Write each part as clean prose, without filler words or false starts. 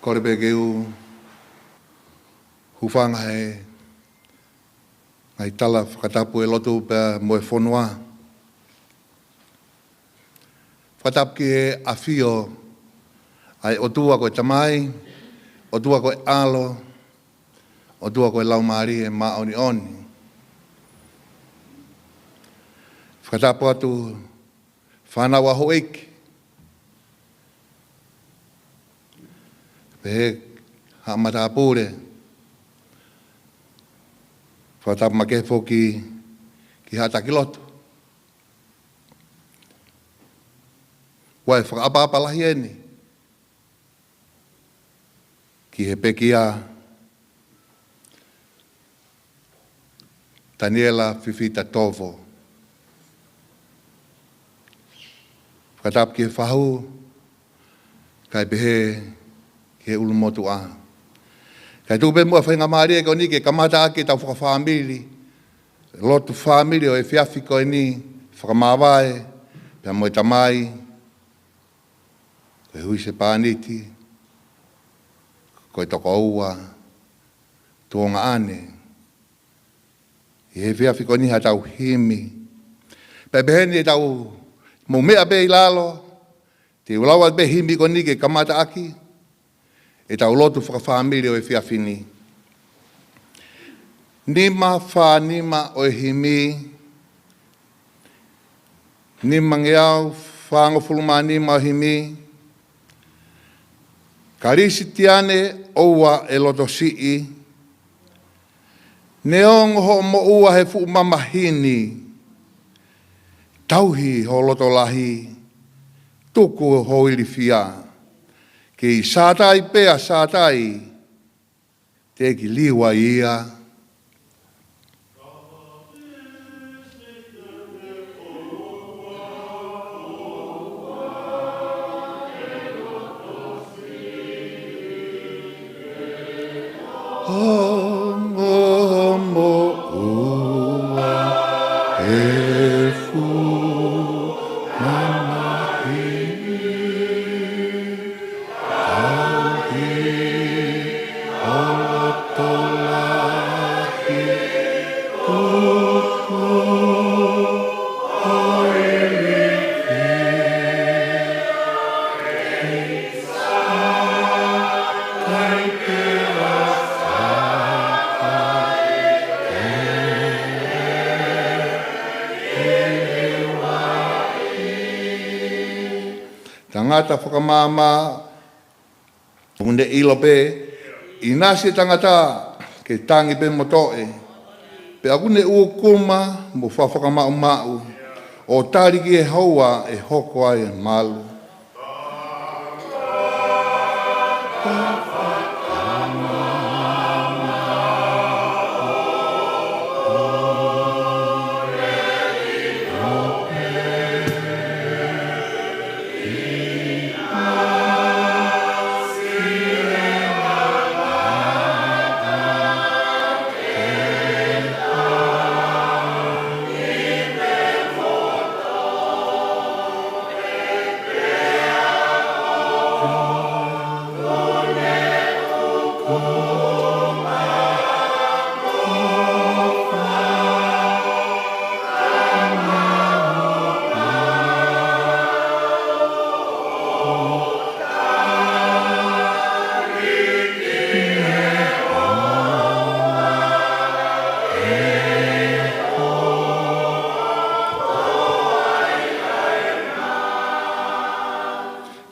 korebe geu hufanga he ngai tala whakatapu e lotu pe moe whonua. Whakatapu ki e awhio ai o tua koe tamai, o tua koe alo, o tua koe laumari e maoni oni. Whakatapu atu whanawa hoiki. Pehe hamata apure. Whakatapu makefo ki hata kilotu. Wai whakapapa lahi eni. Ki he pekia Daniela Fifita Tovo. Whakatapu ki he whahu, kai pehe ki he ulumotu a. Kai tupe mua whainga maari e koni ke kamata ake tau whakawhamiri. Lotu whamiri o e whiawhi koe ni, whakamawai, pia moe tamai, koe hui se pāniti, koe toko aua, tuonga ane. I he whiawhi koe ni ha tau himi. Pebeheni e tau mo mea be i lalo, te ulawa be himi koe ni ke kamata aki, e tau lotu whakawhamiri o e whiawhini. Nima whanima o e himi, nima ngeau whangofuluma nima o himi, karisi tiane oua e loto sii, neong ho mo ua he fu mamahini, tauhi ho loto lahi, tuku ho ilifia, ki sātai pea sātai, te ki liwa ia. Tangata whakamama, tunde ilo pe, inasi tangata ke tangi pe motoe, pe akune uokuma mo whawhakamau mau, o tariki e haua e hoko ai malu.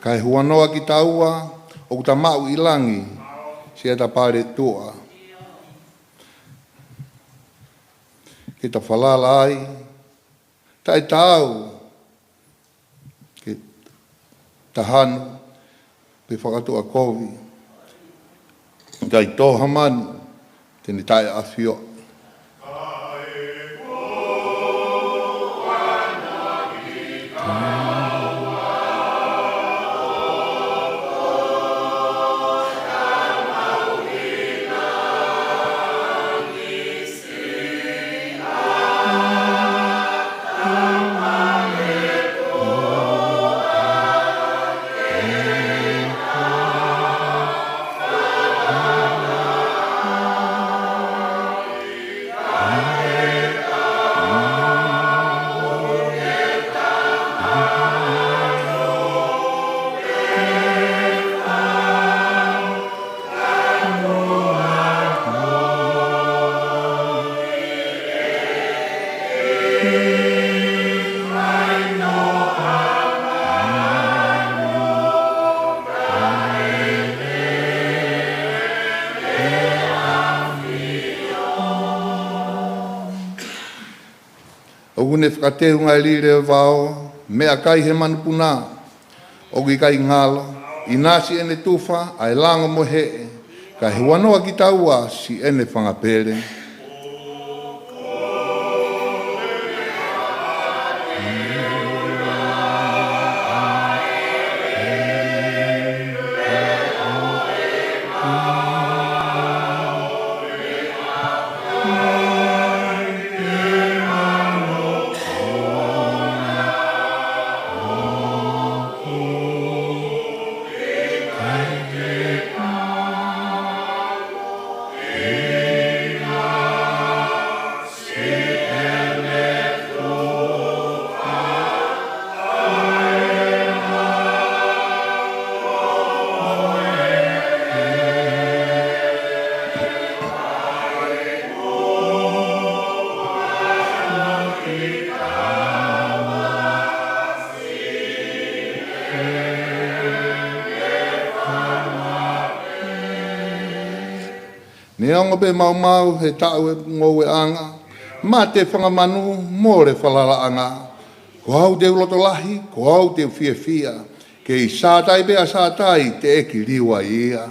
Kai huanoa ki taua, o kuta mau ilangi, sia ta pare tua. Ki ta whalala ai, tai tau, ki ta hanu, pe whakatua kovi. Kai toha manu, tene tai awhio. hune whakateu ngai li reo vao, mea kai he manupuna, o ki kai ngalo, i nasi ene tufa, ai lango mo he, ka he wanoa ki taua si ene whangapere. Ne ongo be mau he tau e ngou e anga, ma te whangamanu mo re whalala anga. Ko hau te uloto lahi, ko hau te fia, ke i sātai bea sātai te eki liwa ia.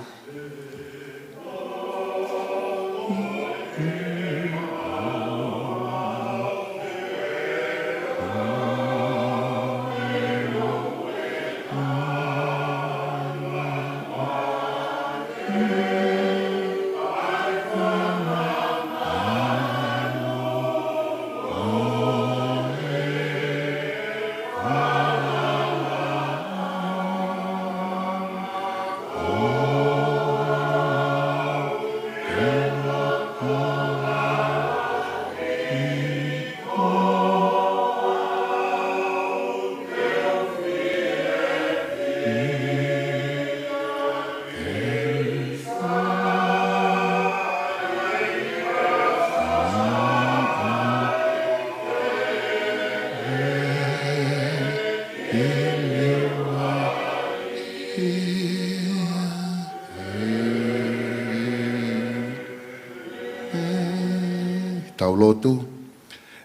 Taulotu.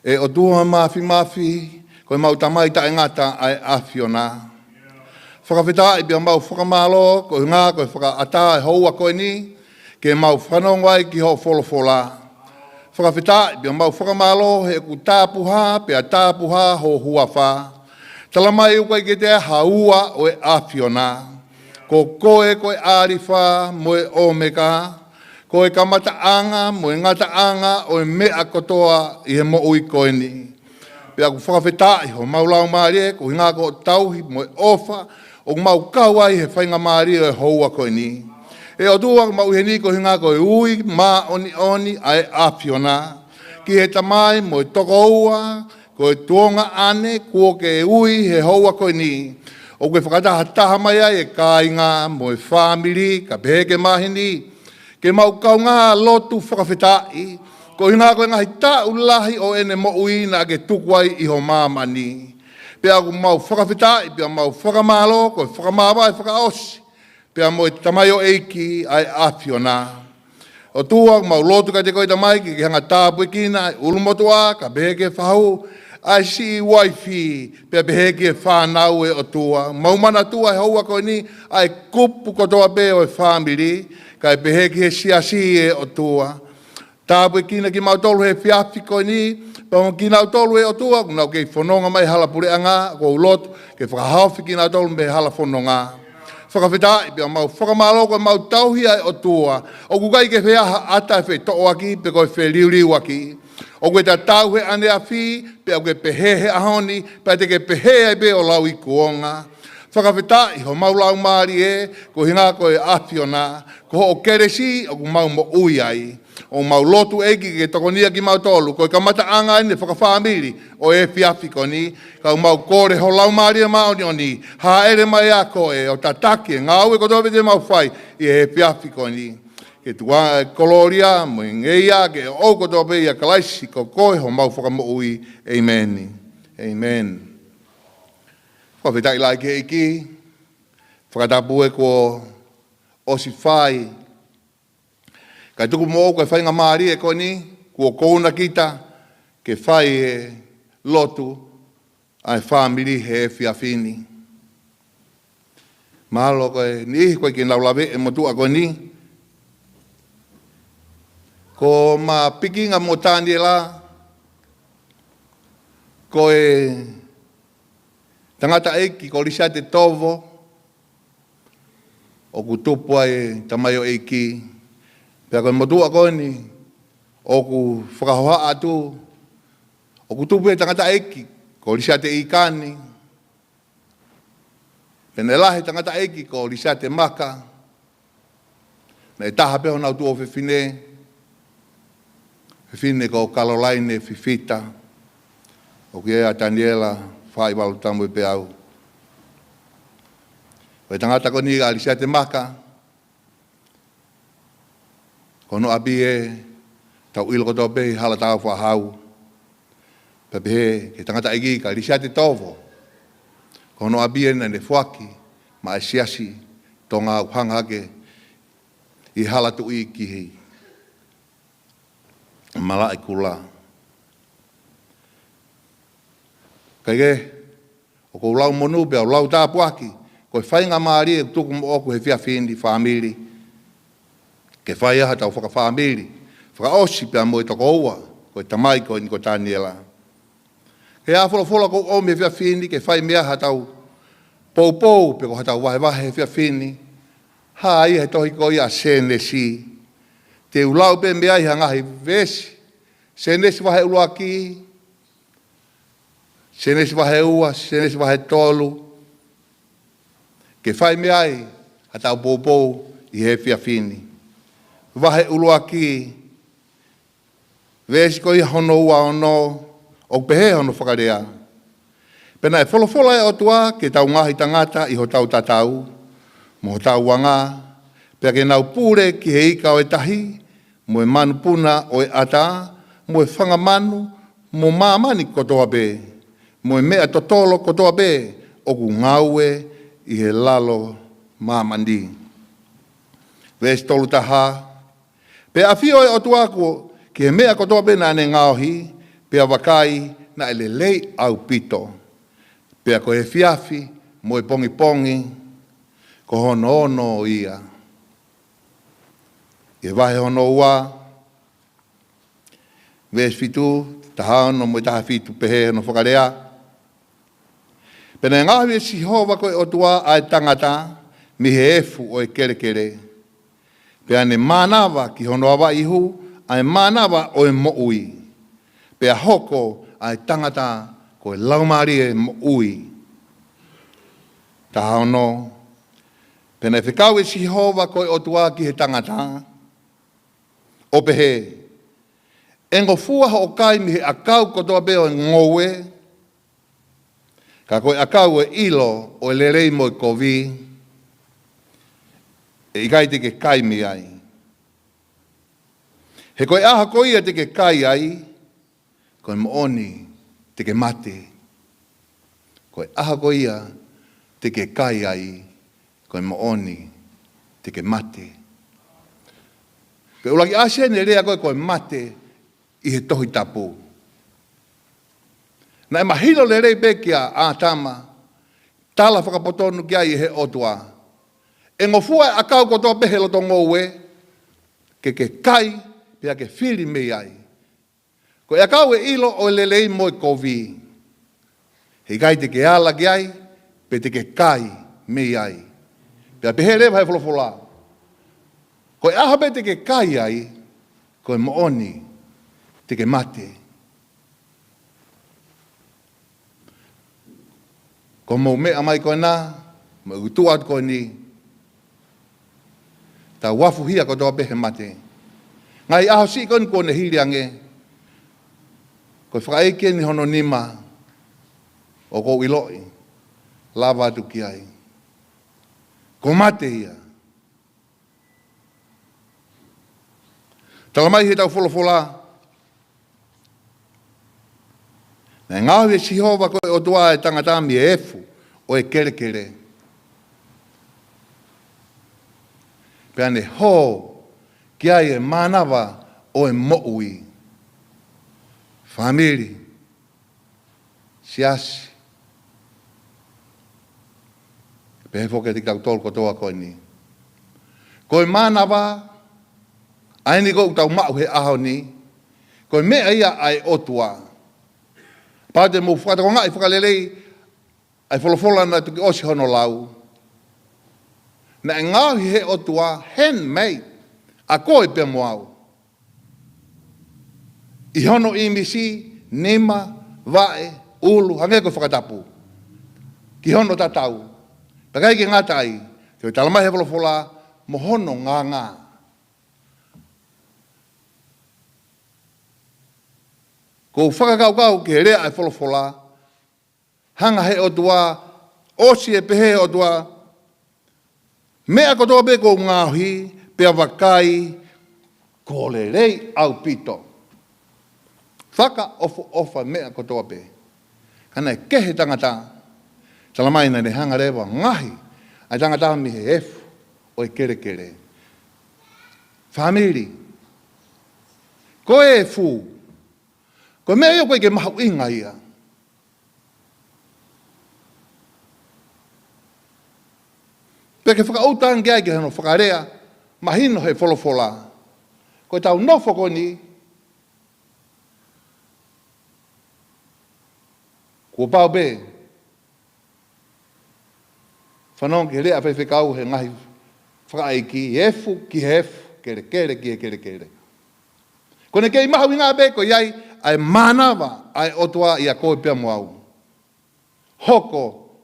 E o tua mafi, koe mau tamai ta ngata ai afiona. Whakawhita i bia mau whakamalo, koe ngā koe whakaata e houa koe ni, ke mau whanongai ki ho wholofola. Whakawhita i bia mau whakamalo, he ku tāpuha, pia tāpuha ho huawha. Talamai ukai ke te haua o e afiona. Ko koe koe ariwha, moe omeka, ko e kamata anga, mo e ngata anga, o e mea kotoa i he mo ui koe ni. Pea ku whakawhetai ho maulau maari ko hinga ko tauhi mo e ofa, o mau kaua i he whainga maari o e houa koe ni. E o tua mau he ni ko hinga ko e ui, ma oni, ai apiona. Ki he tamai mo e toko ua, ko e tuonga ane, kua ke e ui he houa koe ni. O koe whakataha taha mai ai e kāinga, mo e whāmiri, ka peheke mahini, ke mau kaunga lotu whakawhetai, ko hinga koe ngahi tāu lahi o ene mo uina ke tukuai i ho māmani. Pea ku mau whakawhetai, pea mau whakamalo, ko whakamawai whakaosi, pea mo e tamai o eiki ai apiona. O tua mau lotu ka te koe tamai ki hanga tāpui kina, ulumotua, ka beheke whahau, ai si waifi, pea beheke whanau e o tua. Mau mana tua he haua koe ni, ai kupu kotoa pe o e whamiri, kai peheki he siasi e o tua. Tāpui kina ki mautolu he whiawhi koe ni, pao ki nautolu e o tua, kunau kei whanonga mai hala pure anga, ko ulotu, ke whakahawhi ki nautolu me hala whanonga. Whakawhetai, pia mau whakamalo koe mau tauhi ai o tua, o kukai ke whiaha ata e whai to'o aki, pe koe whai liuriu aki. O koe ta tau he ane a whi, pia koe pehehe ahoni, pia te ke pehe ai be o lau i kuonga. Whakawhetai, ho mau lau maari e, ko hinga koe apiona, ko o keresi, o ku mau mo ui ai. O mau lotu eki ke tokonia ki mau tolu, ko i kamata anga ine whakawhamiri, o e whiawhi ko ni, ka mau kore ho lau maari e maoni o ni, ha ere mai a koe, o tataki, ngā ue kotope te mau whai, i e whiawhi ko ni. Ke tua koloria, mo i ngeia, ke o kotope i a kalaisi, ko koe ho mau whakamo ui, amen. Amen. Whawhetai lai ke iki, whakatapue ko osi whai, kai tuku mō koe whainga maari e koe ni, kua kouna kita, ke whai e lotu ai family he fiafini. Malo koe ni koe ki laulawe e motua koe ni. Ko ma pikinga mo tani la koe tangata eki ko lisa te tovo o kutupu ai tamayo eki pea koe motua koe ni o ku whakahoha atu o kutupu e tangata eki ko lisa te ikani pene lahe tangata eki ko lisa te maka na e taha peho nau tu o whiwhine Fine ko Caroline Fifita o ki ea Daniela whai walu tamu i pe au. O e tangata ko ni a lisia te maka kono abi e tau ilo koto pe hala tau whahau pepe he ke tangata igi ka lisia te tovo kono abi e na ne whaki ma e siasi tonga uhangake i hala tu i ki hei. Malai kula. Kaige, o ko lau monu pe o lau tāpuaki, ko e whainga maari e tuku mo oku he whiawhindi whaamiri, ke whai aha tau whaka whaamiri, whaka osi pe a mo e toko ua, ko e tamai ko e niko tāniela. Ke a whola ko o me whiawhindi, ke whai mea ha tau pou pe ko ha tau wahe he whiawhindi, ha ia he tohi ko ia senesi, te ulau pe mea i hangahi vesi, senesi wahe ulua ki, senesi wahe ua, senesi wahe tolu, ke whai mea i hatau poupou i he whiawhini. Wahe ulua ki, vesi ko i hono ua ono, o pehe hono whakarea. Pena e wholofola e otua ke tau ngahi tangata i ho tau tatau, mo ho tau wanga, pea ke nau pure ki he ika o e tahi, mo e manu puna o e ata, mo e whanga manu, mo mamani kotoa be, mo e mea totolo kotoa be, o ku ngaue i he lalo mamandi. Vesi tolu taha, pe a fio e otu ako, ki he mea kotoa be na ane ngaohi, pe a wakai na ele lei au pito, pe a ko he fiafi, mo e pongi pongi, ko hono ono ia. E wahe hono ua, ves fitu, taha ono mo taha fitu pehe no whakarea. Pena ngahi e sihova koe otua ai tangata, mi he efu o e kere kere. Pea ne manawa ki hono awa ihu, ai manawa o e mo ui. Pea hoko ai tangata koe laumari e mo ui. Taha ono, pena e whikau e sihova koe otua ki he tangata, o pehe, engo fuaha o kai mi he akau kotoa beo e ngowe, ka koe akau e ilo o e lerei mo e kovi, e ikai te ke kai mi ai. He koe aha koia te ke kai ai, koe mooni te ke mate. Koe aha koia te ke kai ai, koe mooni te ke mate. Pe ulaki ase ne rea koe mate i he tohi tapu. Na e mahilo le rei bekia a tama, tala whakapotonu ki ai he otua. E ngofua e akau kotoa behelo to ngoue, ke kai, pia ke whiri me ai. Ko e akau e ilo o le lei mo e kovi. He kai te ke ala ki ai, pe te ke kai me ai. Pia pehe rewa he wholofola. Ko e aha pe te ke kai ai, ko e mooni, te ke mate. Ko mo mea mai koe nā, mo utuat koe ni, ta wafu hia ko toa pehe mate. Ngai aho si koe kone hiriange, ko whakaeke ni hono nima, o ko iloi, lava atu ki ai. Ko mate hia. Tala mai he tau wholofola. Nā ngāhu e sihova koe o tua e tangatami e efu o e kere kere. Pea ne ho ki ai e manawa o e moui. Famiri. siasi. Pehe foke te tau tol kotoa koe ni. Koe manawa, aini ko tau mau he aho ni, koe mea ia ai otua. Pāte mo whakatako ngai whakalelei, ai wholofola na tuki osi hono lau. Na e ngāhi he otua, handmade, a koe pe moau. I hono i misi, nima, vae, ulu, hange koe whakatapu. Ki hono tatau. Pakai ki ngatai, te talamai he wholofola, mo hono ngā. Ko whakakau ki he rea ai wholofola, hanga he otua, osi e pehe otua, mea kotoa pe ko ngāhi, pea wakai, ko le rei au pito. Whaka ofa mea kotoa pe. Kana e kehe tangata, talamai na ne hanga rewa ngahi, ai tangata mi he efu, o e kere kere. Family, ko e fu, ko mea io koe ke mahu inga ia. Peke whakautang kia ke hano whakarea, mahino he wholofola. Koe tau nofo ko ni, kua pau be, whanong ki rea whewhekau he ngahi whakaiki, efu ki hefu, kere kere ki kere kere. Kone kei mahu inga be ko iai, ai manawa ai otua ia koe pia moau. Hoko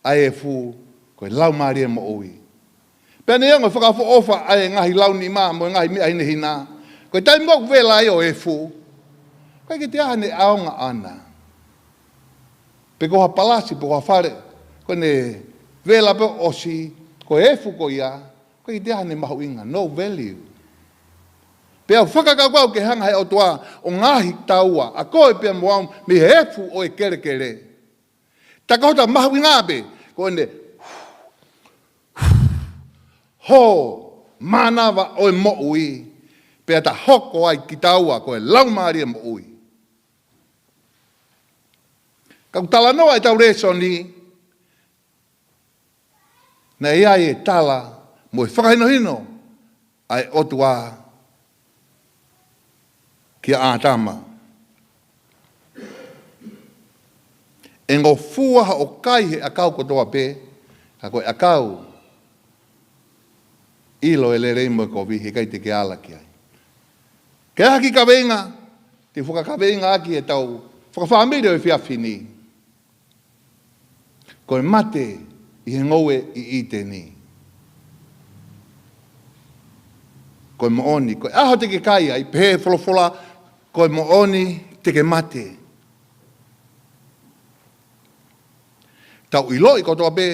ai efu koe lau maari e mo ui. Pea ne ongo whakafo ofa ai ngahi lau ni maa mo ngahi mi aine hina. Koe tai mok vela ai o efu. Koe ki te ahane aonga ana. Pe koha palasi, pe koha whare. Koe ne vela pe osi, koe efu ko ia. Koe ki te ahane mahu inga, no value. Pea whakakau ke hanga he o toa o ngahi taua, a koe pia moau mi hefu o e kere kere. Takahota mahu inga be, koe ne ho manawa o e mo ui, pea ta hoko ai ki taua koe lau maari e mo ui. Kau tala noa e tau reso ni, na iai e tala mo e whakahino hino, ai otua ki a tama. E ngō fuaha o kai he akau kotoa pe, ka koe akau, ilo e le rei mo e kovi, he kai te ke ala ki ai. Ke haki ka venga, te whaka ka venga aki e tau, whakawhamiri o e whiawhini. Koe mate i he ngoue i ite ni. Koe mooni, koe aho te ke kai ai, pehe wholofola, koe mooni te ke mate. Tau ilo i kotoa be,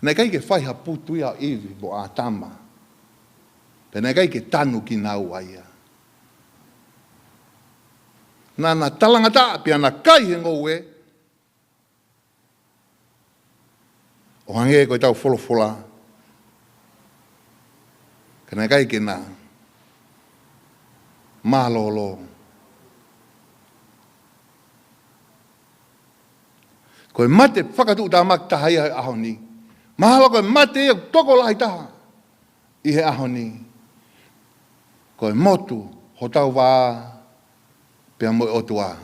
nei kai ke whaiha putu ia iwi bo a tama. Pe nei kai ke tanu ki nau aia. Nana talangata pia na kai he ngoue, o hange koe tau wholofola, ka nei kai ke na malolo. Koe mate whakatu ta mak tahai he aho ni. Mahalo koe mate e toko lahi taha i he aho ni. Koe motu ho tau wā pia moi otua.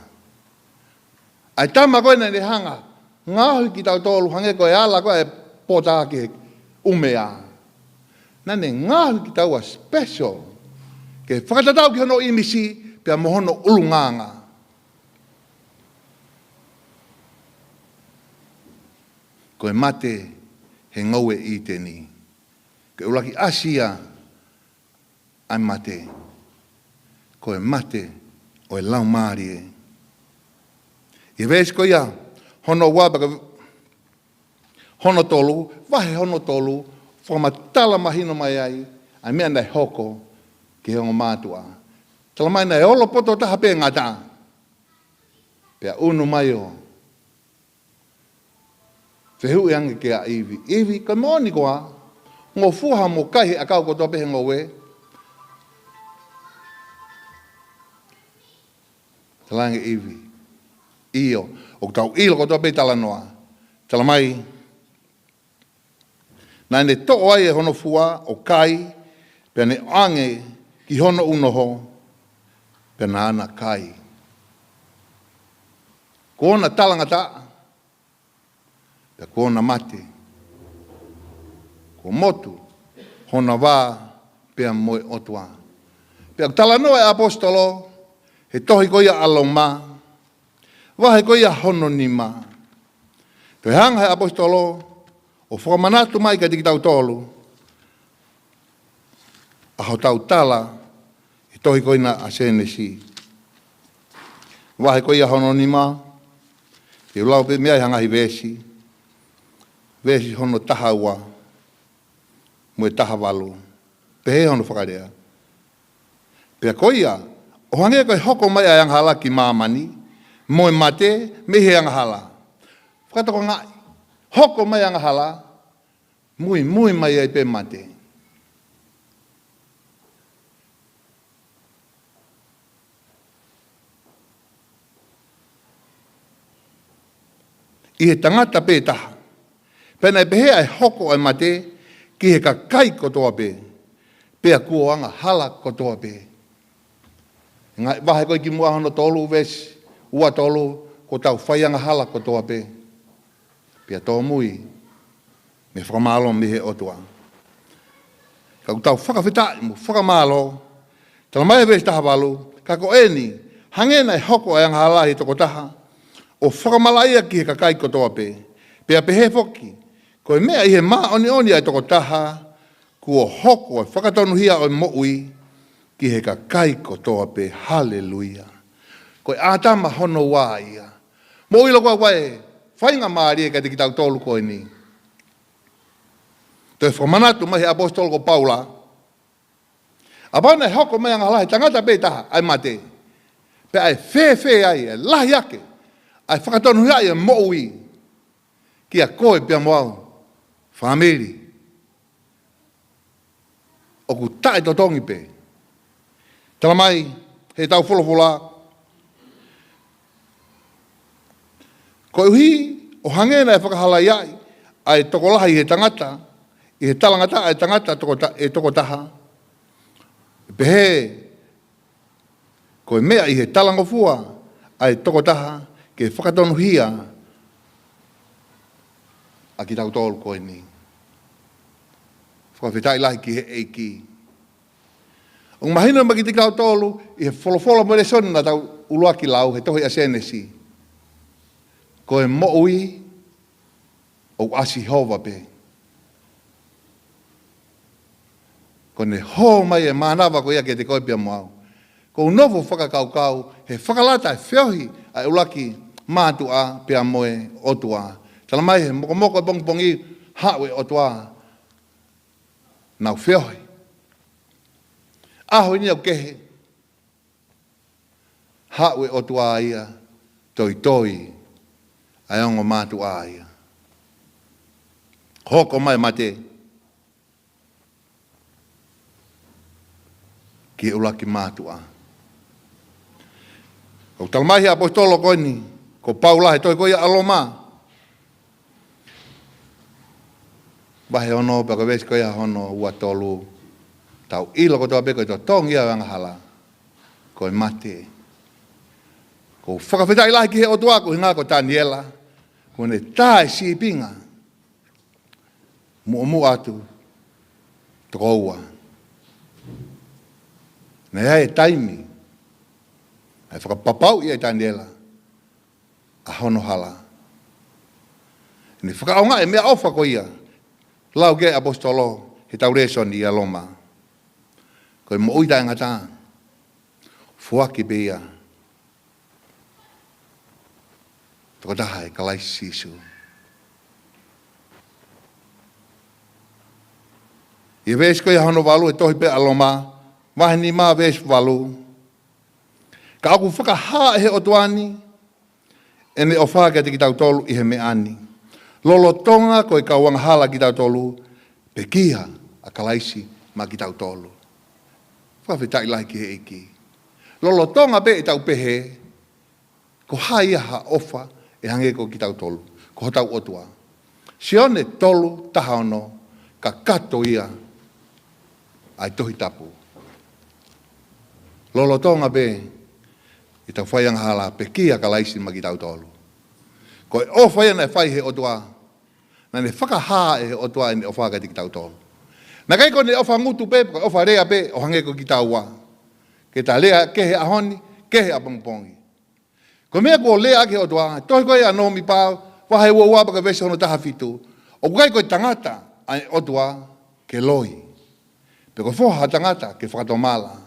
Ai tama koe nei hanga, ngahui ki tau tolu hange koe ala koe pota ke umea. Nane ngahui ki tau a special. Ke whakatatau ki hono imisi pia mohono ulunganga. Koe mate he ngaue i teni. Ke ulaki asia ai mate. Koe mate o e lau maari e. I vesi ko ia, hono wabaka, hono tolu, wahe hono tolu, whamatala mahino mai ai, ai mea nei hoko ki hongo mātua. Tala mai nei olo poto taha pe ngata. Pea unu mai o. Fehu e ange ke a iwi. Iwi, ka mōni koa, ngō fuha mo kai a kau kotoa pehe ngō we. Talange iwi. Io. O tau ilo kotoa pe tala noa. Tala mai. Nā ne to'o ai e hono fua o kai. Pea ne ange ki hono unoho. Pea nā ana kai. Kona talanga ta. Pea kona mate. Ko motu. Hona wā. Pea moe otua. Pea tala noa e apostolo. He tohi koia aloma. Wahe koia hono ni ma. Pea hanga he apostolo. O whakamanatu mai ka tiki tau tolu. Aho tau tala. E tohi koina a senesi. Wahe koia hono ni ma. E ulau pe mea hanga hi vesi. Vesi hono taha ua. Mue taha walu. Pe he hono whakarea. Pea koia. O hange koe hoko mai a hala ki mamani. Moe mate. Me he hala. Whakatako ngai. Hoko mai anga hala, mui mai ai pe mate. I he tangata pe taha. Pena e pehe ai hoko ai mate, ki he ka kai kotoa pe. Pea kua anga hala kotoa pe. Ngai wahe koe ki mua hono tolu ves, ua tolu, ko tau whai anga hala kotoa pe. Pia tō mui, me whakamalo me he otua. Ka utau whakawhitai mu, whakamalo, tala mai vesi taha walu, ka ko eni, hangena e hoko e anga halahi toko taha, o whakamalaia ki he kakai kotoa pe, pia pehe foki, ko e mea i he maa oni ai toko taha, kua hoko e whakatonuhia o moui, ki he kakai kotoa pe, haleluia. Ko e ātama hono wā ia. Mo ilo kua wae, whainga maari e ka te ki tau tolu koe ni. Te whamanatu mai he apostolo ko Paula. A pana e hoko mai anga lahi tangata pe taha, ai mate. Pe ai whewhe ai, e lahi ake. Ai whakatonu ai e moui. Ki a koe pia moau. Whamiri. O ku tae to tongi pe. Tala mai, he tau whulawhula. Ko uhi, o hangena e whakahala iai, ai toko lahi he tangata, i he talangata ai tangata e toko taha. Pehe, ko e mea i he talangofua, ai toko taha, ke whakatonuhia, a ki tau tolu koe ni. Whakawhitai lahi ki he eiki. O mahina ma ki te tau tolu, i he wholowhola mo le sona tau uluaki lau, he tohi a senesi. Ko e moui o asi hova pe. Ko ne ho mai e manawa ko ia ke te koe pia moau. Ko novo whakakaukau, he whakalata e whiohi a ulaki mātua pia moe otua. Tala mai he mokomoko e pongpongi hawe otua. Nau whiohi. Aho ini au kehe. Hawe otua ia toi. Ai ongo mātu aia. Hoko mai mate. Ki ulaki mātu a. O talmahi apostolo koe ni. Ko Paula he toi koe aloma. Wahe ono, pako vesi koe hono ua tolu. Tau ilo ko toa peko i toa tongi a wanga hala. Koe mate. Ko whakawhitai lahi ki he otua ko hinga ko Daniela. Kone tae si pinga. Mu atu. Toko ua. Nei e taimi. Ai whakapapau i e Daniela. A hono hala. Ni whakaonga e mea ofa ko ia. Lau ge apostolo. He tau reson i aloma. Koe mo uita ngata. Fuaki beia. Toko taha e kalai sisu. I ves ko ia hono walu e tohi pe aloma. Wahe ni maa ves walu. Ka aku whakaha he otuani. E ne ofa ka te ki tau tolu i he me ani. Lolo tonga ko e ka wanga hala ki tau tolu. Pe kia a kalaisi ma ki tau tolu. Whawhitai lai ki he iki. Lolo tonga pe e tau pehe. Ko haia ha ofa e hange ko ki tau tolu. Ko hotau otua. Sione tolu taha ono ka kato ia ai tohi tapu. Lolo tonga be i tau whaianga hala pe kia ka laisi maki tau tolu. Ko e o whaiana e whai he otua na ne whakaha e he otua e ne ofa ka tiki tau tolu. Na kai ko ne ofa ngutu pe, ko ofa rea pe o hange ko ki tau wa. Ke ta lea ke he ahoni, ke he apongpongi. Ko mea ko lea ke otua, tohi koe anomi pā, wahai ua ua baka vese hono taha fitu. O kai koe tangata ai otua ke lohi. Pe ko foha tangata ke whakatomala.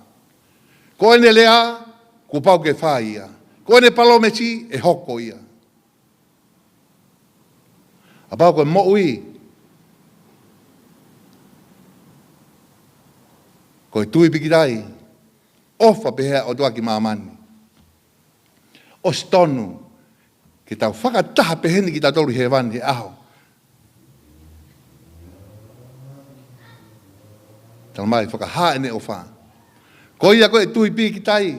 Ko ene lea, ku pau ke wha ia. Ko ene palometi e hoko ia. A pau koe mo ui. Ko e tui pikirai. Ofa pehea o tua ki mamani. O stonu. Ki tau whakataha peheni ki tau tolu he wani he aho. Tala mai whakaha ene ofa. Ko ia koe tui pi ki tai.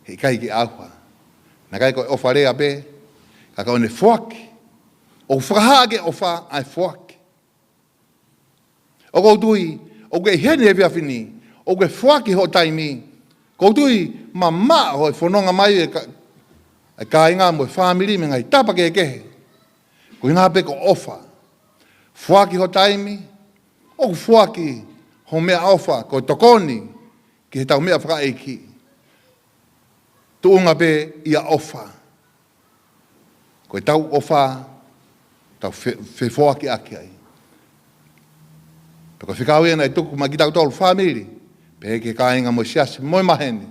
He kai ki ahua. Na kai koe ofa rea pe. Ka kau ne fuaki. O whakaha ke ofa ai fuaki. O kou tui. O ke hene he whiawhini. O ke fuaki ho taimi. Kou tui mama hoi whanonga mai e ka inga mo e whamiri me ngai tapa ke kehe. Ko inga pe ko ofa. Fuaki ho taimi. O fuaki ho mea ofa ko tokoni. Ki he tau mea whakaiki. Tuunga pe ia ofa. Ko e tau ofa. Tau whewhoaki aki ai. Peko whikau ia nei tuku ma ki tau tolu whamiri. Pe ke ka inga mo siasi moi maheni.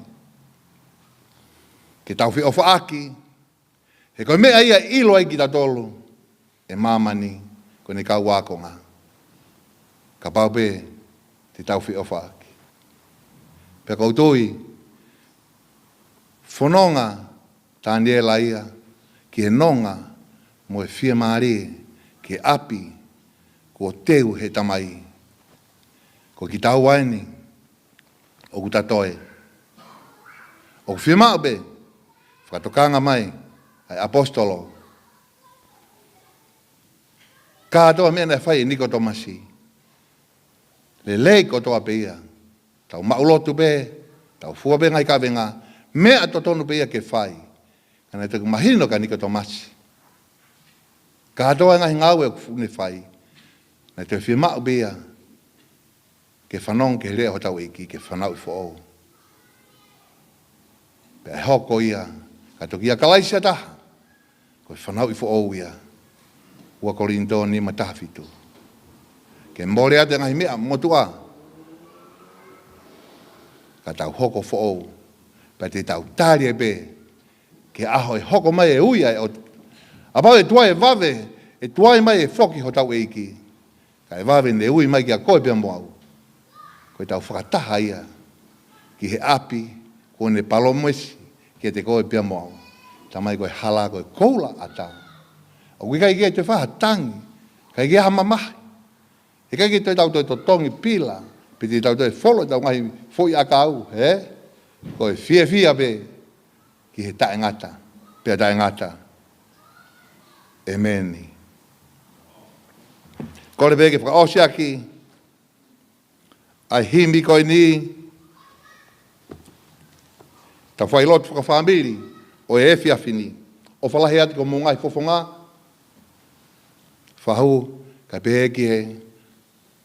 Ke tau whi ofa aki. He koe mea ia ilo ai ki tau tolu. E mamani ko ne kau wakonga. Ka pau pe te tau whi ofa aki. Peko utui. Whanonga tāni e laia. Ki he nonga mo e whia maari. Ki he api. Ko teu he tamai. Ko ki tau waini, o ku tatoe. O ku whimau be, whakatokanga mai, ai apostolo. Ka atoa mea nei whai e Niko Tomasi. Le lei kotoa pe ia. Tau maulotu be, tau fua be ngai ka venga, mea to tonu pe ia ke whai. Kana te mahino ka Niko Tomasi. Ka atoa ngai ngau e ku ne whai. Na te whimau be ia, ke whanong ke rea ho tau iki, ke whanau i who'ou. Pe ai hoko ia, ka toki a kalaisia taha, ko whanau i who'ou ia, ua korinto ni mataha fitu. Ke mbore ate ngahi mea motua, ka tau hoko who'ou, pe te tau tāri e be, ke aho e hoko mai e uia e otu. Apau e tuai e vave, e tuai mai e whoki ho tau iki, ka e vave ne ui mai ki a koe pia moau. Koe tau whakataha ia, ki he api, ko ne palomesi, ki te koe pia moau. Tamai koe hala, koe koula ata. O kui kai kia te whahatangi, kai kia hamamahi. E kai kia te tau toi to tongi pila, pe te tau toi wholo tau ngahi fwoi akau, he? Koe fia be, ki he tae ngata, pia tae ngata. E meni. Kore be ke whakaosiaki, ai himi koe ni, ta whai lotu whakawhamiri, o e whiawhini, o whalahi ati ko mungai fofonga, whahu, kai pehe ki he,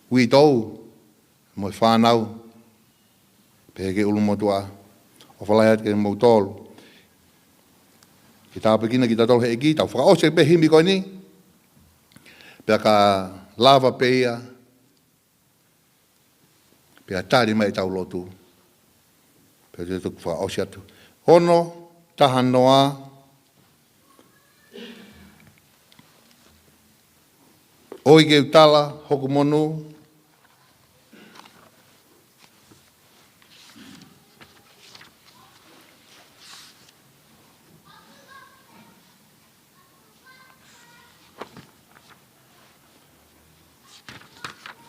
ui tou, mo e whanau, pehe ke ulu motua, o whalahi ati ke mou tolu. Ki tāpekina ki tātolu he eki, tau whakaose pe himi koe ni, pea ka lava pe ia, pea tāri mai tau lotu. Pea te tuku whakaosi atu. Hono, taha noa, oi ke utala, hoku monu,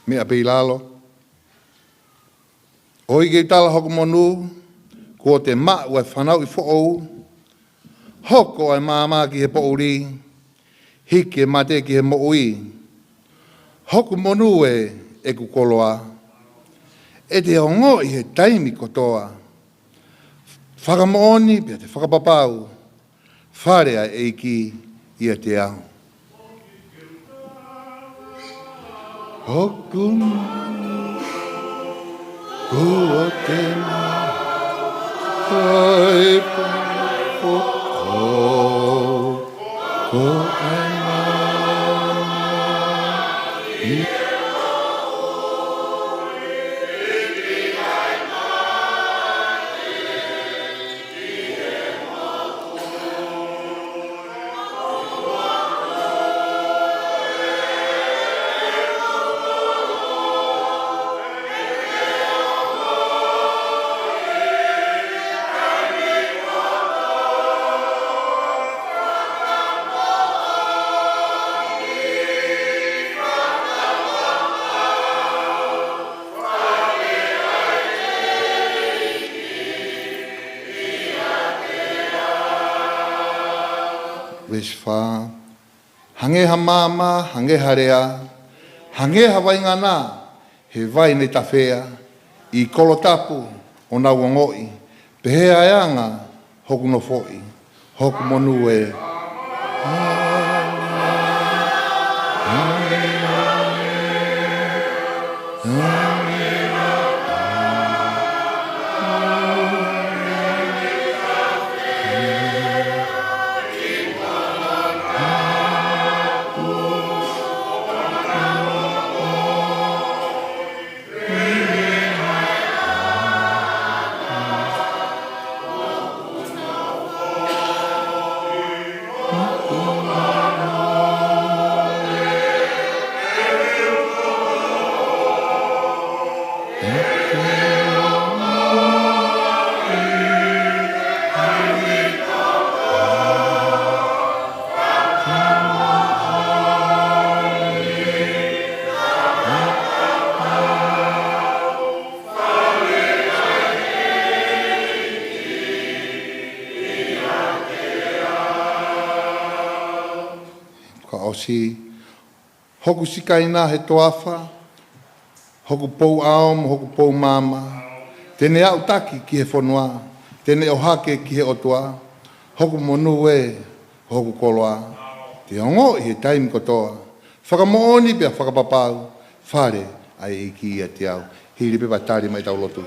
mea pei lalo. Oi ke tala hoku monu, ko te maa ua whanau i who'ou, Hoko ai māma ki he pouri, hiki e mate ki he moui. Hoku monu e kukoloa, e te ongo i he taimi kotoa. Whakamooni pia te whakapapau, wharea e iki ia te au. Hoku kua te ai po ko ai Wishfa, hange ha mama, hange ha rea, hange ha waingana, he vai ne tawhea, i kolotapu o na wangoi, pehe ayanga, hoku no foi, hoku monu e. Si hoku sikaina he toafa, hoku pou aom, hoku pou mama, tene au taki ki he whanua, tene o hake ki he otua, hoku monu e, hoku koloa, te ongo i he taimi kotoa, whakamooni pia whakapapau, whare ai iki ia te au, hiri pepa tari mai tau lotu.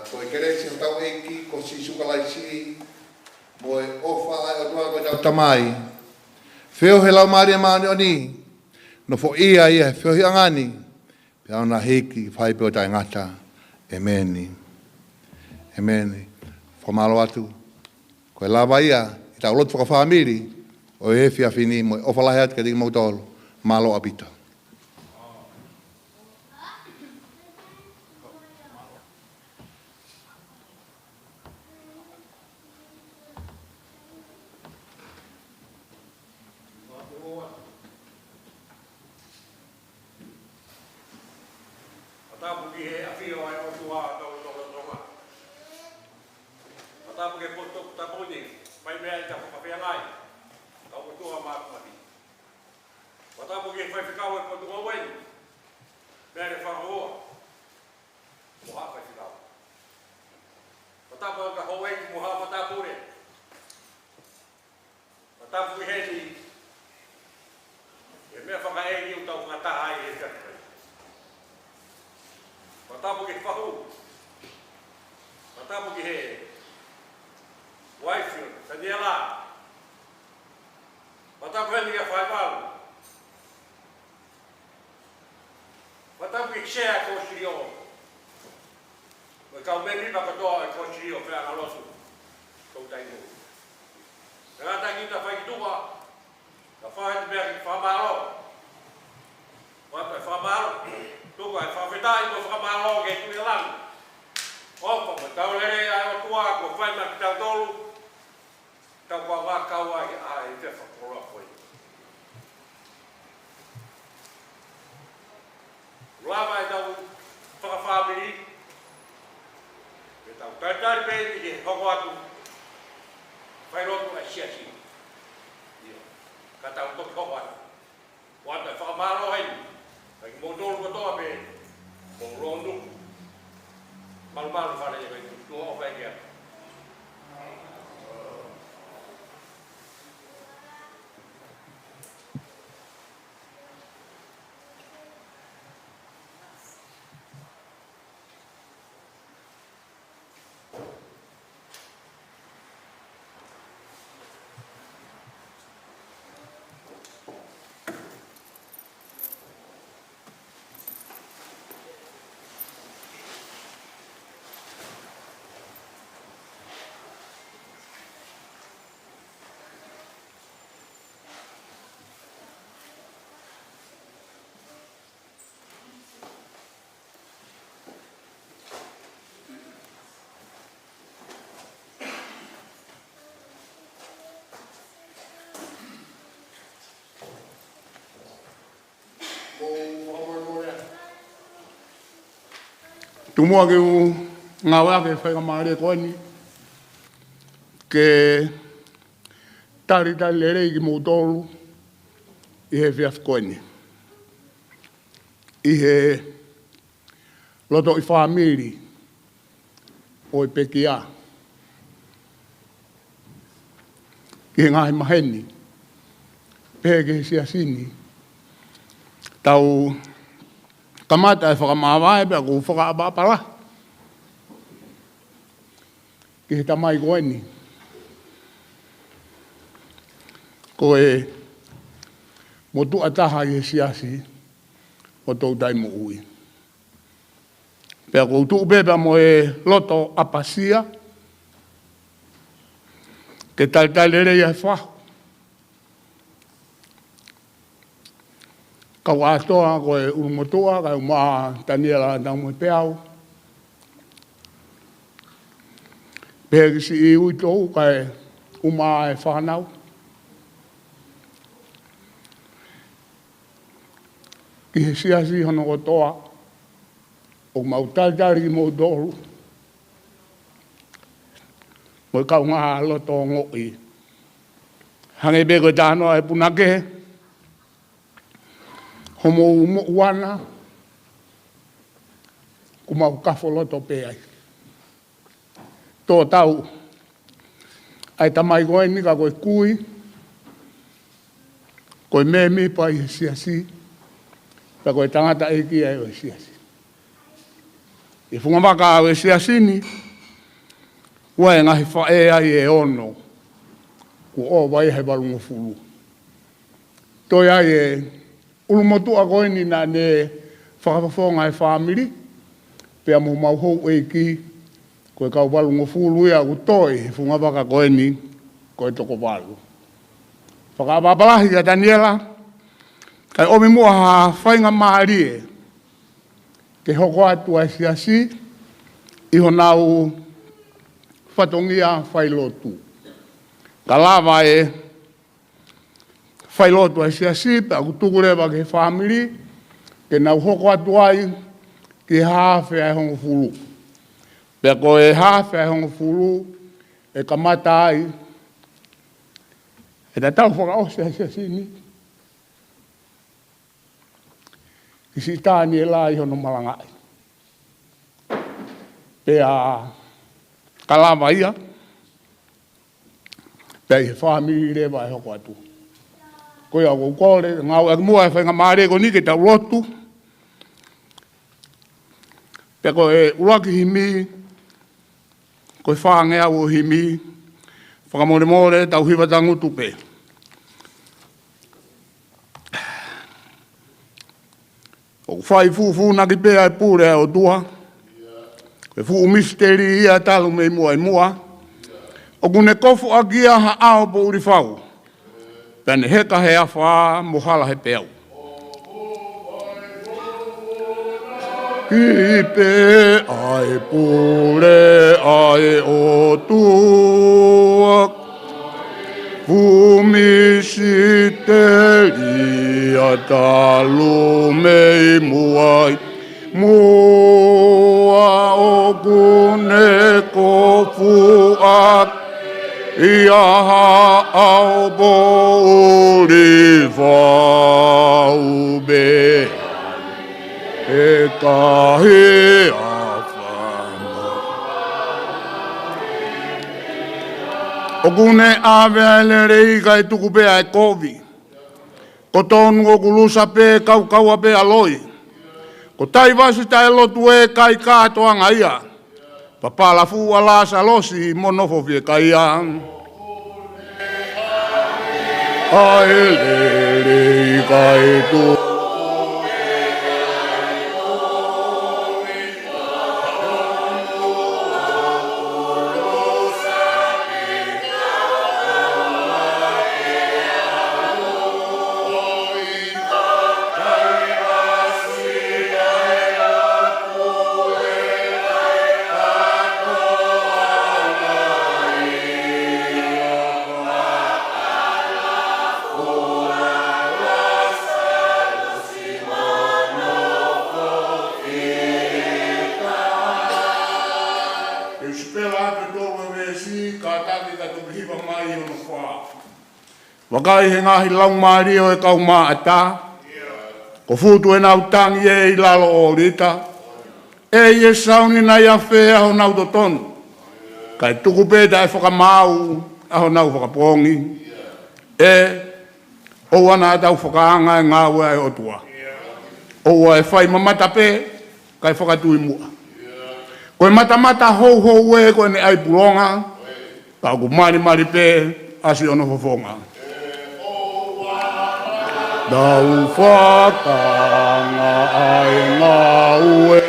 Ko e keresi o tau eiki, ko si sukalaisi, mo e ofa ai o tua koe tau tamai. Whio he lau maari e maani o ni, no fo ia ia, whio hi angani, pe au na heiki, whai peo tai ngata, e meni. E meni. Whamalo atu, ko e lawa ia, i tau lotu whakawhamiri, o e whia whini, mo e ofa lahi atu ka tiki mautolo, malo apita. Tapuki he afio ai o tua tau tonga. Tapuki poto tapuni, mai mea ta whakawhia ngai. Tau o tua mākumati. Tapuki whai whikau e poto ngawai. Mea re whakahoa. Moha whai whikau. Tapuki ka hawai ki moha matapure. Tapuki he ni. E mea whakaegi o tau ngataha ai e whiakawai. Tapuki whahu. Tapuki he Whitefield, Taniela. Tapuki he whaimaru. Tapuki share ko shirio. Mai kau meni pakatoa e ko shirio whea ngalosu. Kou tainu. Ngata kita whai tuwa. Ka whai te mea ki whamaro. Wata whamaro. Tuka e whawhetai ko whakamaro ke tui alang. Opa, ma tau lere ai o tua ko whai ma ki tau tolu. Tau kua wākau ai a e te whakoroa koe. Lama e tau whakawhamiri. E tau taitari pe i ke hoko atu. Whai rotu a siasi. Ka tau toki hoko atu. Wata whakamaro hei. Ai mo dolo ko to be mo rondo mal fare e tu o vai dia Tumua ke u ngā wea ke whainga maare koe ni. Ke tari lere i ki mō tōru i he whiaf koe ni. I he loto i whāmiri o i peki a. Ki he ngahi maheni. Pehe ke he siasini. Tau kamata e whakamāwae pia ko whakaapapala. Ki he tamai koe ni. Ko e motu ataha i he siasi o tau taimu ui. Pea ko utu upepea mo e loto apasia ke talitalere i he whahu. Kau atoa ko e urumotua, kai umaa taniela tamu e peau. Pehe kisi i uitou, kai umaa e whanau. Ki he siasi hono kotoa, o mau talitari ki mou toru. Mo i kau ngā loto ngoi. Hange beko tānoa e punake, homo umo uana, ku mau kafo loto peai. Tō tau, ai tamai koe ni ka koe kui, koe memi pa i siasi, pa koe tangata eki ai o siasi. I funga waka au e siasi ni, ua e ngahi whae ai e ono, ku o wai he walungo fulu. Toi ai e ulumotua koe ni nā ne whakapafonga e whamiri, pia mo mau hou e ki, koe kau walungo fulu ia ku toi, funga waka koe ni, koe toko walu. Whakapapalahi a Daniela, kai omi mua ha whainga maarie, ke hoko atu ai siasi, iho nau whatongia whailotu. Ka lawa e whailotu ai siasi, pe aku tukurewa ke whamiri, ke nau hoko atu ai, ke hawhi ai hongo fulu. Pe ko e hawhi ai hongo fulu, e kamata ai, e ta tau whakaose ai siasi ni. Ki si tāni e la iho no malangai. Pe a kalawa ia, pe i he whamiri rewa e hoko atu. Koe au kore, ngau e mua e whainga maare ko ni ke tau lotu. Pe ko e uraki himi, koe whange au himi, whakamore more tau hiwatangu tupe. O whai fufu na ki pēa e pūre o tua. Koe fu misteri ia talu mei mua i mua. O kune kofu a kia ha ao po uri whau. Pene heka he awha mohala he peau. Ki pe ai pūre ai o tua. Fumisi te lia talu mei muai. Mua o kune kofu ak. Ia ha au bo uri whau be. E kahi a whama. O kune awea ele rei kai tuku pea e kovi. Ko tonu o kulusa pe kau kaua pe aloi. Ko tai vasi tai lotu e kai kātoanga ia. Papala fu ala salosi monofo vie kai an. Ai le rei kai tu. Wakai he ngahi lau maari o e kau maa ata. Ko futu e nau tangi e i lalo o rita. E i e sauni na ia whea ho nau totonu. Kai tuku pēta e whakamau aho nau whakapongi. E o ana tau whakaanga e ngā ua e otua. O e whai mamata pē kai whakatui mua. Koe mata hou hou e koe ne ai puronga. Kau ku mari pē asi ono fofonga. Dau whakanga ai ngā ue.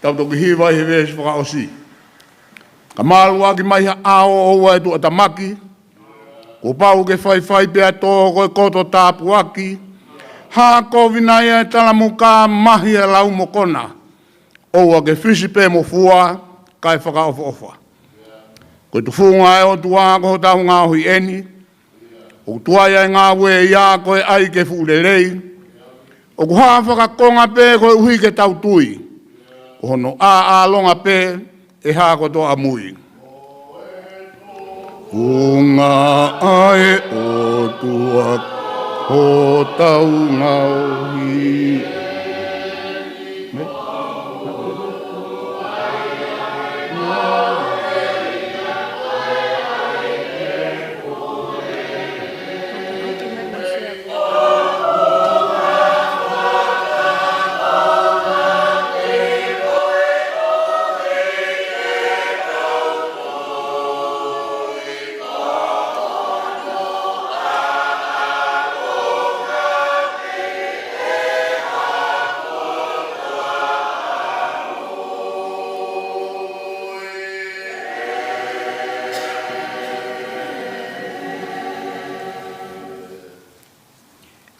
Tau toki hiwa he vesi whakaosi. Ka mālua ki mai ao oua e tu atamaki. Ko pau ke whai pia tō koe koto tāpu aki. Hā kovina ia e tala muka mahi e lau mokona. Oua ke whisi pē mo fua kai whakaofa. Koe tu whunga e o tua ko tau ngā hui eni. O tuaia e ngā ue ia koe ai ke fuurelei. O ku hā whakakonga pē koe uhi ke tau tui. Hono a longa pē e hā koto a mui. Unga ai o tua ho tau ngauhi.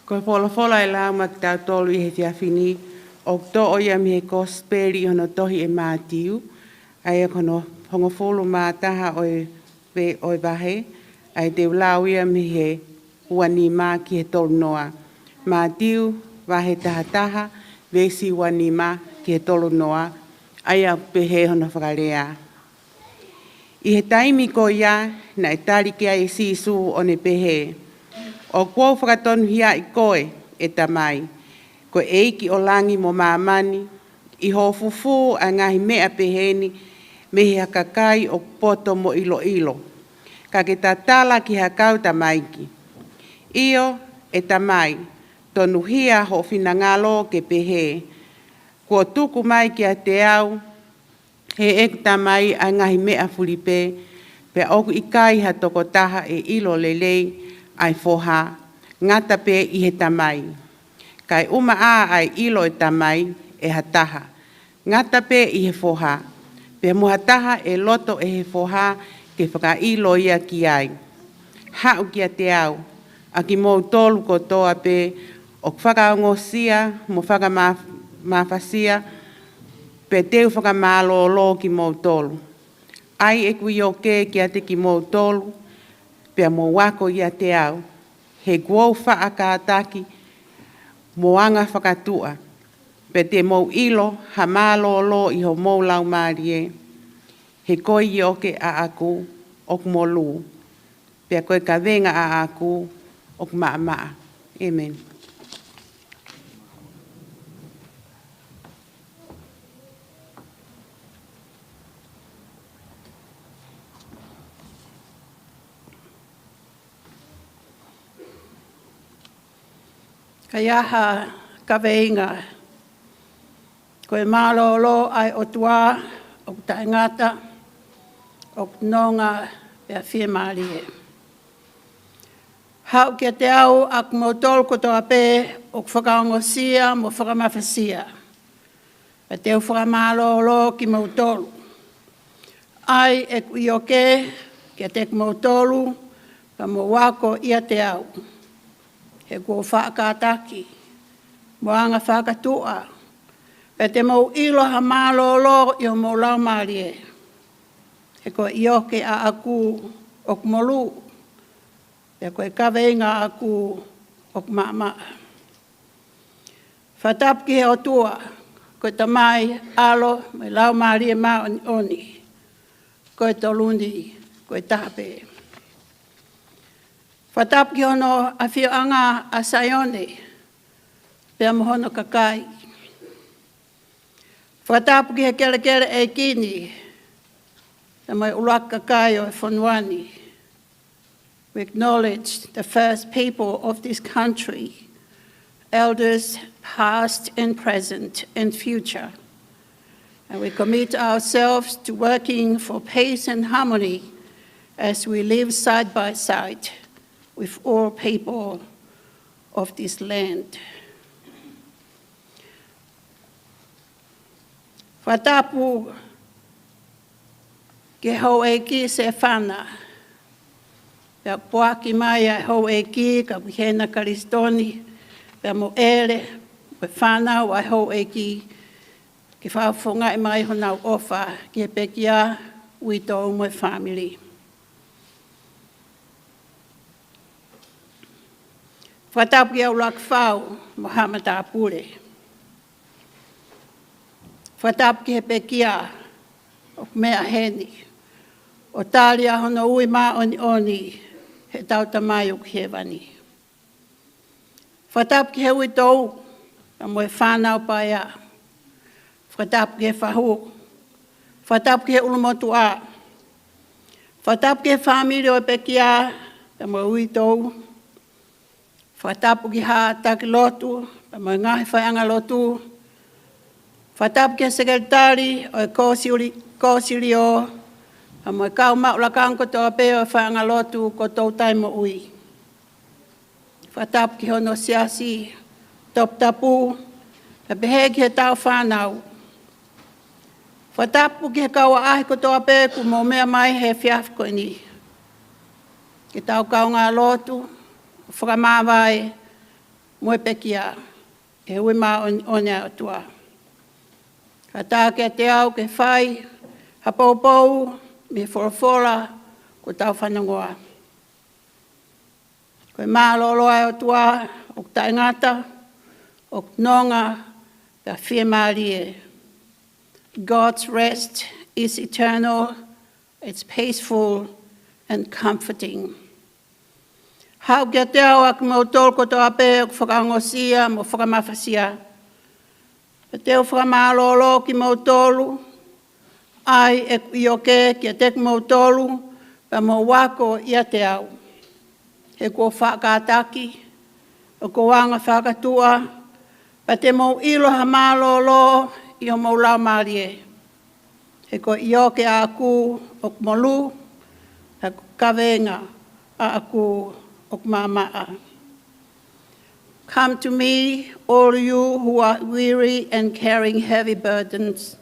Ko fola e la mak tau tolu i he whiawhini, o to o ia mi he kosperi hono tohi e mātiu, ai e kono hongo folo mātaha o e wahe, ai te ulau ia mi he uani mā ki he tolu noa. Mātiu, wahe taha, vesi uani mā ki he tolu noa, ai a pehe hono whakarea. I he taimi ko ia, na e tarike ai sisu o ne pehe. O kua whakatonu hia i koe e tamai. Ko eiki o langi mo mamani, i ho fufu a ngahi mea peheni, me he hakakai o poto mo ilo. Ka ke tatala ki hakau tamaiki. Io e tamai, tonu hia ho finangalo ke pehe. Ko tuku mai ki a te au, he ek tamai a ngahi mea fulipe, pe oku ikai ha toko taha e ilo lelei, ai foha, ngata pe i he tamai. Kai uma ai ilo e tamai e hataha. Ngata pe i he foha. Pe muhataha e loto e he foha ke whaka ilo ia ki ai. Hau ki a te au, a ki mou tolu ko toa pe o whakaongosia mo whakamawhasia pe teu whakamalo ki mou tolu. Ai e kui o ke ki a te ki mou tolu, pea mo wako ia te au, he guau whaakataki, mo anga whakatua, pe te mou ilo, ha mālo i ho mou lau mārie, he koi i oke a aku, ok mo lu, pea koe ka venga a aku, ok maa. Amen. Kai aha ka veinga. Koe mālolo ai o tua, o taingata, o nonga pia whie mārie. Hau kia te au ak mo tolu kotoa pē, o whakaongosia mo whakamawhasia. Pa teo whakamālolo ki mautolu. Ai e kui oke kia te mautolu pa mo wako ia te au. He kua whaakataki. Moanga whakatua. Pa te mau iloha mālolo i o mau lau marie. He kua ioke a aku o kumolu. He kua kaweinga aku o kumama. Whatapki he o tua. Koe tamai alo mai lau marie ma oni. Koe tolundi, koe tape. Whatapki hono a whioanga a Saione. Pea mohono kakai. Whatapki he kere e kini. Te mai ulaka kai o e whanuani. We acknowledge the first people of this country, elders past and present and future. And we commit ourselves to working for peace and harmony as we live side by side with all people of this land. Whatapu ke hau e ki se whana. Pea poaki mai a hau e ki ka wihena karistoni. Pea mo ere, me whana wa hau e ki. Ke whaafonga e mai honau ofa ki he pekia ui tō mo family. Whatapu ki au lak whau, Mohamed Apure. Whatapu ki he pekia o mea heni. O tālia hono ui mā oni he tauta mai o ki he wani. Whatapu ki he ui tōu, ka mo e whānau paia. Whatapu ki he whahu. Whatapu ki he ulumotu a. Whatapu ki he whamiri o pekia, ka mo ui tōu. Whatapu ki ha taki lotu, ka mo ngahi whaianga lotu. Whatapu ki he sekretari o e kōsiri o, ka mo e kau maula kanko tō peo e whaianga lotu ko tō taimo ui. Whatapu ki hono siasi, top tapu, ka pehe ki he tau whanau. Whatapu ki he kaua ahi ko tō peo ku mō mea mai he whiafko ni. Ki tau kau ngā lotu, whakamāwai, moe pekia, e hui mā onia o tua. Ka tā ke te au ke whai, ha poupou, me whorofora, ko tau whanangoa. Koe mā loloa o tua, o taingata, o nonga, ka whia mārie. God's rest is eternal, it's peaceful and comforting. Hau kia te au ak mau tolko tō ape o whakangosia mo whakamawhasia. Pe teo whakamālolo ki mau tolu, ai e ioke kia tek mau tolu, pa mau wako ia te au. He ko whakataki, o ko wanga whakatua, pa te mau iloha mālolo i o mau lau marie. He ko ioke a aku o molu, ha kawenga a aku o mamaa. Come to me, all you who are weary and carrying heavy burdens,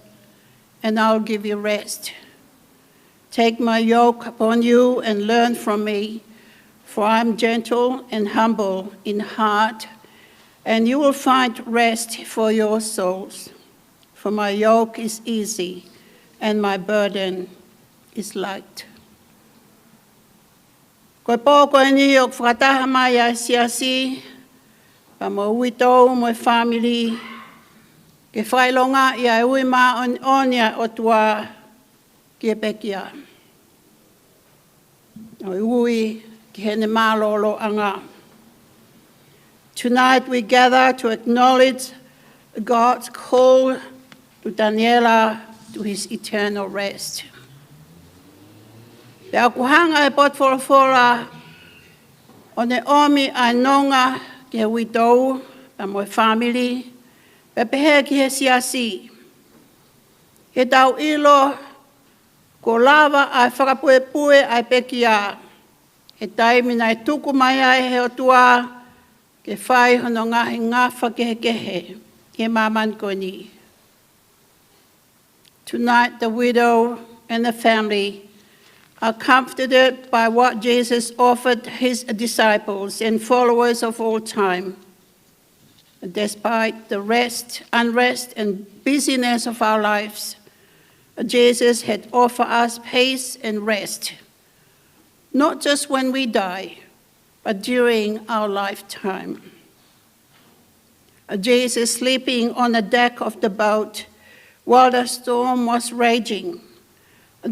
and I'll give you rest. Take my yoke upon you and learn from me, for I am gentle and humble in heart, and you will find rest for your souls. For my yoke is easy and my burden is light. Koe pō koe ni o whakataha mai a siasi, pa mo uitou mo e whamiri, ke whailonga i a ui mā onia o tua ki e pekia. O ui ki hene mālolo anga. Tonight we gather to acknowledge God's call to Daniela to his eternal rest. Pea kuhanga e potwhorofora o ne omi a nonga ki he witou pa mo e whamiri, pe pehe ki he siasi. He tau ilo ko lava ai whakapuepue ai pekia. He taimina e tuku mai ai he o tua ke whai hono ngahi ngawha kehe kehe, he maman ko ni. Tonight, the widow and the family are comforted by what Jesus offered his disciples and followers of all time. Despite the unrest, and busyness of our lives, Jesus had offered us peace and rest, not just when we die, but during our lifetime. Jesus sleeping on the deck of the boat while the storm was raging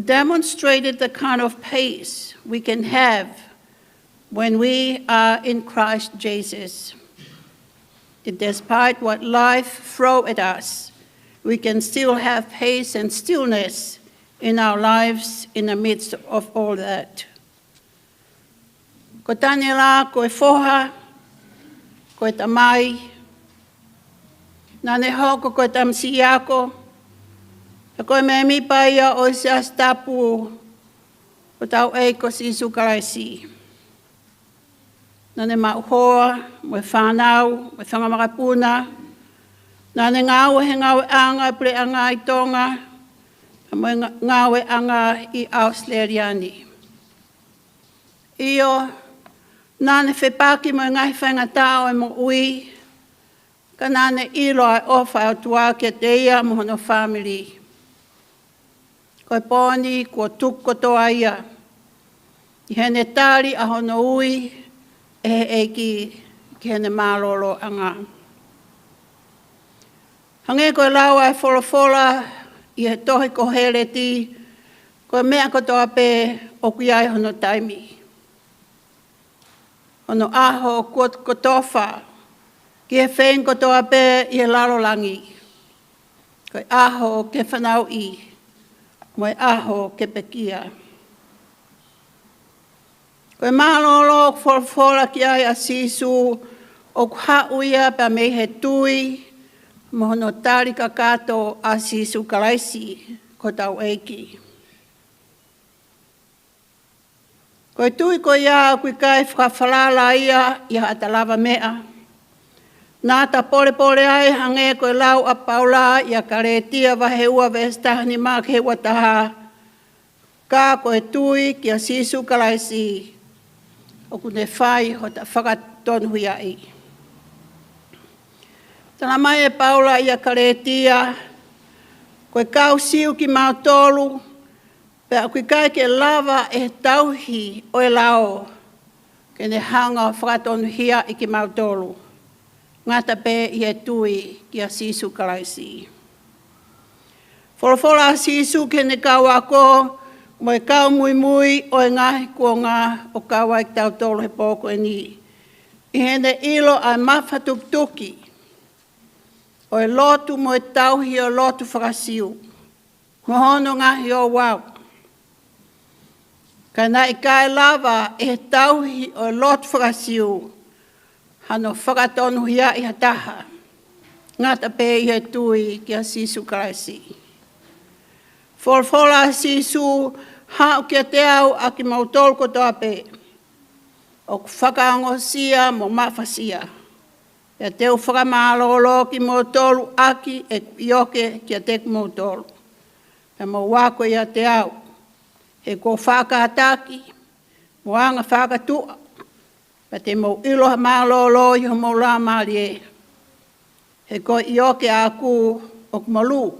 demonstrated the kind of peace we can have when we are in Christ Jesus. Despite what life throws at us, we can still have peace and stillness in our lives in the midst of all that. Ko tane la, koe foha, koe tamai, nane hoko koe tamsiako, e koe me mi paia o se astapu o tau eiko si sukaraisi. Nane mauhoa, moe whanau, moe whangamakapuna, nane ngawe he ngawe anga ple anga i tonga, moe ngawe anga i Australiani. Io, nane whepaki moe ngai whangatao e mo ui, ka nane ilo ai ofa au tua ke te ia mohono family. Koe poni, kua tuko toa ia, i hene tari a hono ui, e ki hene mālolo anga. Hange koe laua e wholofola i he tohi ko hereti, koe mea kotoa pe o kui ai hono taimi. Hono aho kotofa, ki he when kotoa pe i he larolangi. Koe aho ke whanau i, moe aho ke pekia. Koe mālolo wholofola ki ai a sisu o kuhauia pa me he tui mohono tari kakato a sisu karaisi ko tau eiki. Koe tui ko ia kui kai whakawhalala ia i hata lava mea. Nā ta pole ai hange koe lau a paula i a karetia wahe ua vestahani maa ke ua taha. Ka koe tui ki a sisu karaisi o kune whai ho ta whakatonu ia i. Tana mai e paula i a karetia, koe kau siu ki mautolu, pe a kui kai ke lava e tauhi o e lao, ke ne hanga whakatonu hia i ki mautolu. Ngata pe i e tui ki a sisu karaisi. Wholofola a sisu ke ne kau ako, mo e kau mui o e ngahi kua ngā o kaua i tau tolo he pōko e ni. I hene ilo a mawhatuktuki, o e lotu mo e tauhi o lotu whakasiu. Mohono ngahi o wau. Ka na i kai lava e tauhi o lotu whakasiu, hano whakatonu hia i hataha. Ngata pe i he tui ki a sisu karaisi. Wholofola a sisu, hau kia te au a ki mautol ko toa pe. O whakaangosia mo mawhasia. Ia teu whakamālolo ki mautolu aki e ioke kia te ki mautolu. Ia mo wako ia te au. He ko whakaataki, mo anga whakatua. Pa te mo iloha mālolo i ho mo la maari e. He ko ioke aku o kumalu.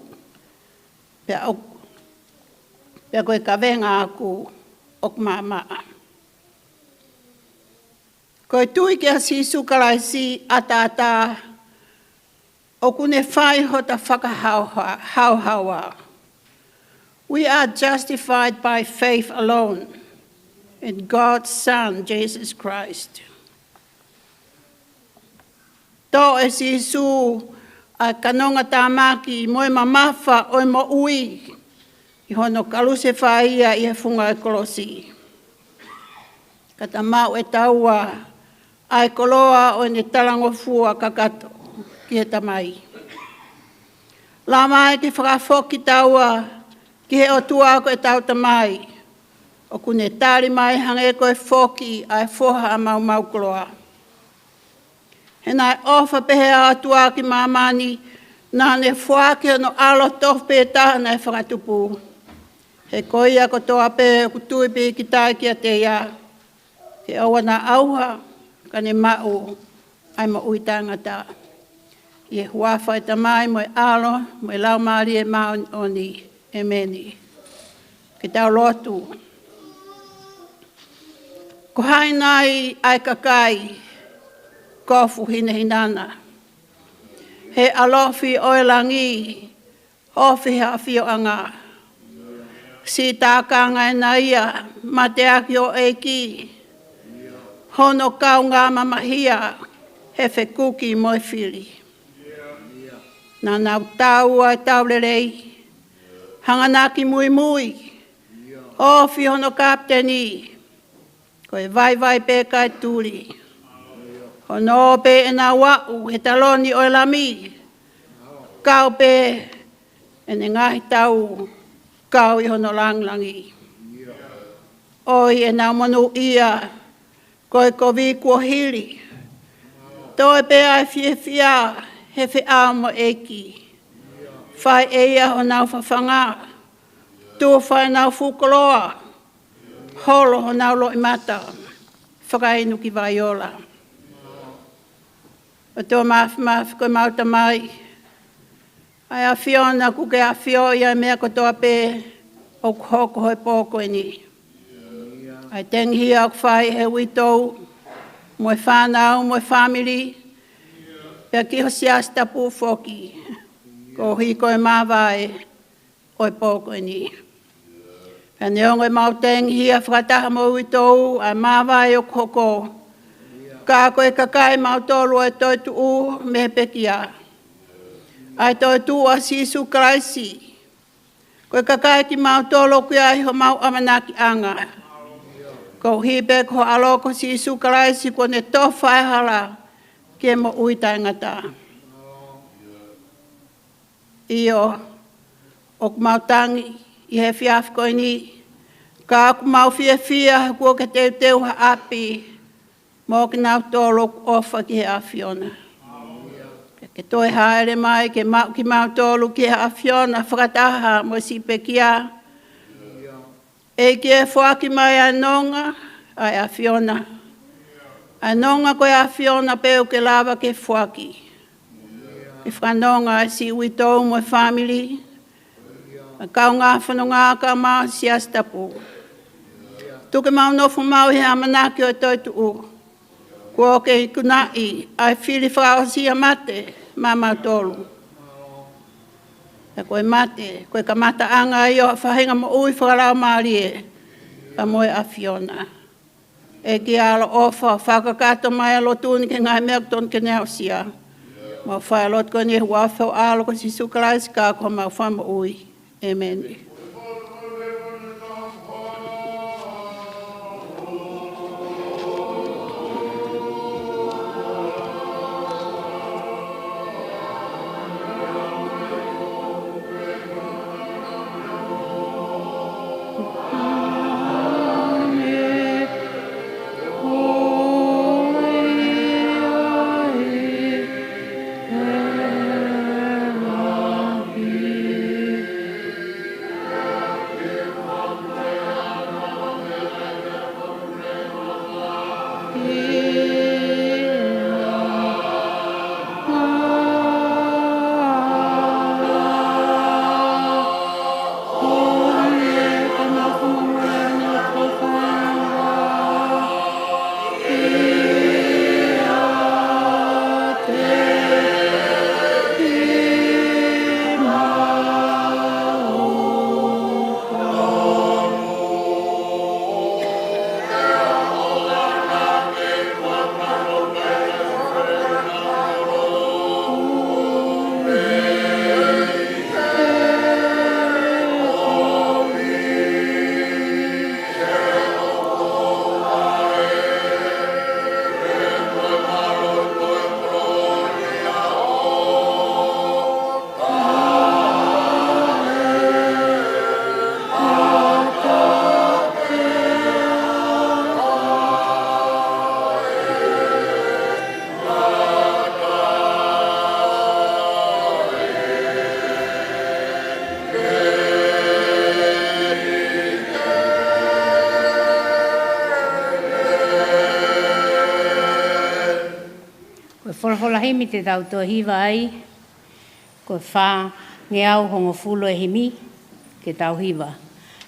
Pea koe ka venga aku o kumamaa. Koe tui ki a sisu karaisi ata o kune whai ho ta whakahauhaua. We are justified by faith alone in God's Son, Jesus Christ. Tō e sisu a kanonga tāmaki moe mamafa o mo ui. I hono kaluse whaia i he whunga e kolosi. Kata mau e taua, ai koloa o ne talango fua kakato ki he tamai. La mai ki whakafoki taua ki he o tua ko e tau tamai. O kune tari mai hange ko e foki ai foha a mau koloa. He nai ofa pehe a tua ki mamani Nā ne whuake no alo tope tāna e whakatupu. He koia ko toa pe kutui pe ki tai kia te ia. Ke aua nā auha ka ne mau ai ma ui tangata. I huawha e tamai mo e alo, mo e lau maari e mao oni e meni. Ke tau lotu. Ko hai nai ai kakai, kofu hina hinana. He alofi oelangi, ofi ha fio anga. Si tākanga e na ia, ma te aki o eiki. Hono kau ngā mamahia, he whekuki moi whiri. Nā nau tāua e taurerei, hanganaki mui mui, ofi hono kapteni, ko e vai pe kai turi. Hono pe e nā wau, he taloni o e lami, kau pe e ne ngahi tau, kau i hono langlangi. Oi e nā monu ia, ko e ko vi kua hiri. Toi pe ai fia, he whia mo eki. Whai eia ho nau whawhanga, tū whai nau whukoloa, holo ho nau lo imata, whakainu ki vaiola. O tō mafi koe mauta mai, ai a whiona kuke a whio ia mea ko toa pe, o kuhoko hoi pōko e ni. Ai tengi au whai he witou, mo e whanau, mo e family, pia ki ho sias tapu whoki, ko hiko e mawai, oi pōko e ni. Pia neongo e mau tengi a whakataha mo witou, ai mawai o koko, ka koe kakai mau tolu e toi tu u me pekia. Ai toi tu a sisu kraisi, koe kakai ki mau tolu ki ai ho mau amanaki anga. Ko hipe ko aloko si Isu Karaisi ko ne tofa e hala ke mo uita ngata. Iyo, ok mautangi, i he fiaf ko ni, ka aku mau fia kua ke teu ha api, mo ki nau tolu ofa ki he afiona. Ke toi haere mai ke ki mau tolu ki he afiona, whakataha mo si pekia, e ki e whaki mai a nonga, ai a Fiona. A nonga koe a Fiona peo ke lava ke whaki. E whanonga si uitou mo e family. A kau ngā whanonga ka maa si astapu. Tuke mau nofu mau he amanaki o e toi tu u. Kua ke i kunai, ai whiri whao si a mate, mama tolu. E koe mate, koe ka mata anga i o whahinga mo ui whakarau maari e, ka moe a Fiona. E ki alo ofa, whakakato mai alo tūni ke ngai mea ton ke neo sia. Mo whai alot ko ni hua whau alo ko si sukarais ka ko mau whama ui. Amen. whalahola himi te tau toa hiwa ai, ko whā nge au hongo fulo e himi ke tau hiwa.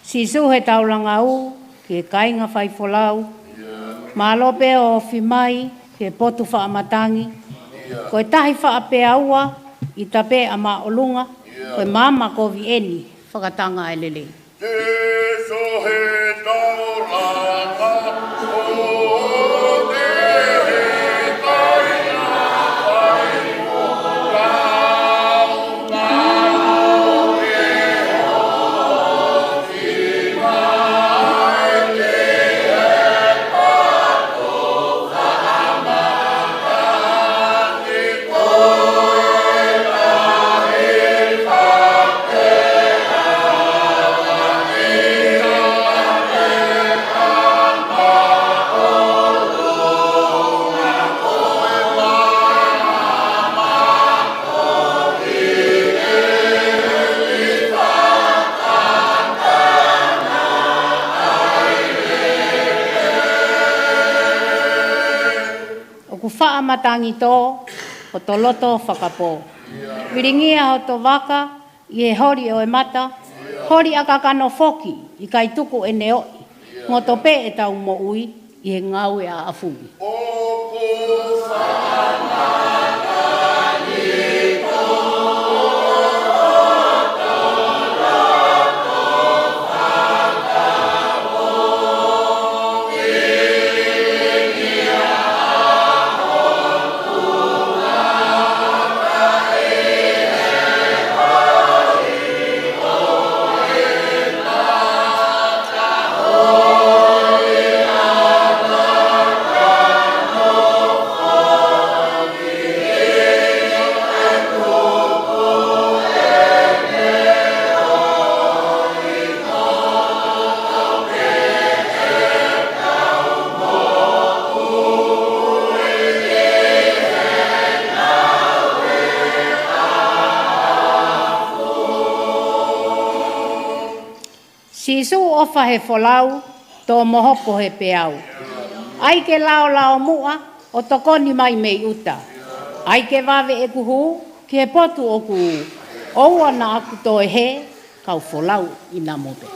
Si su he tauranga u, ke kainga whai wholau, malope o whimai, ke potu wha amatangi, koe tahi wha ape aua, i tape ama olunga, koe mama ko vi eni, whakatanga e lele. Jesu he tauranga matangi tō, o tō loto whakapo. Wiringia o tō waka, i e hori o e mata, hori a kakano whoki, i kai tuku e neoi, ngō tō pē e tau mo ui, i e ngau e a afugi. Sisu ofa he wholau, tō mohoko he peau. Ai ke lao mua, o tokoni mai mei uta. Ai ke wawe e kuhu, ki he potu o kuhu. Oua na aku tō e he, kau wholau i nā mope.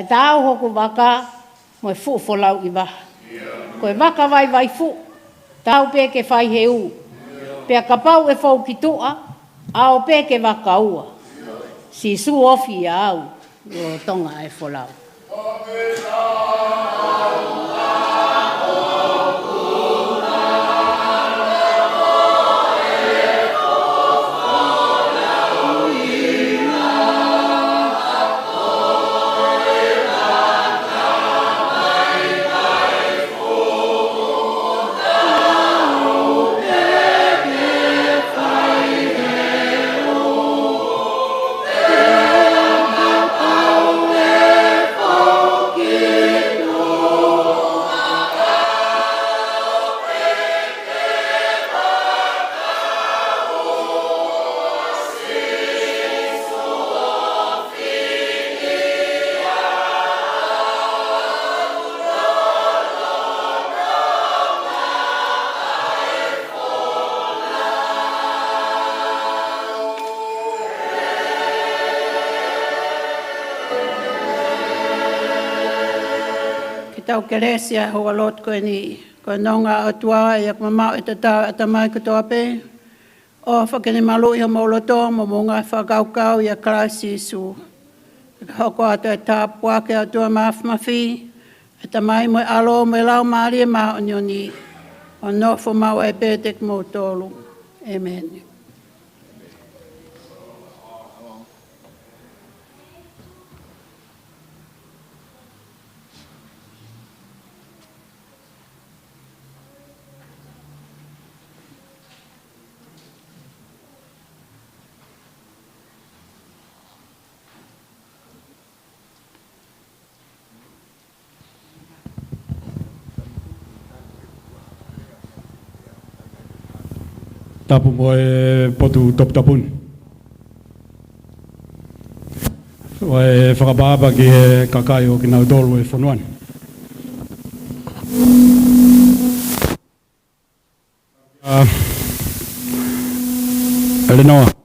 Tau hoku waka, mo e fu wholau i waha. Koe waka vai fu, tau pē ke whai he u. Pea ka pau e whau ki tua, ao pē ke waka ua. Si su ofi a au, o tonga e wholau. Tau keresia hoa lot koe ni, koe nonga o tua e ak mamau e te tau e tamai ko toa pe. O whakene malu i ha maulato mo monga whakaukau i a Christ Jesu. Hoko atu e tāpua ke atua mawhimafi, e tamai mo alo mo lau maari e maa onioni, o nofo mau e pētek mo tolu. Amen. Tapu mo e potu top tapun. O e whakababa ki e kakai o ki nau tolu e whanuan. Elenoa.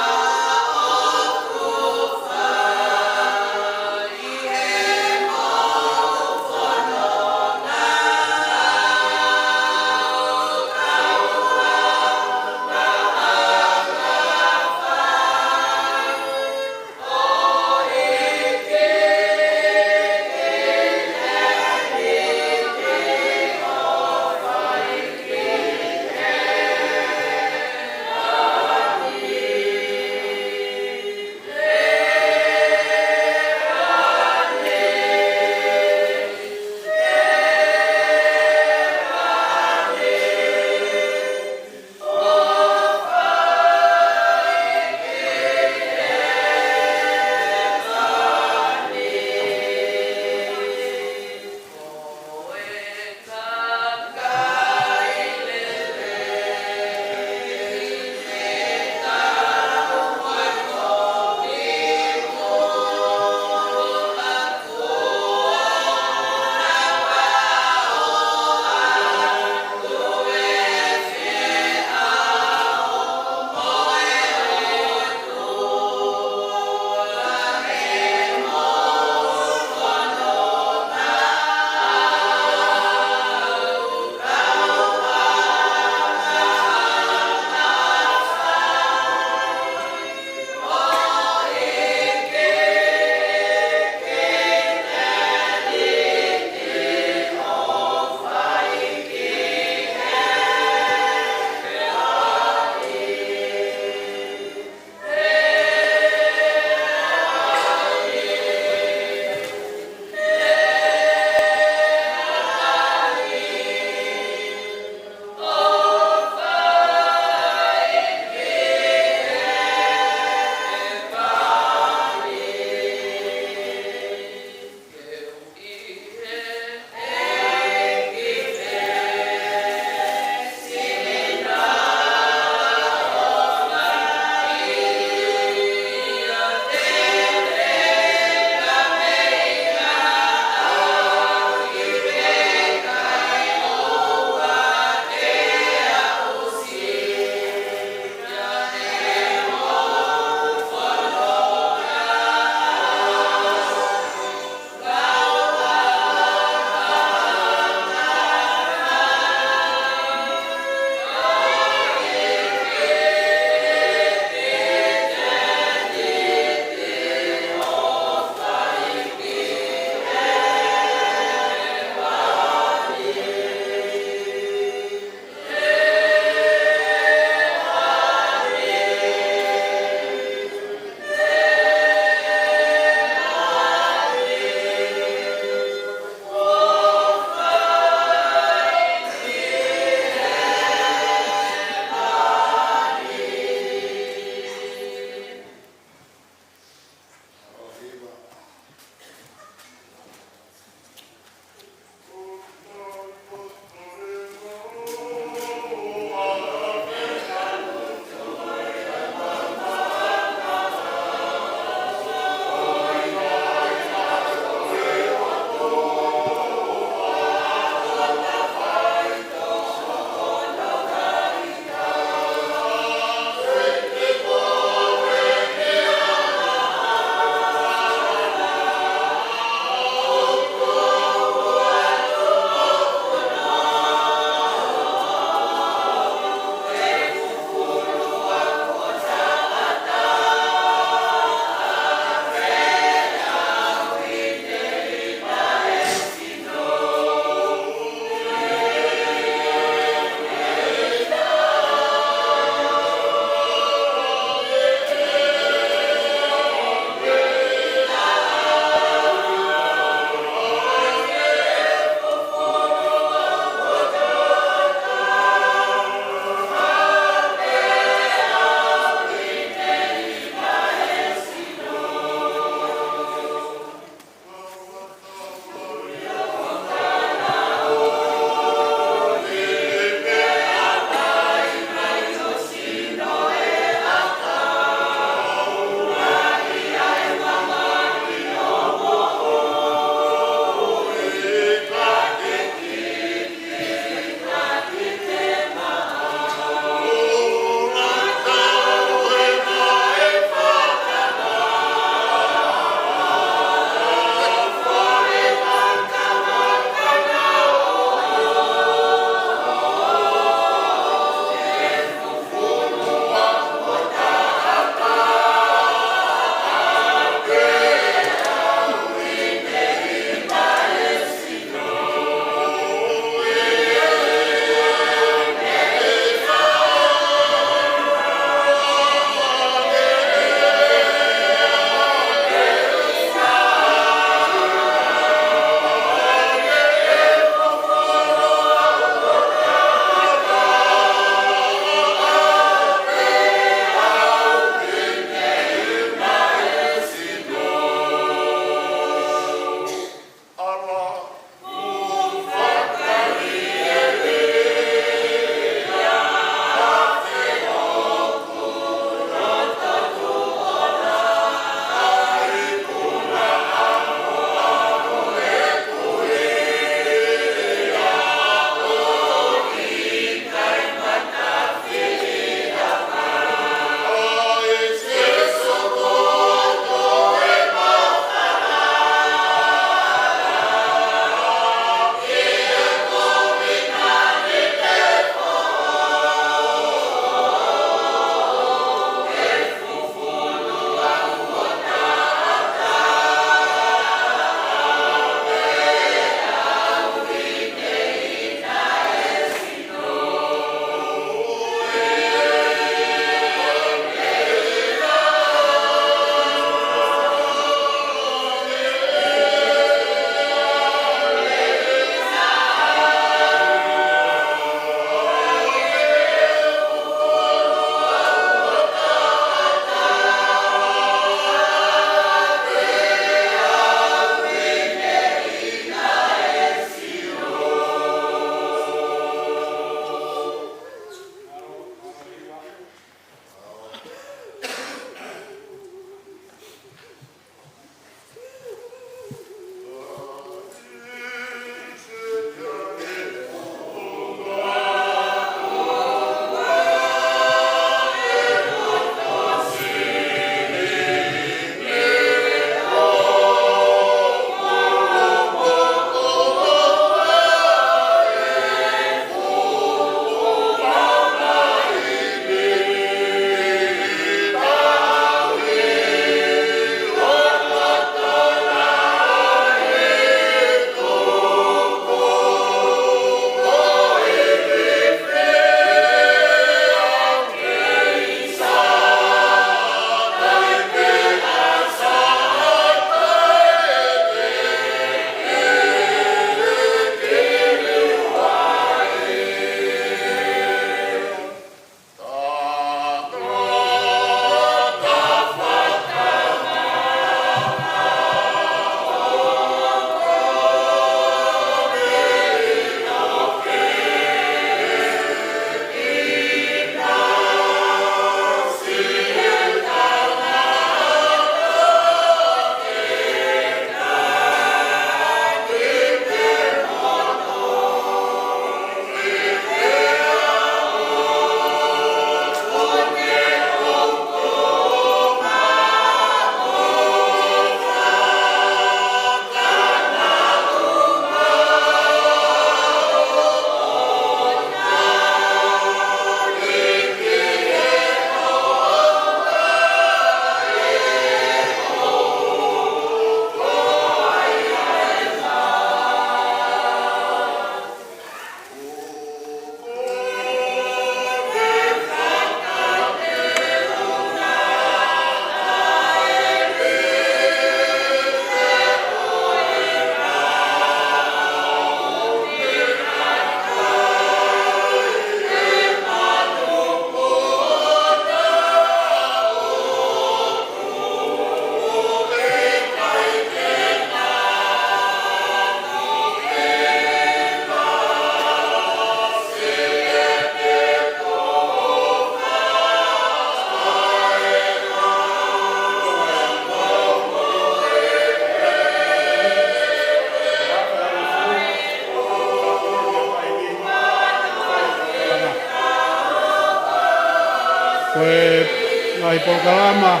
whai pokalama,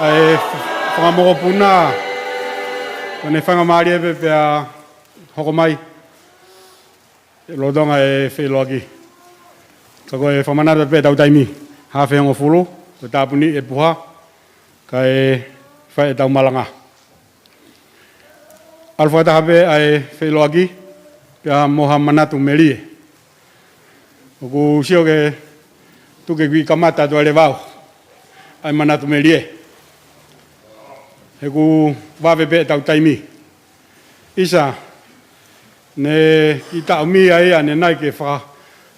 ai whakamokopuna, kone whangamari e pepe a hoko mai, lodonga e wheloaki. Ka koe whamanara pepe tau taimi, hawhi hongo fulu, ko tāpuni e puha, ka e whae tau malanga. Alfa tahape ai wheloaki, pia moha manatu melie. Oku sio ke tuke kui kamata tu ale vau, ai manatu melie. Heku wawe pe tau taimi. Isa, ne ki tau mia ea ne nai ke wha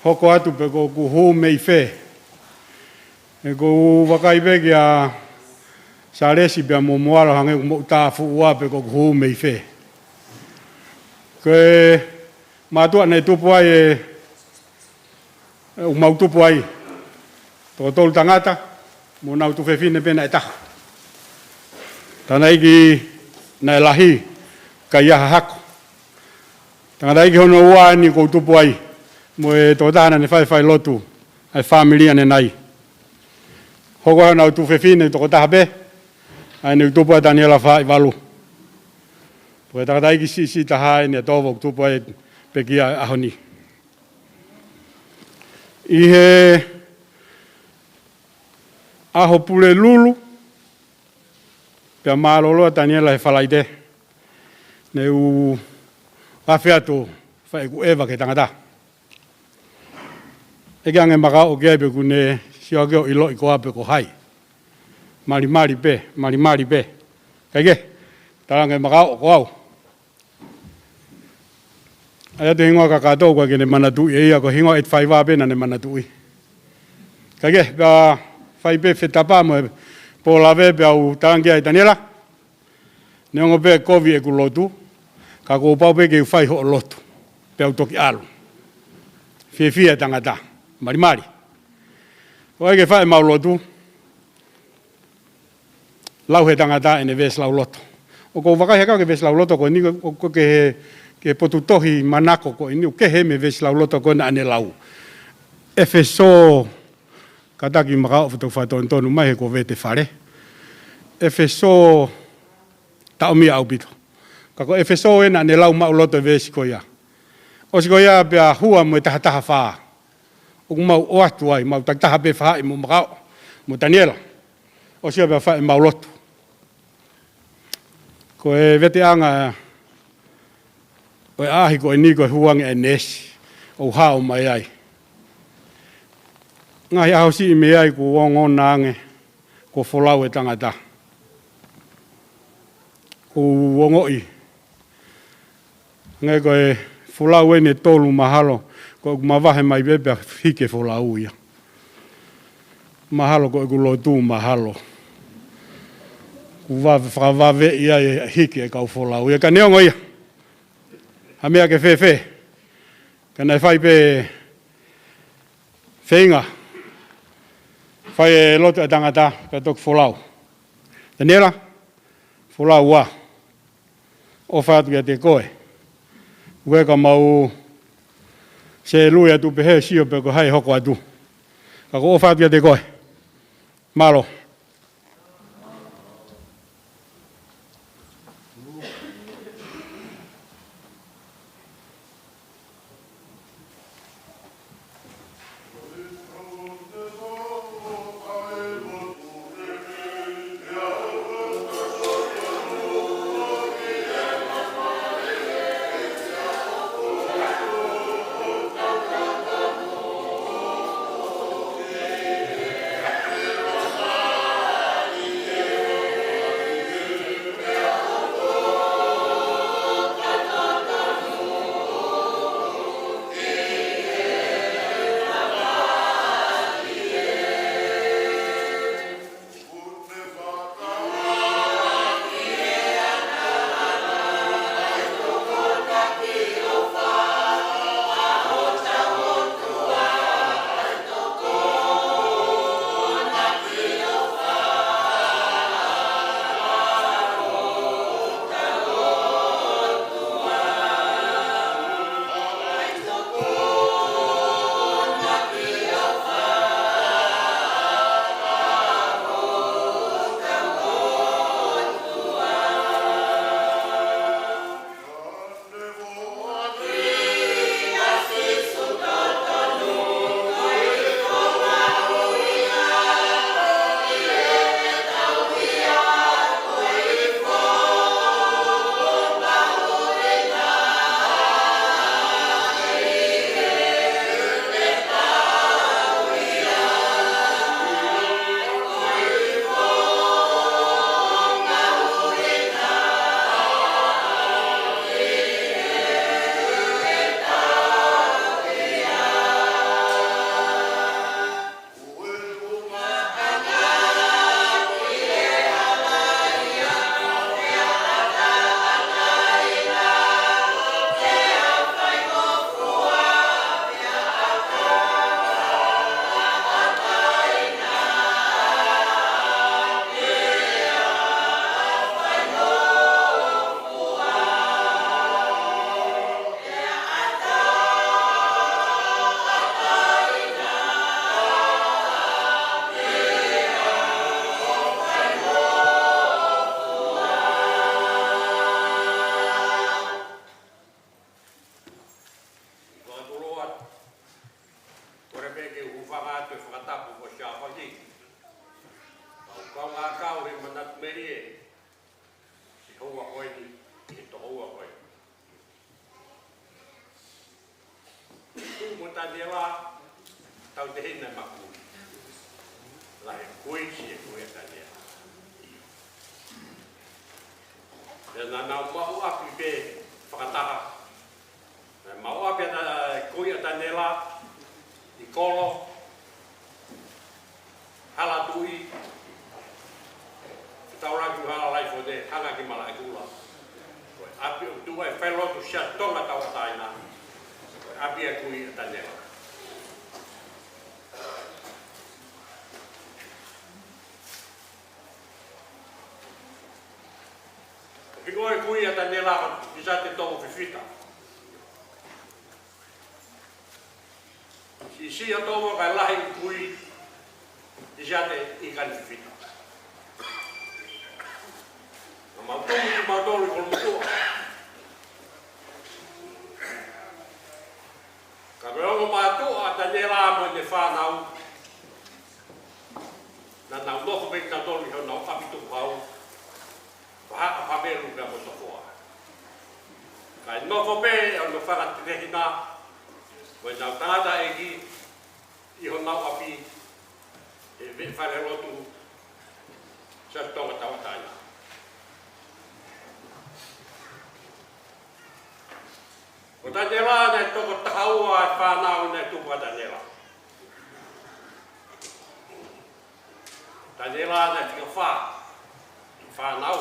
hoko atu pe ko ku hou mei whe. Heku wakai pe ki a sa resi pia mo moara hange ku mo utafu ua pe ko ku hou mei whe. Koe mātua nei tupu ai e umau tupu ai. Tō tolu tangata, mo nau tu whewhine pena e taha. Tana iki nei lahi, ka iaha hako. Tangata iki hono ua ni kou tupu ai, mo e tō tāna ne whai lotu, ai whamilia ne nai. Hoko hau nau tu whewhine tō taha pe, ai ni tupu ai Daniela whai walu. Pua tangata iki si taha ai ni a tōwok tupu ai pe kia ahoni. I he aho pule lulu, pia maaloloa Daniela he whalaite, ne u awhiato whae ku ewa ke tangata. Eke ange maka o kepe ku ne siokeo ilo i koa pe ko hai. Mari pe. Kaike, tarange maka o koau. Ai atu hingoa ka katou kwa ke ne manatui e ia ko hingoa et whai wāpena ne manatui. Kaike, pia whai pe whetapa mo e pōlawe pia u tarangia i Daniela. Ne ongo pe kovi e ku lotu, ka ko pau pe ke u whai ho lotu, pia u toki alu. Fie tangata, mari. Ko eke whai mau lotu, lau he tangata ene ves lau loto. O ko wakai hekau ke ves lau loto ko ni ko ke potu tohi manako ko iniu ke he me ves lau loto ko na ane lau. Efeso kataki makao futu fato ntonu mai he ko vete whare. Efeso taumia au pito. Kako Efeso e na ane lau mau loto vesi ko ia. O si ko ia pia hua mo e taha whaa. O mau oatu ai, mau taha pe whaa i mo makao. Mo Daniela. O si pia whaa i mau loto. Ko e vete anga o e ahi ko e niko e huange e nesi, o hao mai ai. Ngahi aho si me ai ko wongo nange, ko wholau e tangata. Ko wongo i. Ngai ko e wholau e ne tolu mahalo, ko e mawahe mai bebea hike wholau ia. Mahalo ko e kulotu mahalo. Ku whawawe ia e hike e kau wholau ia. Ka neongo ia. Ha mea ke whewhe, ka nei whai pe whenga, whai e loto e tangata, ka toku wholau. Daniela, wholau wā, o whātu kia te koe. Ue ka mau se lui atu pe he sio pe ko hai hoko atu. Ka ko o whātu kia te koe. Malo. koe ni to ua koe. Tu mo tani la tau te hina maku. La he koe si e koe tani la. E na nau mau api pe whakataka. Mau api na koe tani la i kolo hala tui tauraki hala lai fo de hanga ki mala kula api tu e felo tu sia tonga tawa taina api e kui tanela ki goe kui tanela ki sa te tomo fifita si a tomo kai lahi kui Dijate ikan fifita. Mautolu kol mutua. Kabelongo matua tanela mo ne whanau. Na nau loko pe ka tolu ho nau apitu pau. Paha pamelu ka mo sofoa. Kai noko pe o no whaka tinehina. Mo nau tangata egi i ho nau api. E me whare rotu sa tonga tawa taina. O tanela ne toko tahaua e whanau ne tupa tanela. Tanela ne tika wha, i whanau.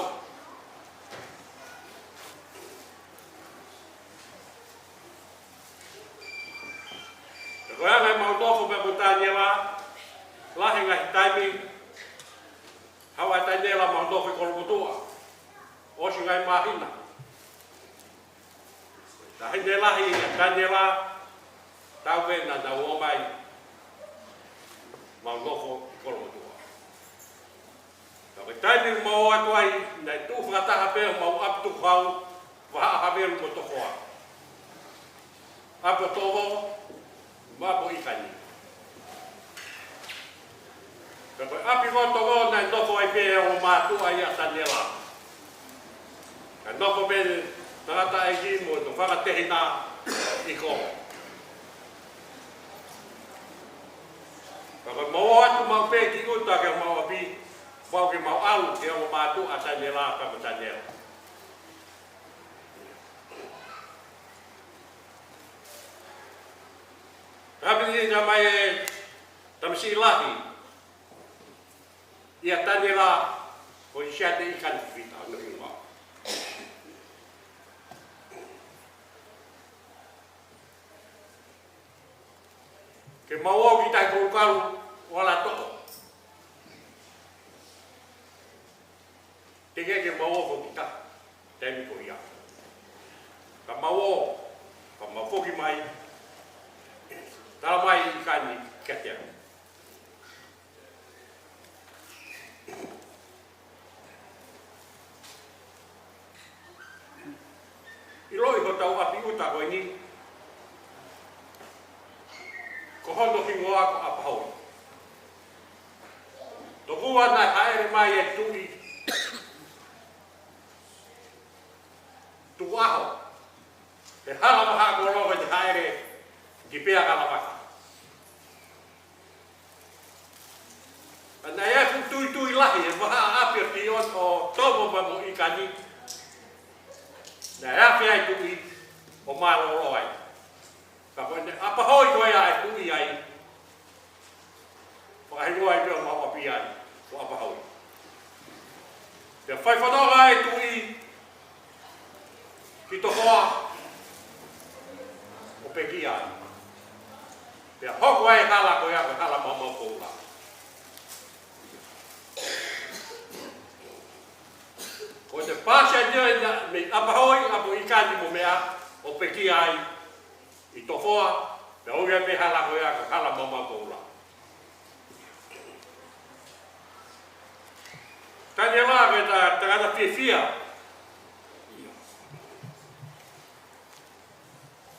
Te koea ngai mautoko pe mo tanela, lahi ngai taimi hawa tanela ma ndofi kolmutua osi ngai mahina ta hinde lahi tanela tawe na da omai ma ndofo kolmutua ta taimi mo atwai na tu frata hape ma aptu khau wa hape mo to khoa apo tovo ma bo ikani. Tapi api foto ko na ndofo ai pe o matu ai atanela. Ka ndofo pe tangata ai ki mo to whaka tehina i ko. Ka mau atu mau pe ki uta ke mau api mau ke mau alu ke o matu atanela ka matanela. Tapi ni namai tamsi lahi. Ia tanela ko sia te ikan fita no inga. Ke mau kita ko kalu wala to. Tege ke mau ko kita temi ko ia. Ka mau ki mai. Tala mai ikan ni ketia. Iloi ko tau api uta ko ini. Ko hondo hingo ako apahau. Tokua na haere mai e tui. Tuaho. Te hala maha ko loho te haere ki pea kalapaka. Na ia ku tui lahi e maha api o tion o tomo mamu ikani. Na ia pia tui o malo loai. Ka pone apa hoi ko ia tui ai. Pahingo ai pia mau api ai. Ko apa hoi. Te fai fotoga ai tui. Ki to hoa. O peki ai. Te hoko ai hala ko ia ko hala mama ko la. O te pāsia dia me apahoi apo ikani mo mea o peki ai i tofoa me oia me hala ko ia ka hala mama ko la. Tani la me ta tagata fia.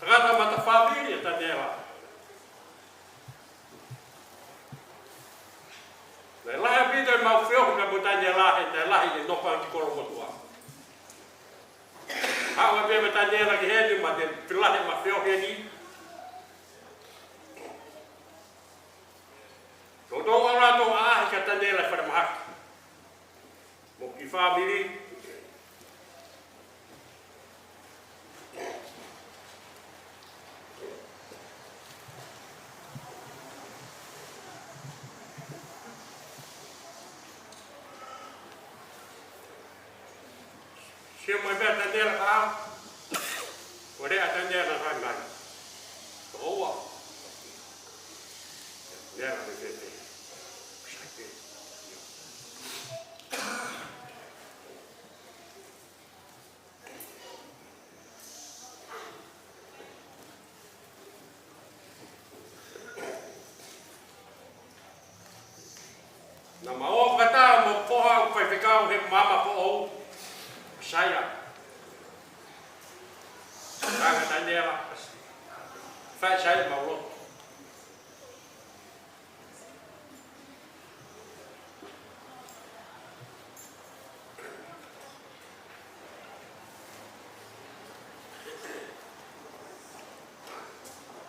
Tagata mata familia tani la. Le lahe pita mau feo ka botanya lahe te lahe le nopa ki kolo motua. Hau e bebe tanera ki heni ma te pilahe ma feo heni. Tō tō ora tō ahe ka tanera whare mahaki. Mo ki whamiri. Sia mo e bea tanera ka au. O rea tanera ka ngai. Tō oa. Nera me te. Na mao kata mo poha o pai pekao he mama po o saya. Ranga tandela. Fai saya mau.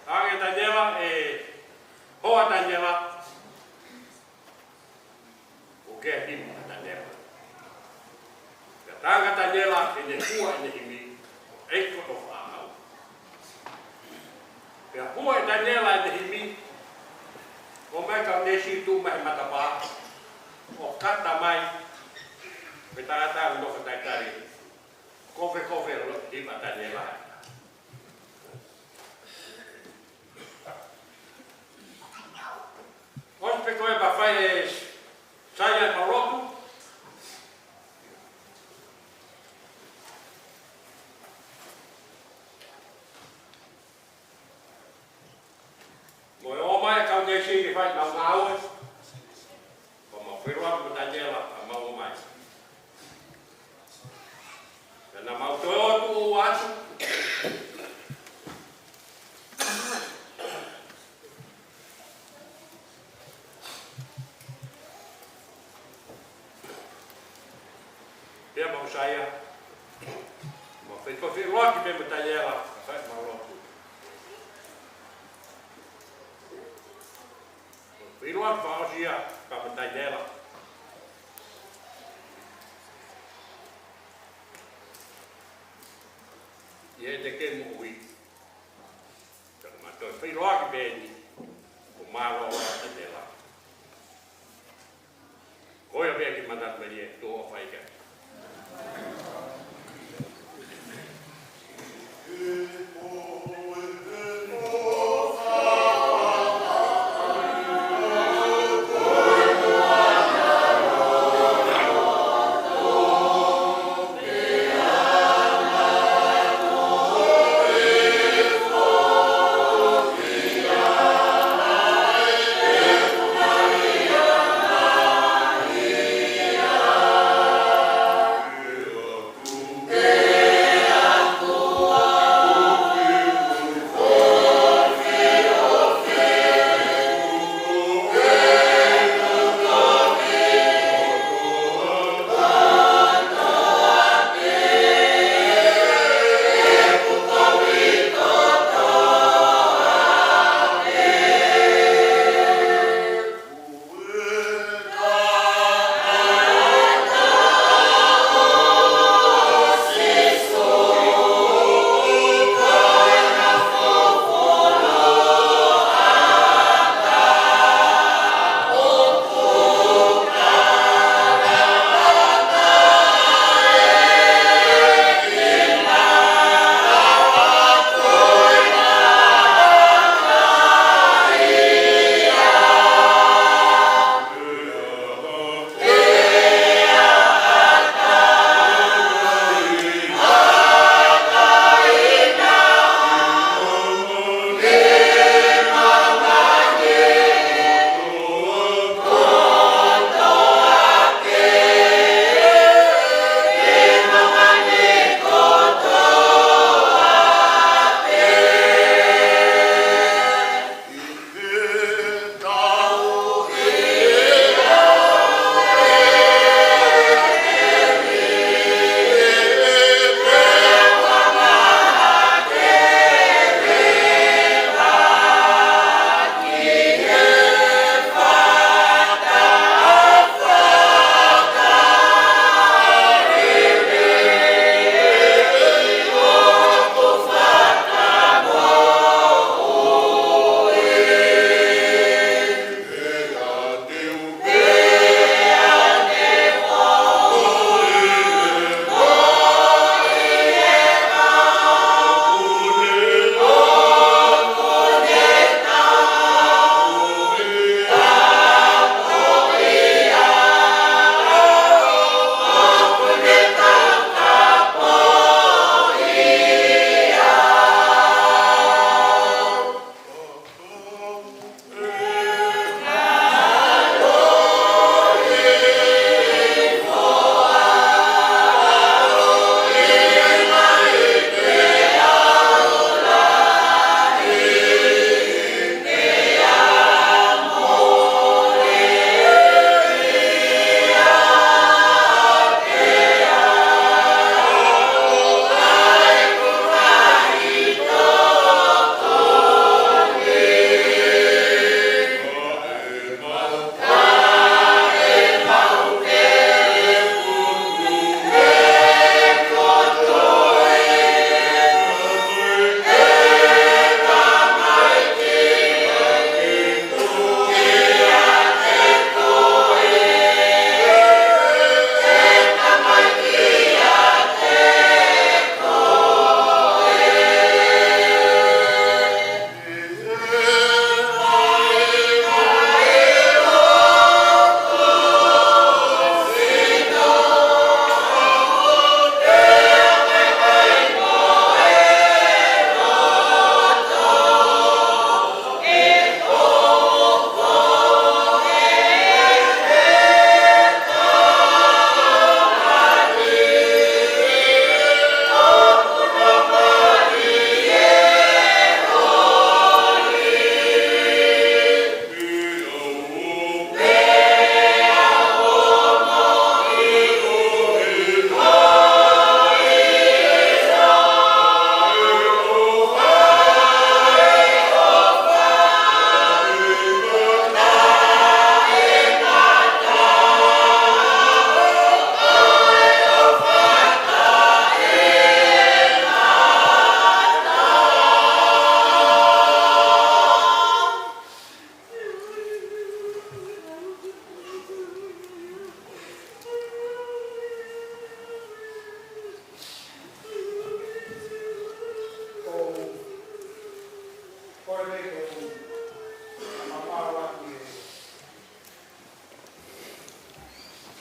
Age tandela hoa tandela. Ke him tandela. Ya tanga tandela ene hua ene himi. Eiko to whaau. Ya hua tandela ene himi. O mai ka nesi tu mai matapa. O kata mai. Me tangata ndo ka taitari. Kofe lo hima tandela. Os pe koe ba fai saya Maroku. Mo o mai ka ngesi ki fai na ngau. Ko mo firwa ko tanyela ma o mai. Na mau to tu atu. Dia mau saya, mau fikir lagi dia bertanya lah, saya mau lagi. Firman mau dia, kau bertanya lah. Ia dekat mui, kalau macam firman beni, kumaro bertanya lah. Kau yang bagi mandat beli tu apa ikan?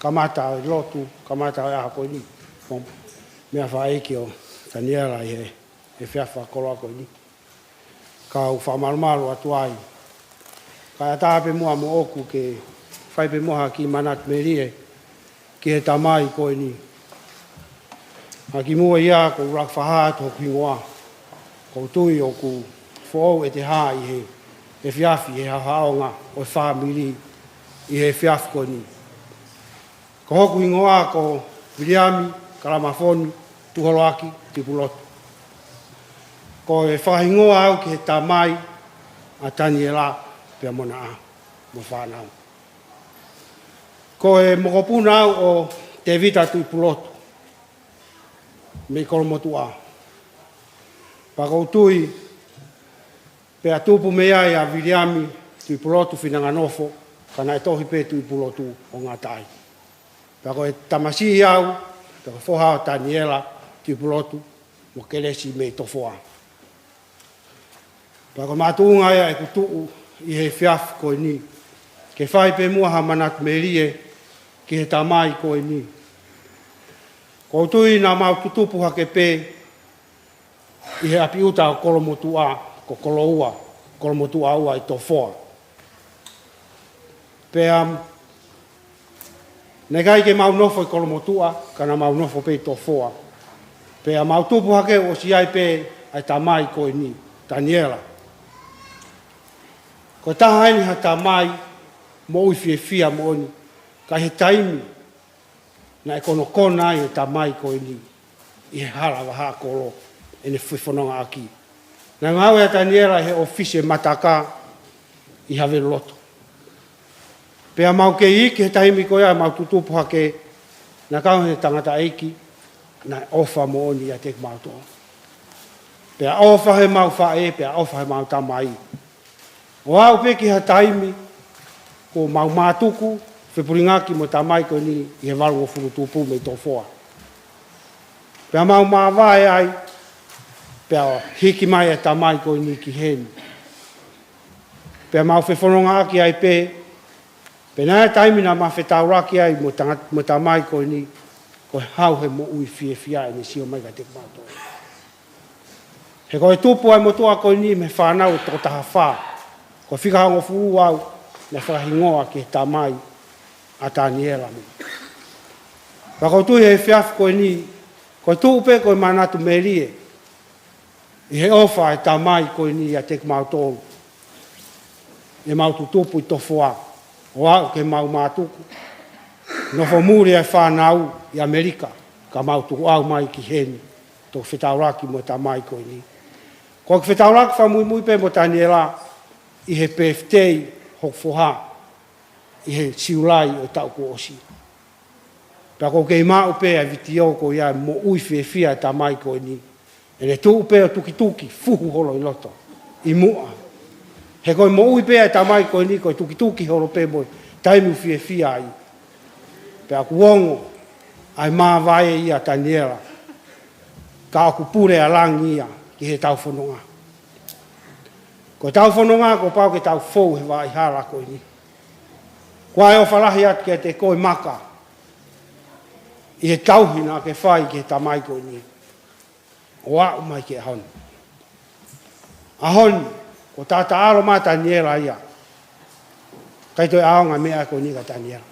kamata o lotu, kamata o aha koe ni. Mea whae ki o Taniela i he whiawha koroa koe ni. Ka u whamarumaru atu ai. Ka a tāpe mua mo oku ke whaipe moha ki Manat Merie ki he tamai koe ni. A ki mua ia ko urak whaha to kingoa. Ko tui o ku whoau e te haa i he whiawhi, he haonga o whamiri i he whiawhi koe ni. Ko hoku ingoa ko Viliami, Kalamafoni, Tuholoaki, Tipulotu. Ko e whahingoa au ki he tamai a Taniela pia mona a, mo whanau. Ko e mokopuna au o Te Vita Tipulotu, me kolomotu a. Pako tui, pia tupu mea ia Viliami, Tipulotu whinanga nofo, kana e tohi pe Tipulotu o ngā tai. Pako e tamasi au, pako whoha o Taniela, Tipulotu, mo kelesi me tofoa. Pako mātuunga ia e kutuu i he whiawhi koe ni. Ke whai pe muaha Manat Merie ki he tamai koe ni. Ko tui nā mau tutupu hake pe i he api uta o kolomotu a, ko koloua, kolomotu a ua i tofoa. Pea, negai ke mau nofo i kolomotu a, kana mau nofo pe i tofoa. Pea mau tupu hake o si ai pe ai tamai koe ni, Taniela. Ko taha ni ha tamai mo ui fia mo ni, ka he taimi na e kono kona ai e tamai koe ni, i he hala waha kolo, e ne whiwhanonga aki. Na ngau e Taniela he ofise mataka i hawe loto. Pea mau ke iki he taimi koe ai mau tutupu hake, na kau he tangata eiki, na ofa mo ni a te mau toa. Pea ofa he mau whae, pea ofa he mau tamai. O au peki ha taimi, ko mau mātuku, whipuringaki mo tamai koe ni i he waru o furu tūpū me tofoa. Pea mau māwae ai, pea hiki mai e tamai koe ni ki heni. Pea mau whiwhanonga aki ai pe nā taimi nā mawhetauraki ai mo tamai koe ni, ko hau he mo ui fia e ni sio mai ka te mātoa. He koe tupu ai mo toa koe ni me whanau e tō taha whā. Ko whikahango fuu au na whahingoa ki he tamai a Taniela mo. Ka ko tui he whiawhi koe ni, ko tuupe koe Manat Merie, i he ofa e tamai koe ni a te mautolu. E mautu tupu i tofoa, o au ke mau mātuku. Nofo muri e whanau i Amerika, ka mautu au mai ki heni, tō whetauraki mo tamai koe ni. Ko ki whetauraki whamui pe mo Taniela, i he peftei hokfoha, i he siulai o tau ko osi. Pea ko kei maa upe a vitio ko ia mo ui whia e tamai koe ni. E ne tu upe o tuki fuhu holo i loto, i mua. He koe mo ui pe a tamai koe ni, koe tuki holo pe mo taimu whia ai. Pea kuongo, ai maa vae ia Taniela, ka aku pure a langi ia ki he tau whanonga. Ko tau whanonga, ko pau ke tau fou he wai hara koe ni. Kua e o whalahi atu ke te koe maka, i he tauhina ke whai ki he tamai koe ni. O au mai ke ahon. Ahon, ko tata aro mā Taniela ia. Kai toi aonga mea koe ni ka Taniela.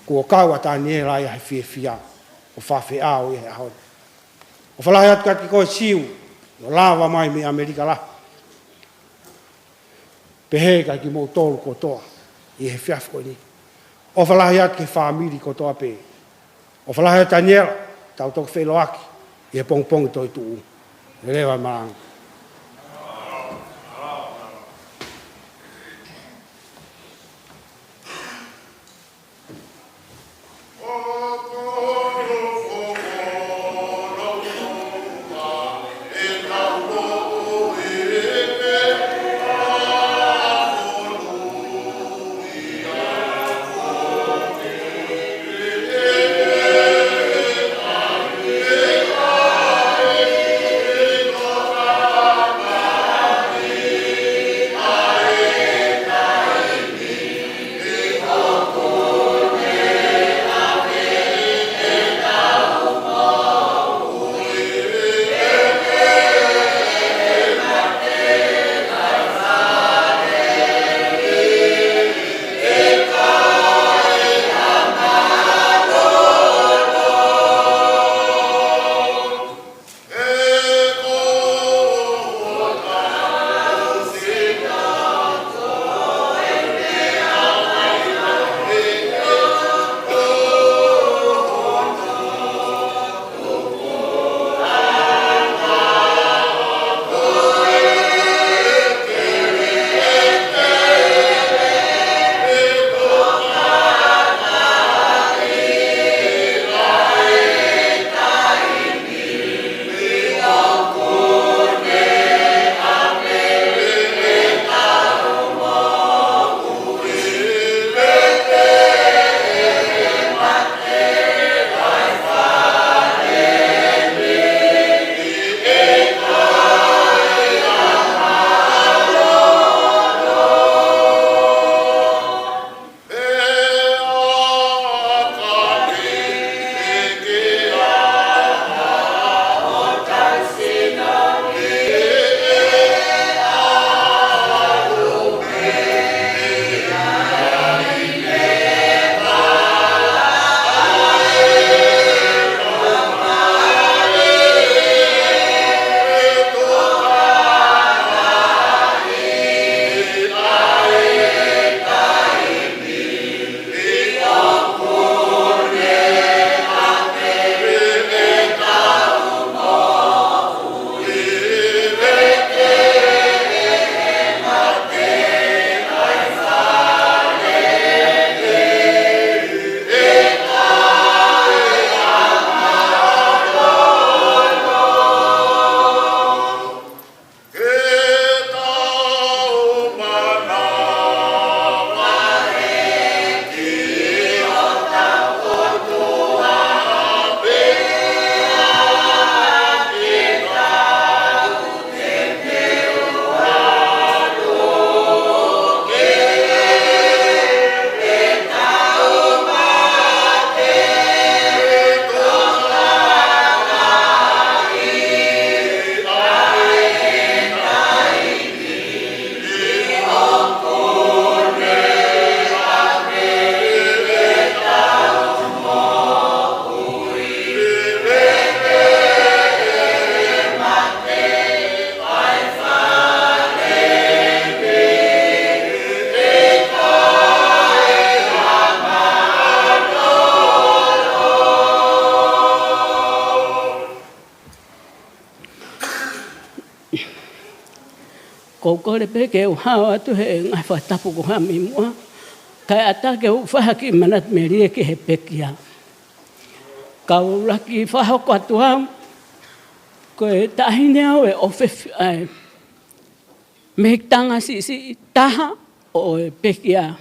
Ko kau a Taniela ia he whia, o whawhi ao ia he ahon. O whalahi atu kati koe siu, no lava mai me Amerika la. Pehe kai ki mou tolu kotoa, i he whiawhi koe ni. O whalahi atu ke whamiri kotoa pe. O whalahi atu Taniela, tau toku wheloaki, i he pongpongi toi tuu. E lewa maranga. Oh, Ko le pe ke ha tu he ngai fa tapu ko ha mi mo. Kai ata ke u fa ki manat meri ke he pe kia. Ka u la ki fa ho ko tu ha. Ko ta hine o e ofe me tanga si taha o pe kia.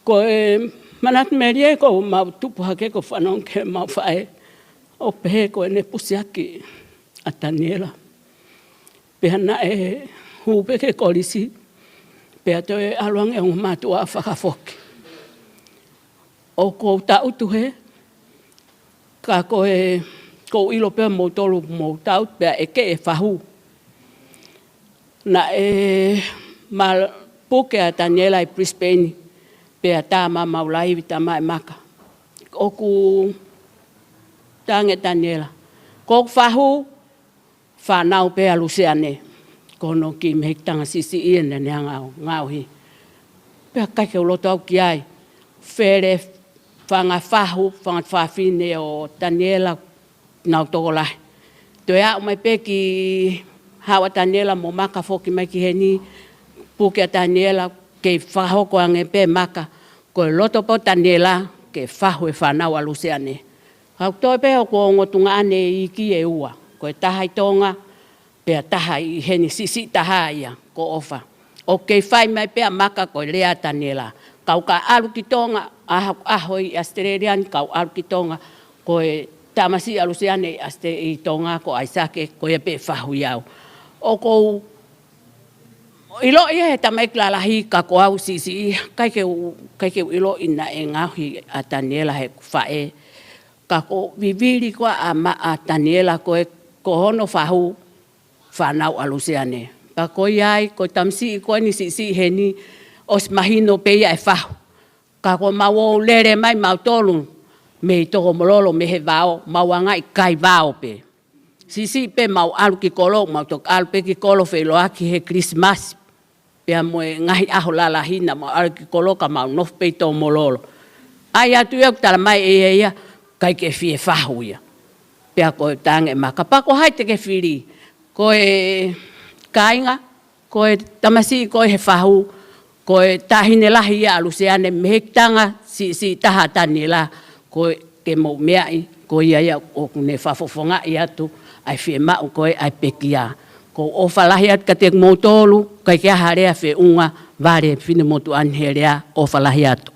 Ko manat meri ko ma tupu ha ke ko fa non ke ma fa e o pe ko ne pusiaki ataniela. Pehana e hupe ke kolisi. Pea to e aluang e un matua whakafoki. O ko tau tuhe. Ka ko ilo pea mo tolu mo tau pea e ke e whahu. Na ma puke a Daniela i Brisbane. Pea tā ma maulai vita mai maka. O ku tange Daniela. Ko whahu. Whanau pea luseane, kono ki me tanga sisi iene ne ngau hi. Pea kaike uloto au ki ai, where whanga whahu, whanga whawhine o Daniela nau toko lahi. Toi au mai pe ki hawa Daniela mo maka foki mai ki heni, puke a Daniela ke whahoko ange pe maka, ko loto po Daniela ke whahu e whanau a luseane. Hau toi pe o ko ngotunga ane i ki e ua. Ko e taha i tonga, pea taha i heni sisi taha ia, ko ofa. O kei whai mai pea maka ko lea Daniela. Kau ka alu ki tonga, aho i Australian, kau alu ki tonga, ko e tamasi alusiane i tonga, ko aisake, ko e pe whahu iau. O ko ilo ia he tamaik lalahi ka ko au sisi, kaike ilo ina e ngahi a Daniela he whae. Ka ko viviri ko a Daniela ko e ko hono whahu whanau aluseane. Pa ko iai, ko tamsi ko ni sisi heni os mahino peia e whahu. Ka ko mau lere mai mau tolu me i toko mololo me he vao, mau anga i kai vao pe. Sisi pe mau alu ki kolo, mau tok alu pe ki kolo wheloaki he Christmas. Pea moe ngahi aho lalahina, mau alu ki kolo ka mau nof pe i toko mololo. Ai atu iau tala mai ia, kai ke fie whahu ia. Pea ko tange maka. Pa ko haite ke whiri. Ko e kainga, ko e tamasi, ko e he whahu, ko e tahine lahi ia aluseane, mehektanga si taha Daniela, ko ke mau meai, ko ia o kune whafofonga i atu, ai whie mau ko e ai pekia. Ko o whalahi at ka te motolu, kai kia harea whi unga, vare whine motu anherea o whalahi atu.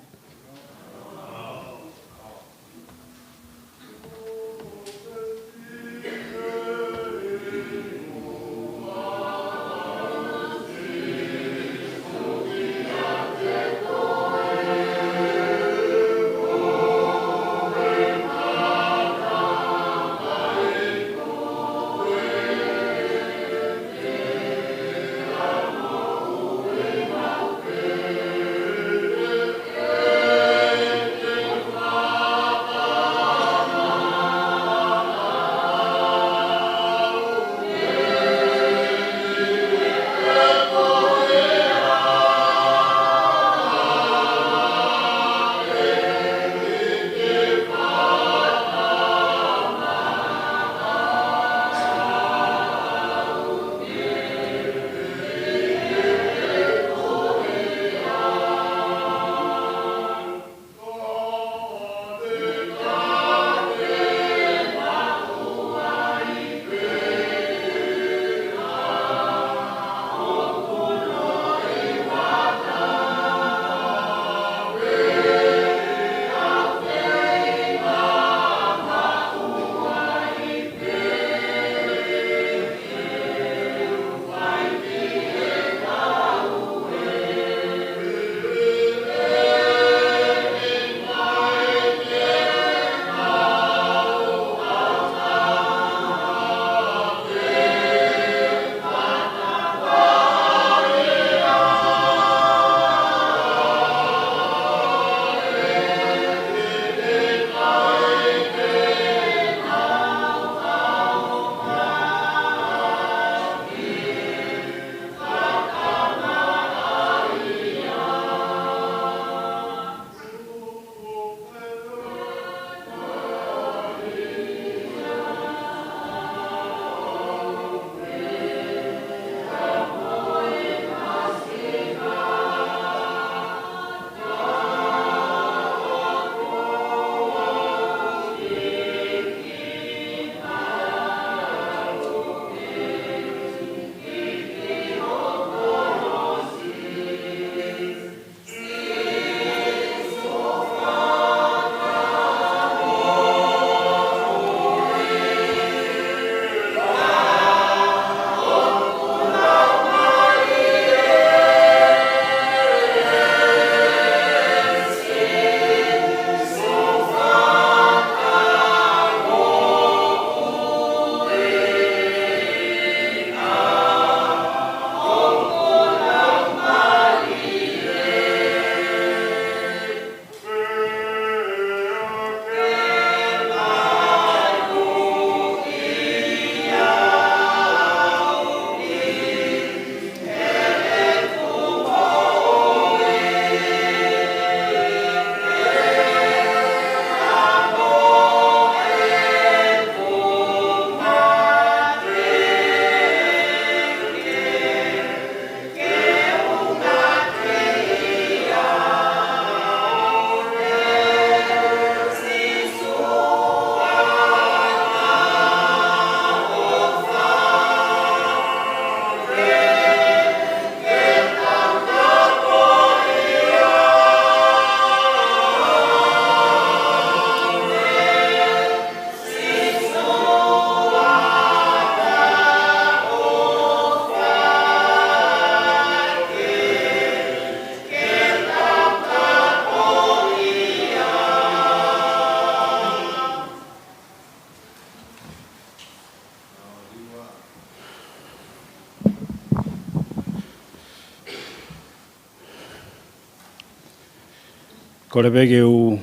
Ko le peke u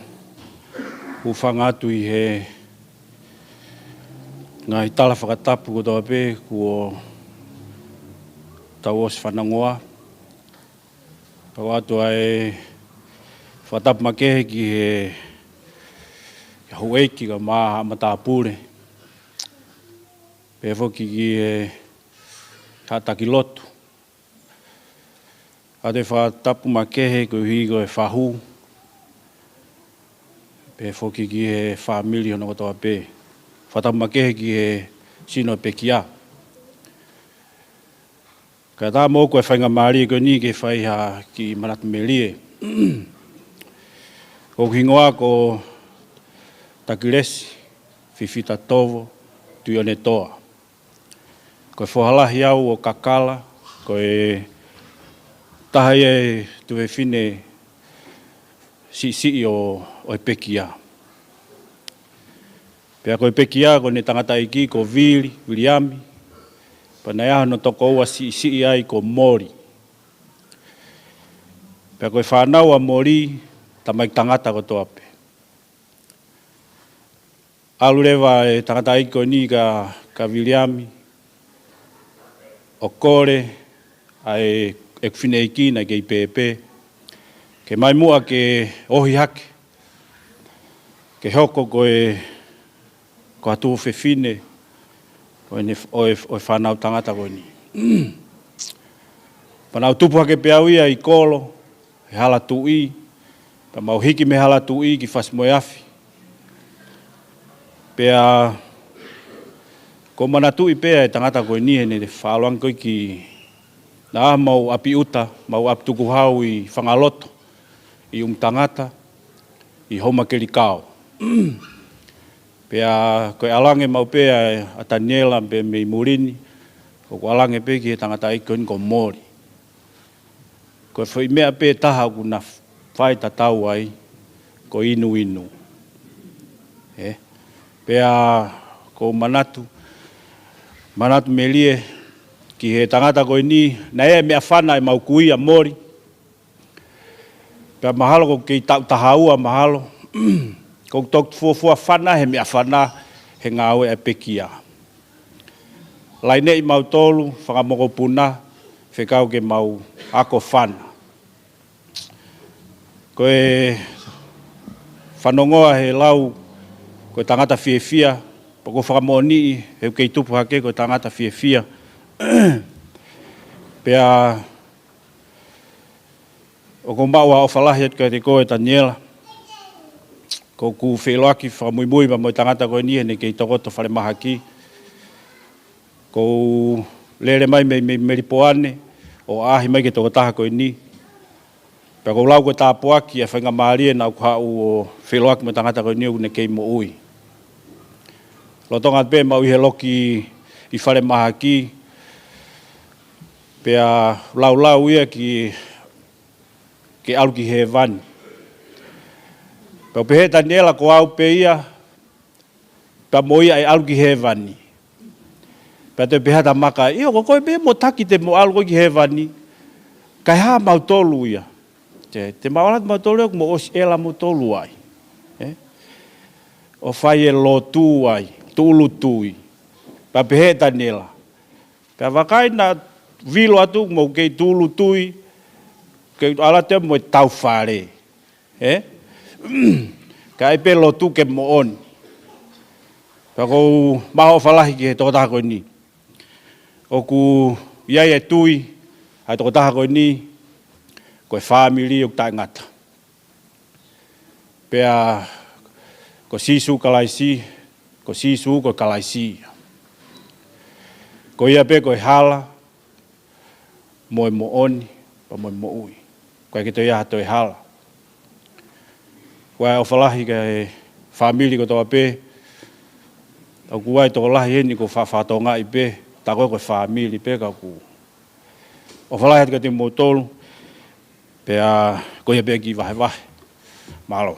whangatu I he ngā I tala whakatapu ko toa pē kua tau os whanangoa. Pau atu ai whakatapu makehe ki he hueiki ka maa matāpure. Pē whoki ki he hataki lotu. Ate whakatapu makehe ko higo e whahu. Pē whoki ki he whamili hono kotoa pē. Whatapu makehe ki he sino pekia. Ka tā mōku e whainga maari ko ni ke whaiha ki Manatu Melie. Ko hingoa ko takiresi, whiwhita tovo, tuione toa. Ko e whohalahi au o kakala, ko e tahai e tuwe whine si o e pekia. Pea ko e pekia ko ne tangata iki ko Viliami, panai aha no toko ua si ai ko Mori. Pea ko e whanau a Mori, tamai tangata ko toape. Alurewa e tangata iki ko ni ka Viliami, o kore, ai e whine iki na ke I pepe, ke mai mua ke ohi hake, ke hoko ko atu o whine, o e whanau tangata ko ni. Panau tupu hake peau ia I kolo, he hala tui, pa mau hiki me hala tui ki whasmoe afi. Pea, ko mana tui pea e tangata ko ni he ne whaaloang ko ki na mau api uta, mau api tuku hau I whangaloto, I tangata, I homa keri kao. Pea koe alange mau pea a Daniela pe me I Murini, ko alange pe ki he tangata iko ni ko Mori. Koe whai mea pe taha ku na whai tatau ai, ko inu. Pea ko Manatu Melie, ki he tangata koe ni, na mea whana e mau kuia Mori. Pea mahalo ko kei tau tahaua mahalo, ko tok fuafua whana he mea whana he ngāwe e pekia. Lai nei mau tolu, whakamoko puna, whekau ke mau ako whana. Koe whanongoa he lau, koe tangata whiewhia, pako whakamoni he kei tupu hake koe tangata whiewhia. Pea, o ko maua o whalahi atu kai te koe Daniela, ko ku wheloaki whamui ma moi tangata koe ni ne kei tokoto whare maha ki. Ko lere mai me meripoane, o ahi mai ke toko taha koe ni. Pea ko lau koe tāpuaki e whainga maarie na uku hau o wheloaki mo tangata koe ni ne kei mo ui. Lotonga pe mau ihe loki I whare maha ki. Pea lau ia ki alu ki he vani. Pea pehe Daniela ko au pe ia, pea mo ia e alu ki he vani. Pea te pehe ta maka, iyo ko koe pe mo taki te mo alu ki he vani, kai haa mau tolu ia. Te maolat mau tolu ia, mo osi ela mau tolu ai. O whai e lo tu ai, tulu tui. Pea pehe Daniela. Pea wakai na vilo atu mo kei tulu tui, kei ala te mo tau whare. Ka e pe lo tu ke mo oni. Pea kou maho whalahi ki he toko taha koe ni. O ku iai e tui, hai toko taha koe ni, koe whamili o tai ngata. Pea ko sisu kalaisi, ko sisu ko kalaisi. Ko ia pe koe hala, moe mo oni, pa moe mo ui. Koe ke to ia hato e hala. Koe o whalahi ka e whamili ko toa pe, au kuai toko lahi heni ko whawhatonga I pe, ta koe koe whamili pe ka ku. O whalahi hati ka te motolu, pea koe ia pe ki wahe. Mahalo.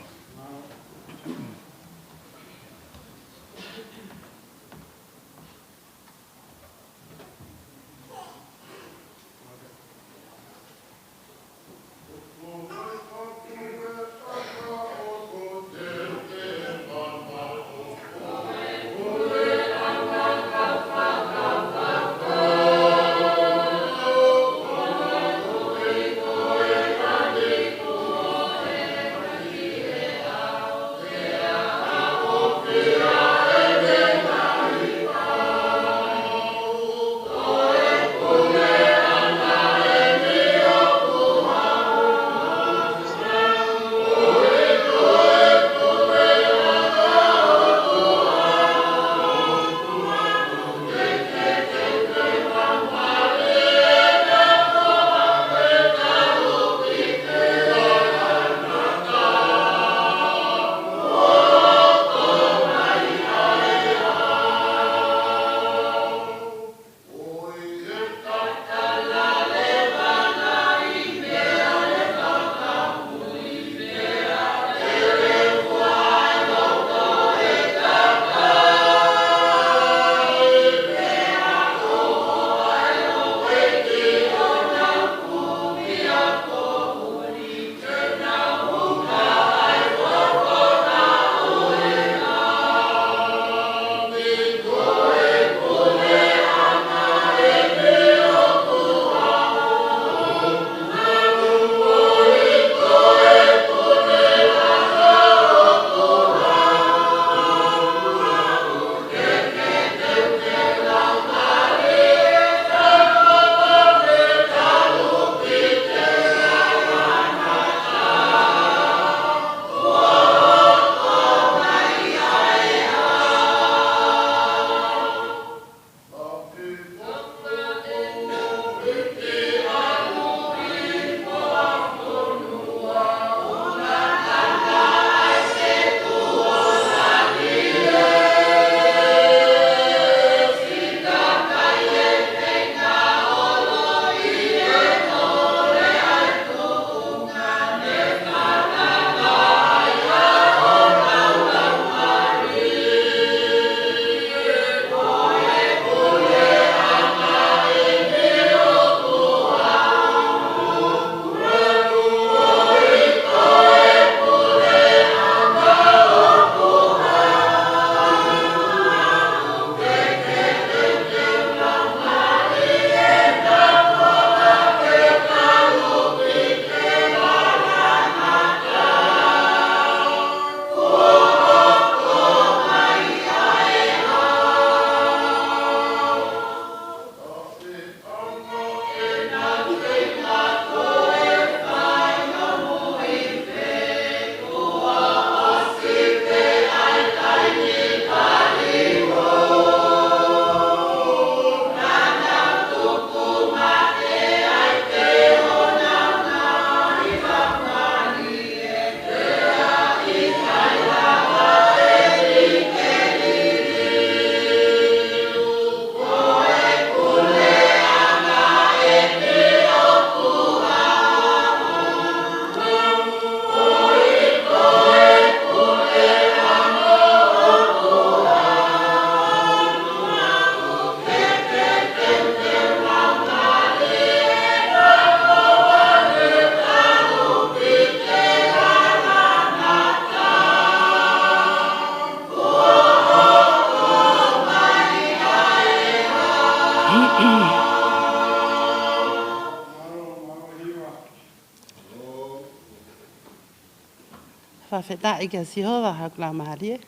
Whawheta i kia sihowa hakla maarie.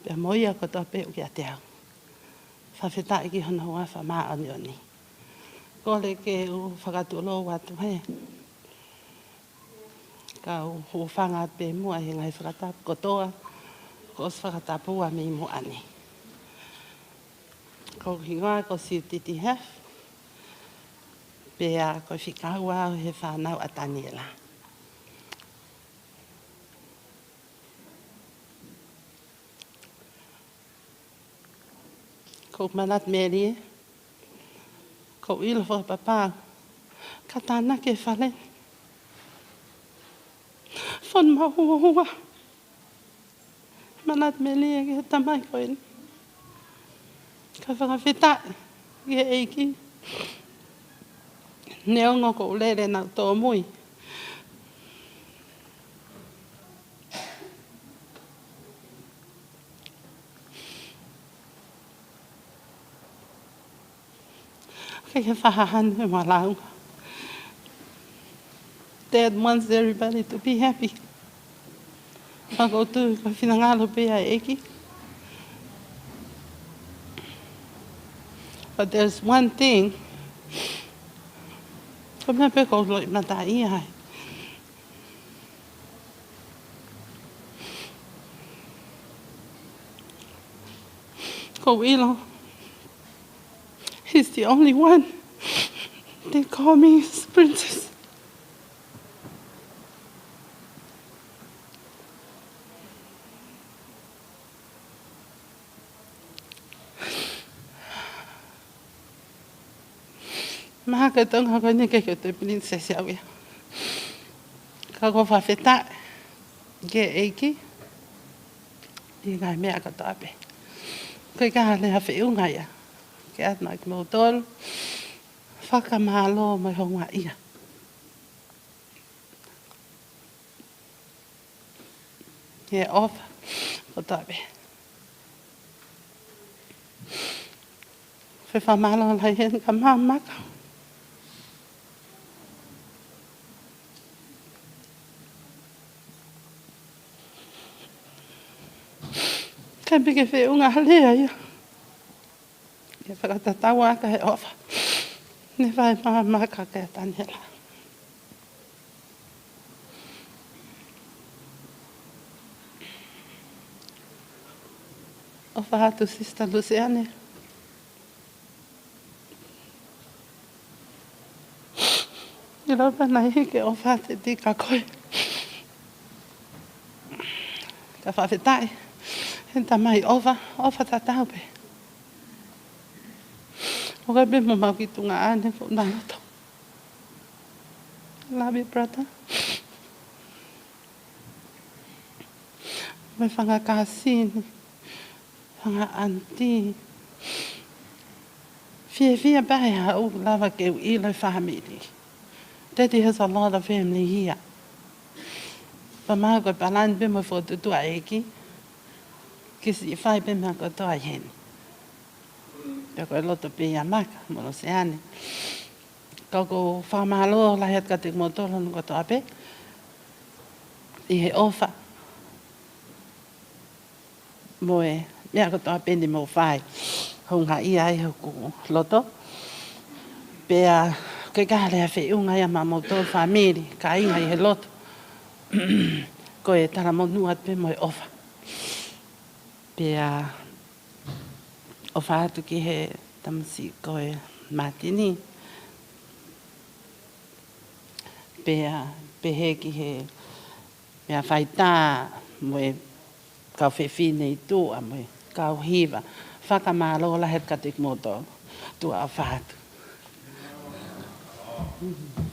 Pea moia ko toa pe ukia te au. Whawheta i ki hona hoa whamaa ani oni. Kole ke u whakatuolo watu he. Ka u whanga pe mua he ngai whakatapu kotoa. Ko os whakatapua me mo ani. Ko hingoa ko si titi hef. Pea ko whikaua he whanau a Daniela. Ko manat meri, ko ilo fo papa, ka tāna ke whale. Whon mahua. Manat meri e ke tamai koen. Ka whakawhita ke eiki. Neongo ko ulere na tō mui. Kaya whahahan e malaunga. Dad wants everybody to be happy. Whako tu ka whinangalo pe a eki. But there's one thing. Ko mea pe ko loi mata i hai. Ko ilo. He's the only one. They call me his princess. Maha ka tonga ko ni ke te princess ya wea. Ka ko whawheta ke eiki. I ngai mea ka tāpe. Koe ka hale hawhi unga ia. Ke atna ki mo tolu. Whakamalo mai honga ia. He ofa ko tāpe. Whewhamalo lai hen ka mamaka. Kai pike whiunga halea ia. Ke whakatatawa ka he ofa. Ne whai mamaka ka Daniela. Ofa hatu Sister Luciane. I raupa nai hike ofa te tika koe. Ka whawhetai. Henta mai ofa tatau pe. O kai pe mo mau ki tunga ane ko nanoto. Love you, brother. Mai whanga kasini. Whanga auntie. Fia bai ha u lava ke u ilo family. Daddy has a lot of family here. Pa maa koe palan pe mo fotu tua eki. Kisi whai pe mea ko toa heni. Pea koe loto pe ia maka, mono se ane. Kako whamalo la het ka te motoro nuka toa pe. I he ofa. Moe, mea ko toa pe ni mo whai. Honga ia i hoku loto. Pea koe kaha lea whiunga ia ma motoro family. Ka inga i he loto. Koe tara mo nuat pe moe ofa. Pea o whaatu ki he tamasi koe matini. Pea pehe ki he mea whaita moe kau whewhine i tūa moe kau hiva. Whakamalo la het katik moto tua o whaatu. Amen.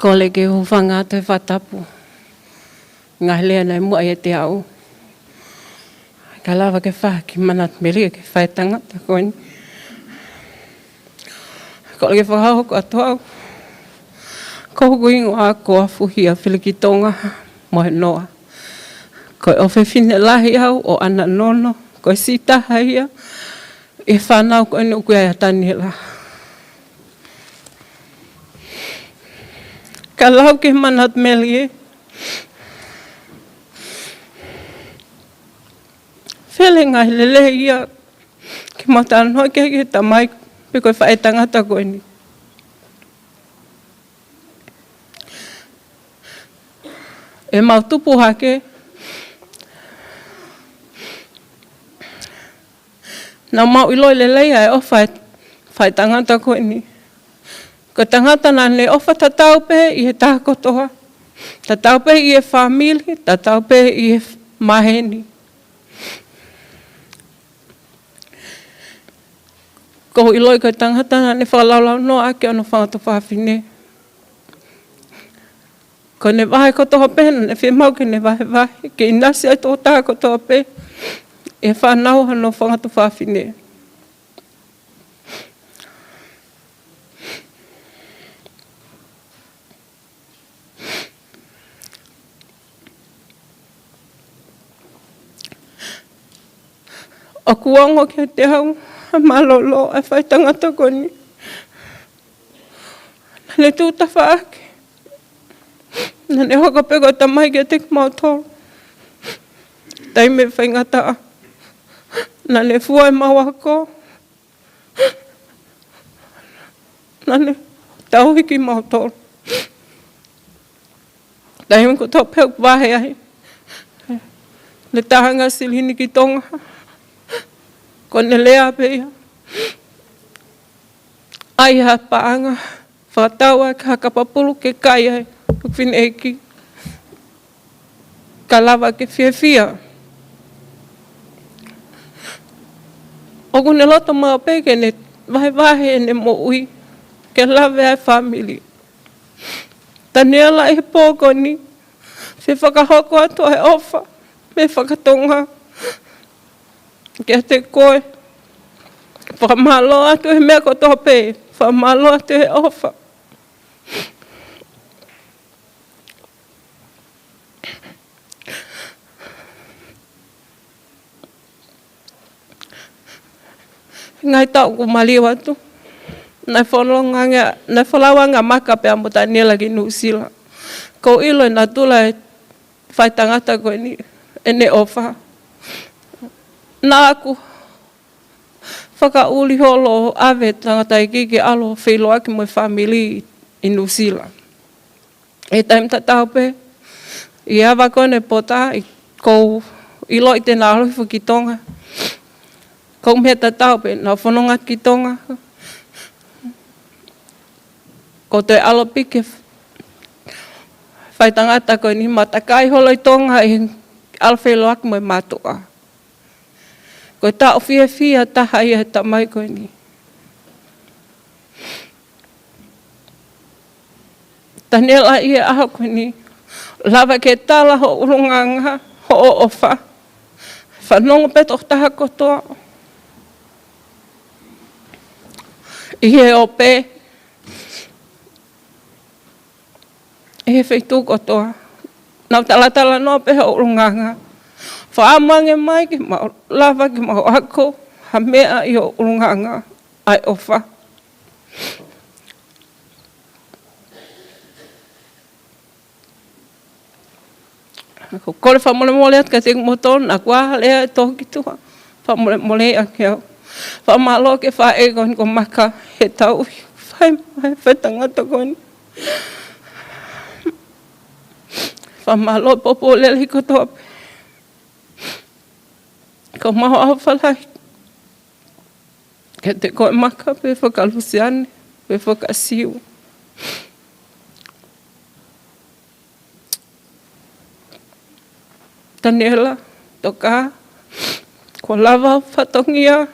Ko le ke hufanga te whatapu. Ngā lea nei mua e te au. Ka lawa ke wha ki manat meri ke whae tangata koe ni. Ko le ke whakahoko atu au. Ko huku ingo a koa fuhi a whilikitonga mo he noa. Ko e ofe fine lahi au o ana nono. Ko e sitaha ia. E whanau ko e nuku ai atani he la. Ka lau ke manat meri e. Whele ngai lele ia. Ki matana hoi ke tamai. Pe koe whae tangata koe ni. E mau tupu hake. Nā mau iloi lelei ai o whae tangata koe ni. Ko tangata nā ne ofa tatau pe i he tākotoa. Tatau pe i he whamili, tatau pe i he maheni. Ko iloi ko tangata nā ne whalaulau no ake ono whangata whawhine. Ko ne wahe kotoa pe, ne whemau ke ne wahe. Ke inasi ai tō tākotoa pe. E whanau hano whangata whawhine. O kuongo ke te hau, malolo a whai tangata koni. Nane tūta whaake. Nane hoka peko tamai ke te kumautoro. Tai me whai ngata. Nane fuai mawako. Nane tau hiki mautoro. Tai me ko tau peko wahe ai. Le tahanga silini ki tonga. Ko ne lea pea. Ai ha paanga. Whataua ka kapapulu ke kai ai. Ukwhin eki. Ka lawa ke whiawhia. Oku ne loto maa peke ne wahe ne mo ui. Ke lawe ai whamili. Ta nea la e pōko ni. Se whakahoko atu ai ofa. Me whakatonga. Kia te koe. Whamalo atu he mea ko tope. Whamalo atu he ofa. Ngai tau ku maliu atu. Nai whalawanga maka pe amuta nela ki Nusila. Ko ilo na tula e whai tangata koe ni. Ene ofa. Nā aku whakauli holo awe tangata i kike alo whiloa ki moi whamili i Nusila. E taim tatau pe, i awa kone pota i kou ilo i te nāruifu ki tonga. Kou mea tatau pe, nā whanonga ki tonga. Ko te alo pike whai tangata koe ni matakai holo i tonga i alo whiloa ki moi matua. Ko ta ofia taha ia he tamai koe ni. Tanela ia aho koe ni. Lawa ke tala ho urunganga, ho o ofa. Whanongo peto taha kotoa. Ihe o pe. Ihe whaitu kotoa. Nau tala no pe ho urunganga. Whaamange mai ki mau lawa ki mau ako, ha mea i o urunganga ai ofa. Ko kore whamole at ka te moton, a kua lea e toki tua. Whamole a ke au. Whamalo ke whae kon ko maka he tau. Whai tangata kon. Whamalo popo lele ko tope. Ko maho au whalai. Ke te koe maka pe whakalusiane, pe whakasiu. Tanela, toka, ko lava whatongia,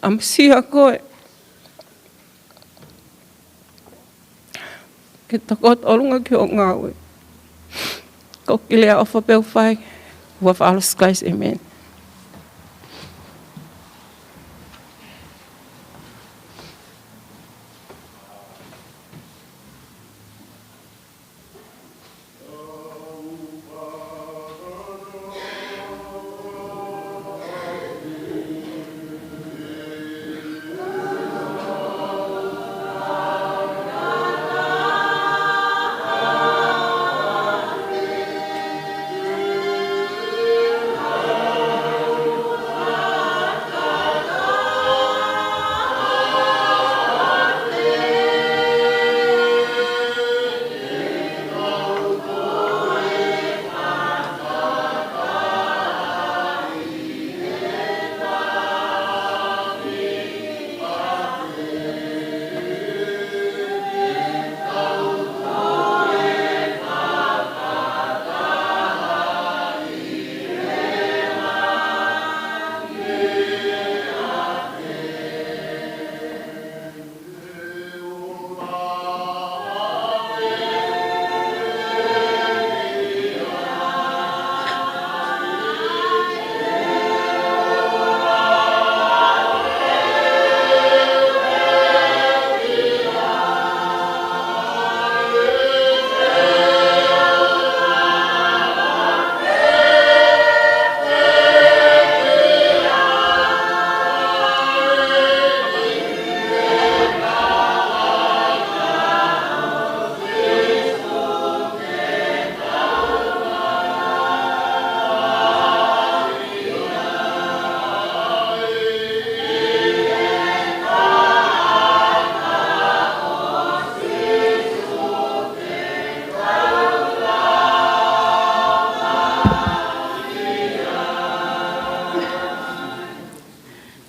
amsia koe. Ke takot olunga ki o ngawe. Ko ki lea ofa peu whai. Ua whaalo skies, amen.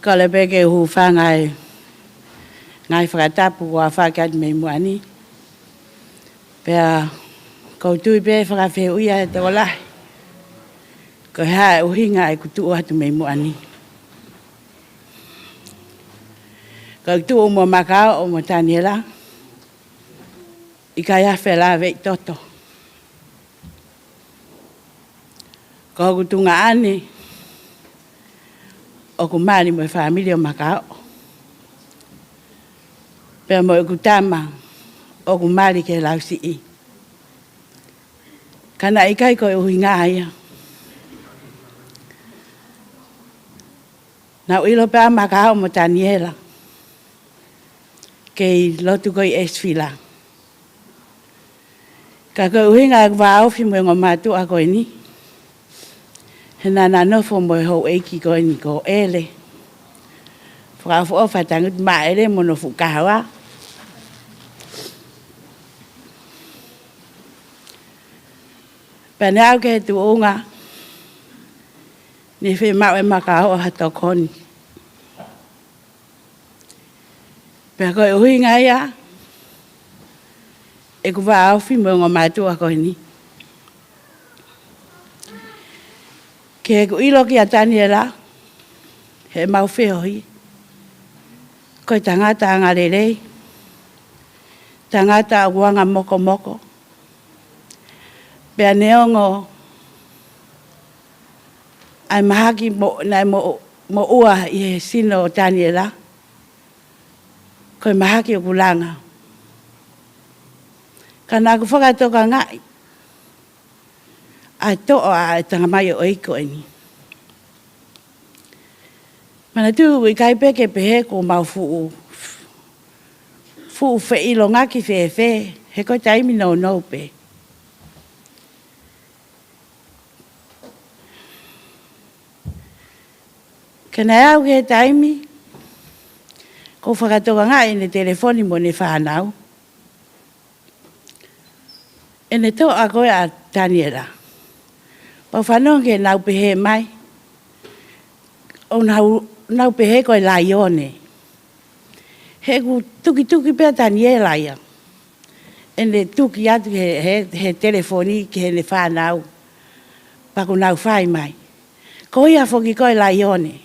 Ka le peke hu whangai ngai whakatapu wa whakat me muani. Pea kautui pe whakawhi uia te walahi. Ko hae uhinga e kutu atu me muani. Kautu o mo makao o mo taniela. I ka iafe la vei toto. Ko kutunga ane. O ku mani mo familia makao. Pea mo e kutama o ku mari ke lausi i. Kana ikai ko e uhinga aia. Na uilo pea makao mo taniela. Kei lotu koi esfila. Ka ko uhinga e kwa aufi mo ngomatu a koe ni. Hena na nofo mo ho eiki ko ni ko ele. Whakawhu o whatangut maere mo no fukawa. Pane au ke tu unga. Ni whi mau e makao o hato koni. Pea koe uhinga ia. E kuwa aufi mo ngomatu a koe ni. Ke ku ilo ki a Daniela, he mau whiohi. Koe tangata angarerei, tangata wanga moko moko. Pea neongo, ai mahaki mo ua i he sino o Daniela. Koe mahaki o kulanga. Kana ku whakatoka ngai. Ai toa a tangamai o eiko eni. Mana tu i kai peke pehe ko mau fuu. Fuu fe ilo ngaki fe fe. He ko taimi no no pe. Kena au ke taimi. Ko whakatoka ngai ne telefoni mo ne whanau. Ene toa koe a Daniela. Pa whanau ke nau pehe mai. O nau pehe koe lai one. He ku tuki pea Daniela ia. Ene tuki atu he telefoni ke he ne whanau. Pa ku nau whai mai. Ko ia whoki koe lai one.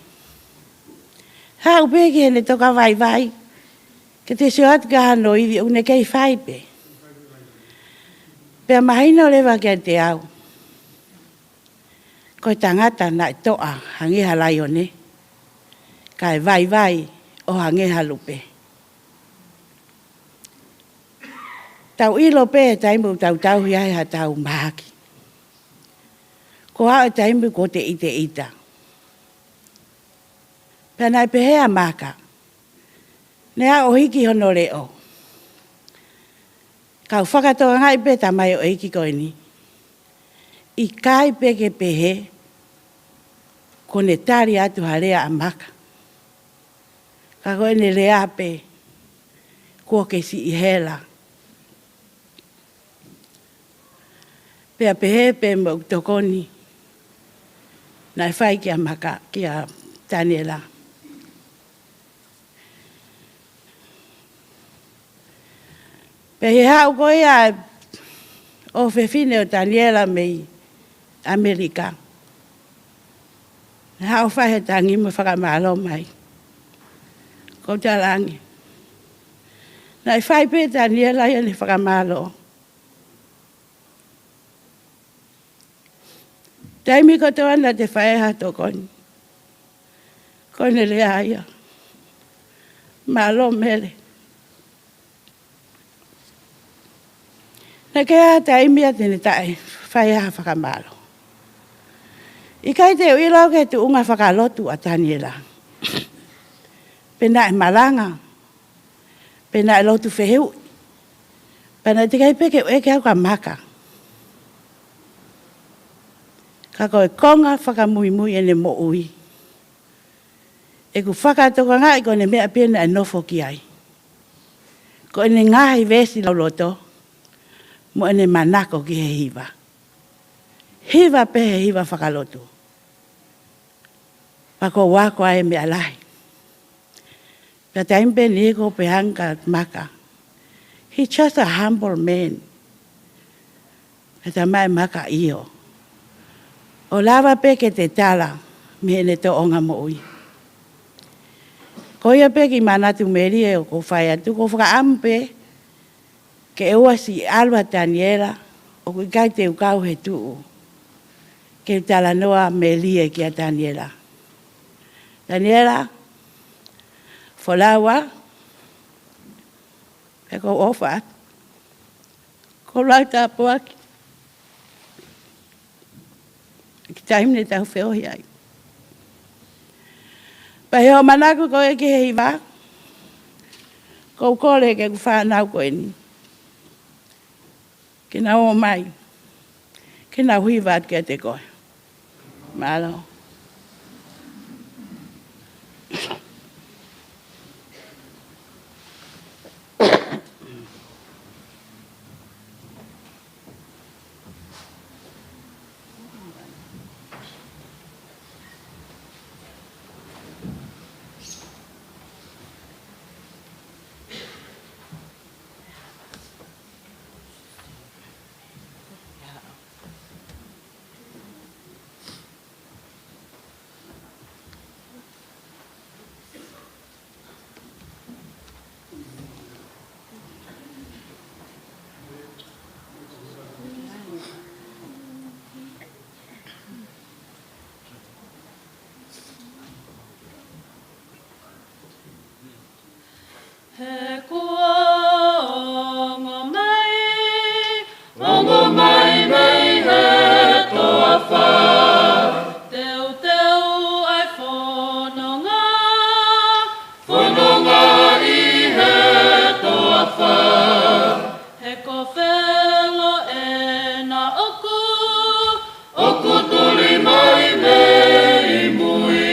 Hau pe ke he ne toka vai. Ke te suat ka hano iwi une kei whai pe. Pea mahina o lewa kia te au. Ko tangata na toa hangi halai o ne. Kai vai o hangi halupe. Tau ilo pe taimu tau hiai ha tau mahaki. Ko hao taimu ko te ite ita. Pea nai pehea maka. Nea o hiki hono leo. Kau whakatoa ngai pe tamai o hiki koe ni. I kai peke pehe. Ko ne tari atu harea a maka. Ka koe ne lea pe. Kua ke si i hela. Pea pehe pe mo tokoni. Nai whai kia maka kia Daniela. Pehe hau koe a o whewhine o Daniela mei Amerika. Hau whahe tangi mo whakamalo mai. Ko talangi. Nai whai pe Daniela ia ni whakamalo. Taimi ko toana te whae hato koni. Kone lea ia. Malo mele. Na kea taimi a tene tae whae ha whakamalo. I kai te uilo ke tu unga whakalotu a Daniela. Pena e malanga. Pena e lotu wheheu. Pena te kai peke eke au ka maka. Ka koe konga whakamui ene mo ui. E ku whakatoka ngai ko ne mea pena e nofo ki ai. Ko ene ngahi vesi lau loto. Mo ene manako ki he hiva. Hiva pe he hiva whakalotu. Pako wako ai me alai. Pea taimpe ni ko pe hanga maka. He's just a humble man. Pea tamai maka iyo. O lava pe ke te tala me ene to onga mo ui. Ko ia pe ki manatu meri e o ko whai atu ko whaka ampe ke eua si alwa Daniela o kui kai te ukau he tuu. Ke tala noa me lie ki a Daniela. Daniela, folawa, e ko ofa, ko lauta apuaki. Ki taimne tau wheo hiai. Pai ho manako ko e ki hei wā. Ko kore ke ku whanau ko e ni. Ke na o mai. Ke na hui wāt ke te koe. Malo. He kua ongo mai mei he toa wha. Teu ai whanonga i he toa wha. He ko whelo e na oku tuli mai mei mui.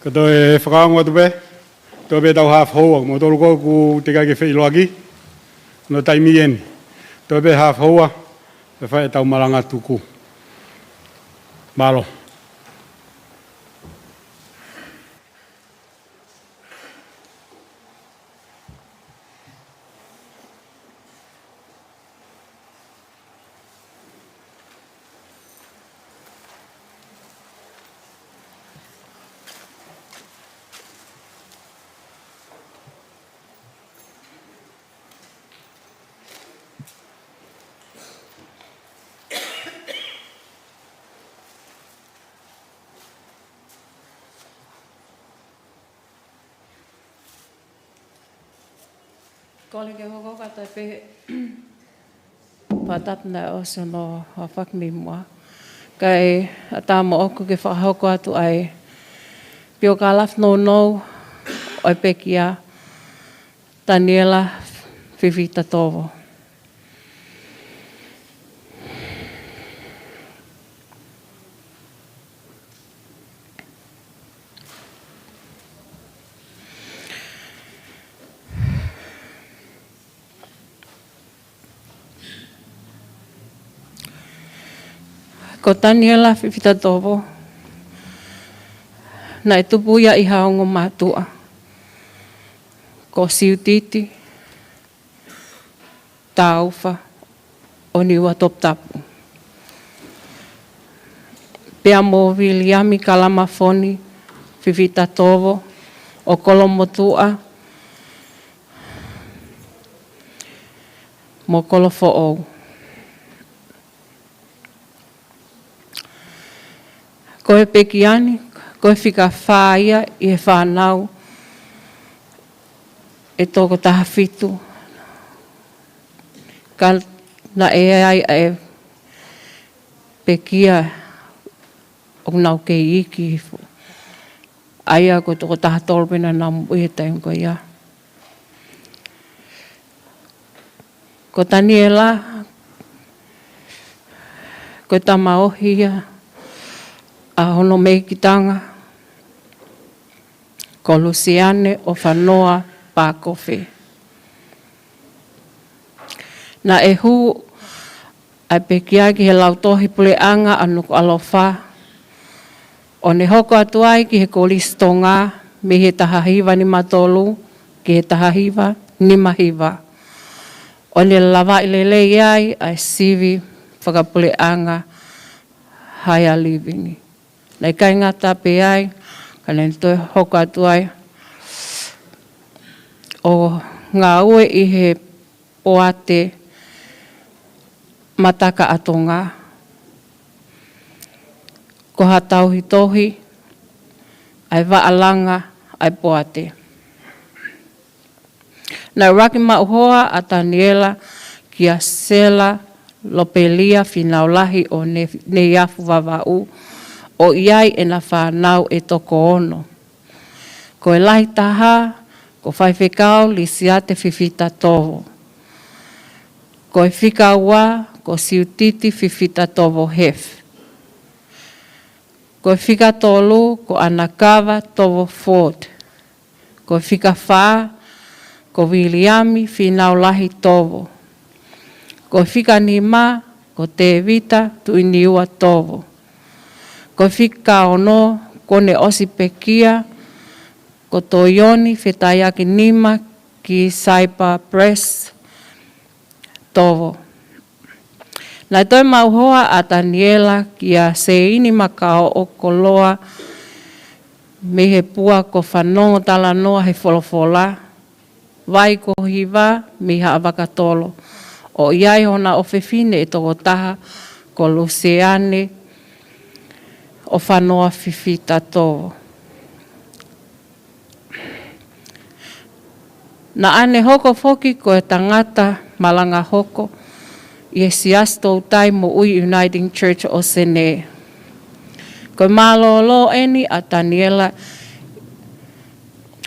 Ka toi whakaangoa tupe. Toi pe tau half hoa. Mo tolu ko ku te kai ke whiloaki. No taimi eni. Toi pe half hoa. Pe whae tau maranga tuku. Malo. Kole ke hoko kata pe patatna o sono hafak mi mua. Kai atama oku ke whahoko atu ai pio kalaf no oi pekia Daniela Vivita Tovo. Ko Daniela Vivita Tovo, nai tupuia i haongo matua. Ko siutiti, taufa, o niua toptapu. Pea mo Viliami Kalamafoni, Vivita Tovo, o Kolomotua, mo Kolofo'ou. Koe pekiani, koe whika whaia i he whanau e toko taha whitu. Ka na e ai e pekia o nau ke iki. Aia ko toko taha tolpena na mui he taim ko ia. Ko Daniela, ko tamaohia, a hono mei ki tanga, ko Luciane o whanoa Pākofe. Na e hu ai pekia ki he lautohi pule anga anu ko alofa, o ne hoko atu ai ki he kolistonga me he tahahiva ni matolu, ki he tahahiva ni mahiva. O ne lava ilelei ai sivi whakapule anga haya living. Nei kai ngata pe ai, ka nei toi hoko atu ai, o ngā ue i he poate mataka atonga. Ko hatauhi tohi, ai waalanga, ai poate. Nā raki mauhoa a Daniela ki a Sela Lopelia Finaulahi o ne iafu wawau, o iai e na whanau e toko ono. Ko e lahi taha, ko whaiwhekau li siate Vivita Tovo. Ko e whikaua, ko siutiti Vivita Tovo hef. Ko e whikatolu, ko Anakawa Tovo Ford. Ko e whikawha, ko Viliami Finaulahi Tovo. Ko e whikanima, ko Tevita Tuiniua Tovo. Ko whika ono, ko ne osi pekia, ko Toioni Whetaiaki Nima ki Saipa Press Tovo. Nai toi mauhoa a Daniela ki a Seini Makao o Koloa me he pua ko whanongo tala noa he wholofola, vai ko hiva me ha avakatolo. O iai hona o whewhine e toko taha ko Luciane o whanoa Vivita Tovo. Na ane hoko foki ko e tangata malanga hoko i e siasto tai mo ui Uniting Church o Sene. Ko malolo eni a Daniela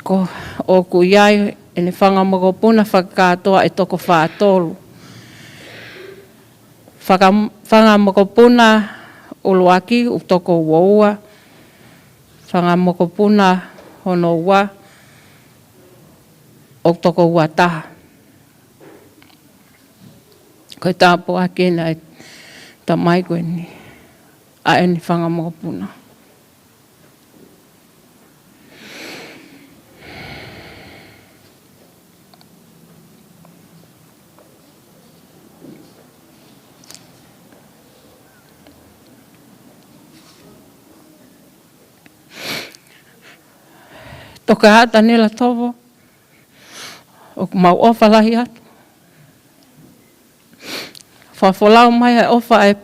ko o ku iai ene whangamokopuna whakatoa e toko whaatolu. Whangamokopuna uluaki u toko uoua, whangamokopuna hono ua o toko ua taha. Koe tāpo ake na e ta mai koe ni a eni whangamokopuna. Toka hata nila tovo, o mau ofa lahi atu. Whawholau mai e ofa e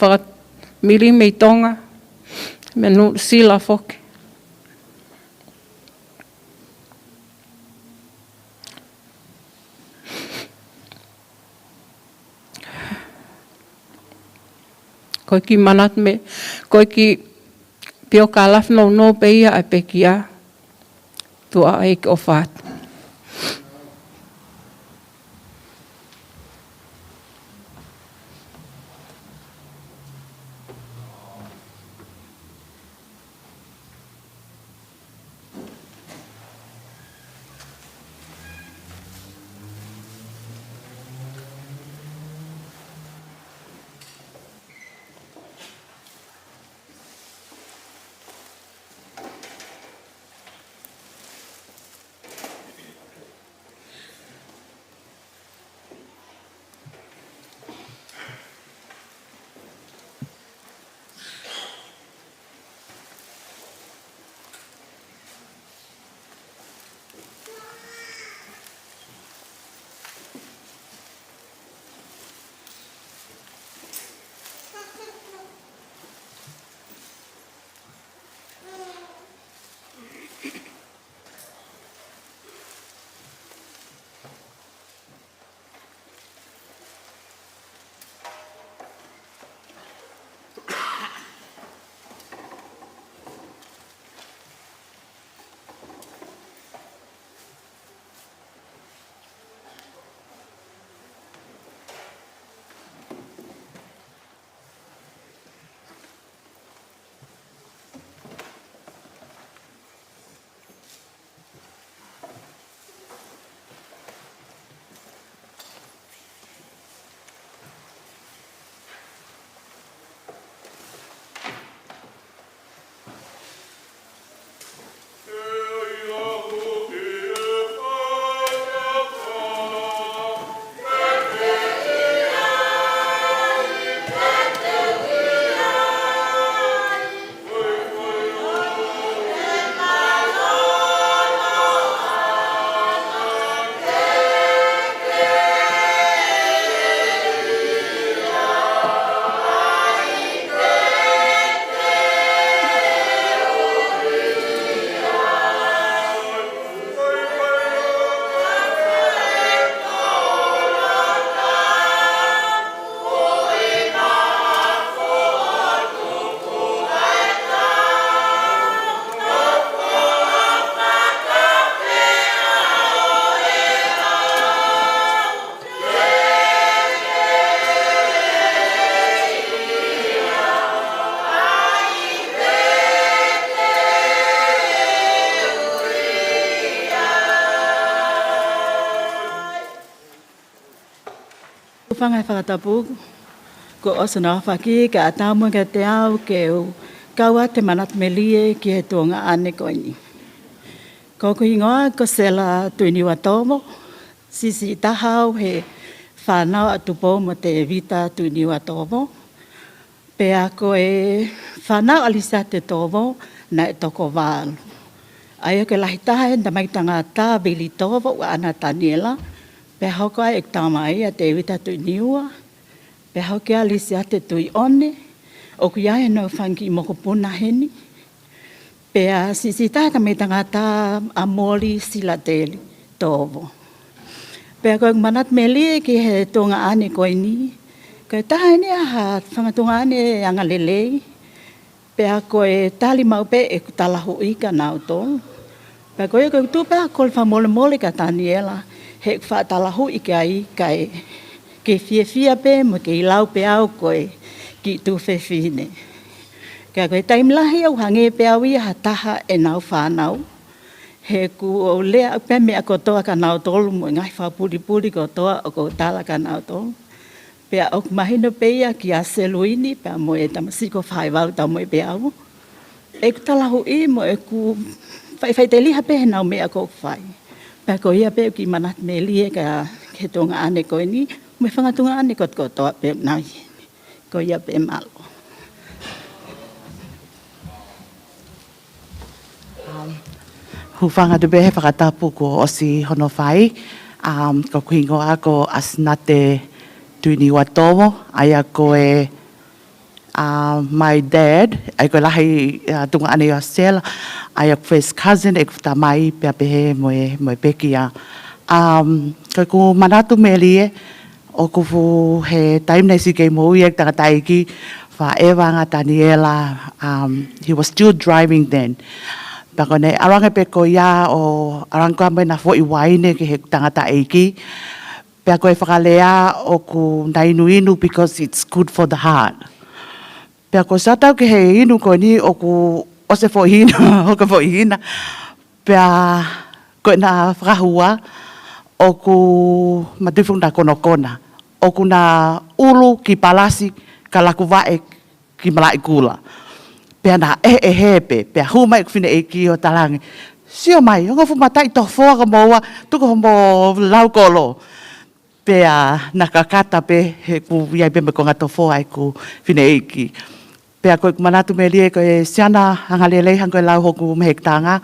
whakamiri mei tonga, me nu sila foke. Koe ki manat me, koe ki pio ka lafno no pe ia ai pe ki a. Tua eik o whātu. Whangai whakatapu, ko osana whaki, ka atamu ka te au, ke u kaua te manat melie ki he tuonga ane koini. Ko ko ingoa ko sela tuiniwa tomo, sisi tahau he whanau atupo mo te vita tuiniwa tomo. Pea ko e whanau alisa te tomo na e toko wālu. Aio ke lahi taha e tamaitanga tā bili tomo wa ana Daniela. Pe hoko ai ek tamai a te vita tui niua. Pe hoke alisi a te tui one. O ku iae no whangi moko puna heni. Pe a sisi tāta me tangata a mori sila teli tōvo. Pe a koe manat me lie ki he tonga ane koe ni. Koe taha ni a ha whangatonga ane anga lelei. Pe a koe tali maupe e kutalahu ika nau tō. Pe a koe koe tupe a kol whamole mole ka Daniela. He whātalahu i kai kai ke fia pe mo ke ilau pe au koe ki tu whewhine. Kia koe taimlahi au hange pe awi ha taha e nau whanau. He ku o lea pe mea kotoa ka nau tolu mo ngai whapuri kotoa o ko tala ka nau tolu. Pea o mahino peia ki a seluini pea mo e tamasiko whaiwau tau mo e pe au. E ku talahu i mo e ku whai te liha pe he nau mea ko whai. Pea ko ia pe ki manat me lie ka ke tonga ane koe ni. Me whangatunga ane kotoa pe nau i. Ko ia pe malo. Hufanga te behe whakatapu ko osi hono whai. Ko kuhingo a ko Asnate Tuni Watomo. Aia ko e my dad. Ai ko lahi tunga ane o Stella. Aia ko first cousin. E kuta mai pia pehe mo e peki a. Ko ku manatu me lie. O kufu he time nei si kei mo uiek takataiki. Whaewanga Daniela. He was still driving then. Pako nei aranga pe ko ia o aranga mai na fo i waine ke he tangata eiki. Pea koe whakalea o ku nainuinu because it's good for the heart. Pea ko satau ke he inu ko ni o ku ose fo hina, o ka fo hina. Pea koe na whakahua o ku matufung na konokona. O ku na ulu ki palasi ka laku vae ki malai kula. Pea na hepe, pea humai kwhine e ki o talangi. Sio mai, o ngofu matai to whoaka moa, tuko mo laukolo. Pea na kakata pe, he ku iai pe me ko ngato whoa e ku whine e ki. Pea koe manatu me lie, koe siana hangalelei hankoe lau hoku mehektanga,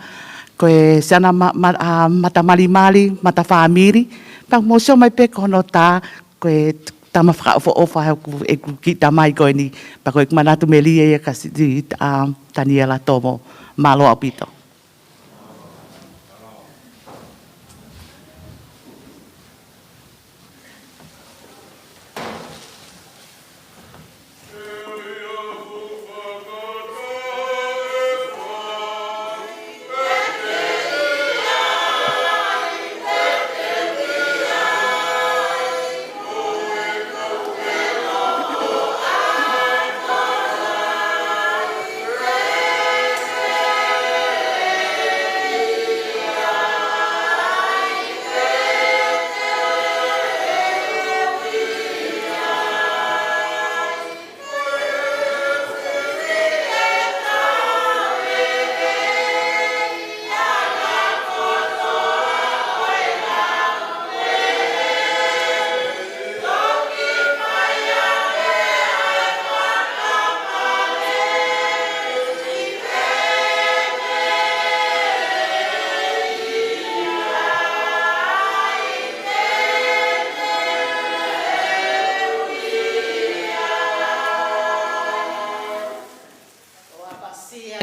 koe siana mata mali, mata whaamiri. Pea mo sio mai pe kono tā, koe tama whakaofo ofa e ku ki tamai koe ni. Pa koe manatu me lie e kasi Daniela Tomo, malo au pito.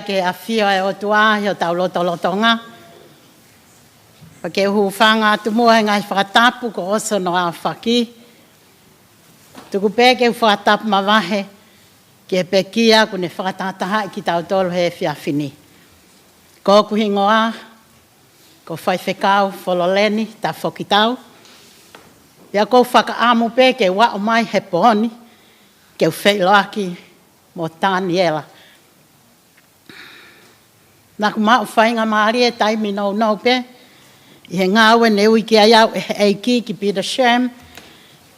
Ke a fia e o tua i o tau lotonga. Pa ke hufanga tu mua ngai whakatapu ko oso no a whaki. Tuku pē ke whakatapu mawahe ke pekia kune whakatataha ki tau tolu he whiawhini. Ko kuhingoa, ko whai whekau whololeni ta whokitau. Pia ko whakaamu pē ke wao mai he poni ke wheiloaki mo Daniela. Nā ku mau whainga maari e taimi nau pe. I he ngāwe ne ui ki aiau e eiki ki Peter Sham.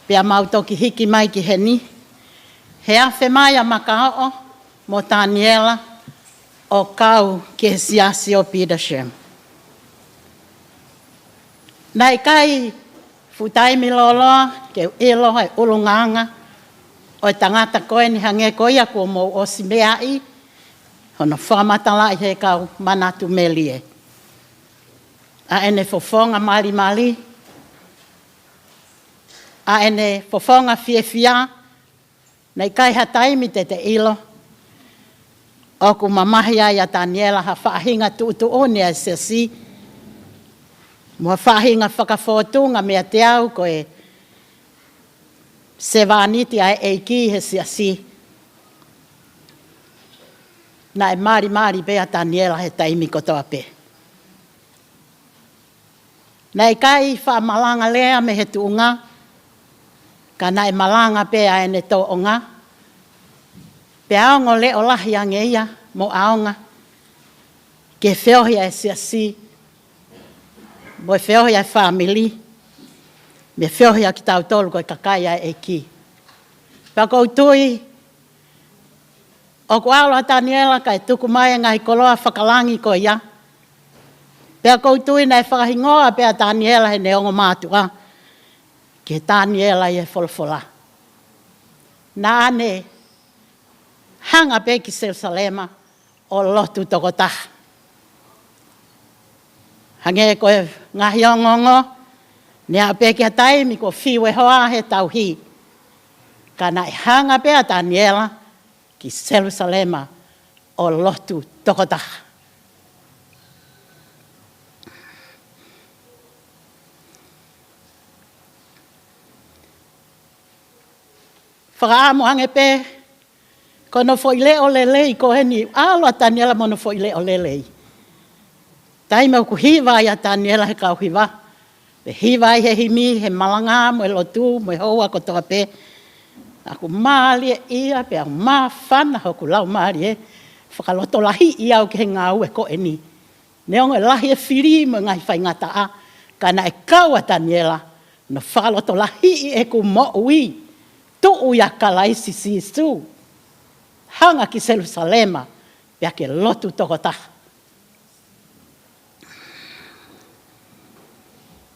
Pea mau toki hiki mai ki he ni. He awhe mai a makao mo Daniela o kau ki he siasi o Peter Sham. Nai kai futaimi loloa ke ilo e ulunganga o tangata koe ni hange koia ko mo o simeai. Hono whamatala i he kau manatu melie. A ene fofonga mali. A ene fofonga fia. Nei kai hataimi te ilo. O ku mamahia ia Daniela ha whaahinga tuutu one a sesi. Mua whaahinga whakafotunga mea te au koe. Sevaniti a eiki he siasi. Na e mari pea Daniela he taimi kotoa pe. Na e kai wha malanga lea me he tuunga, ka na e malanga pea e ne tō onga. Pe aonga le o lahi ange ia mo aonga. Ke whiohi e siasi. Mo e whiohi e whamili. Me whiohi a ki tau tolu ko e kakai e ki. Pea koutui. O ku alo a Daniela ka e tuku mai ngai koloa whakalangi ko ia. Pea koutui na e whakahingoa pea Daniela he neongo mātua. Ke Daniela i e wholwhola. Nā ane hanga pe ki Jerusalema o lotu toko taha. Hange koe ngahi o ngongo, nea pe ki a taimi ko whiwe hoa he tauhi. Ka na e hanga pe a Daniela ki Jerusalema o lotu toko taha. Whakaamu ange pe, kono fo ile o lelei ko heni, alo a Daniela mono fo ile o lelei. Taima ku hiwa ia Daniela he kau hiwa. He hiwa he himi, he malanga, mo e lotu, mo e hoa ko toa pe. Aku maali e ia, pe aku mawhana hoku lau maali e. Whakaloto lahi ia o ke ngā ue ko eni. Neongo e lahi e whiri mo ngai whai ngata a. Kana e kau a Daniela, no whakaloto lahi e ku mo ui. Tu uia kalaisi sisu. Hanga ki Jerusalema, pia ke lotu toko taha.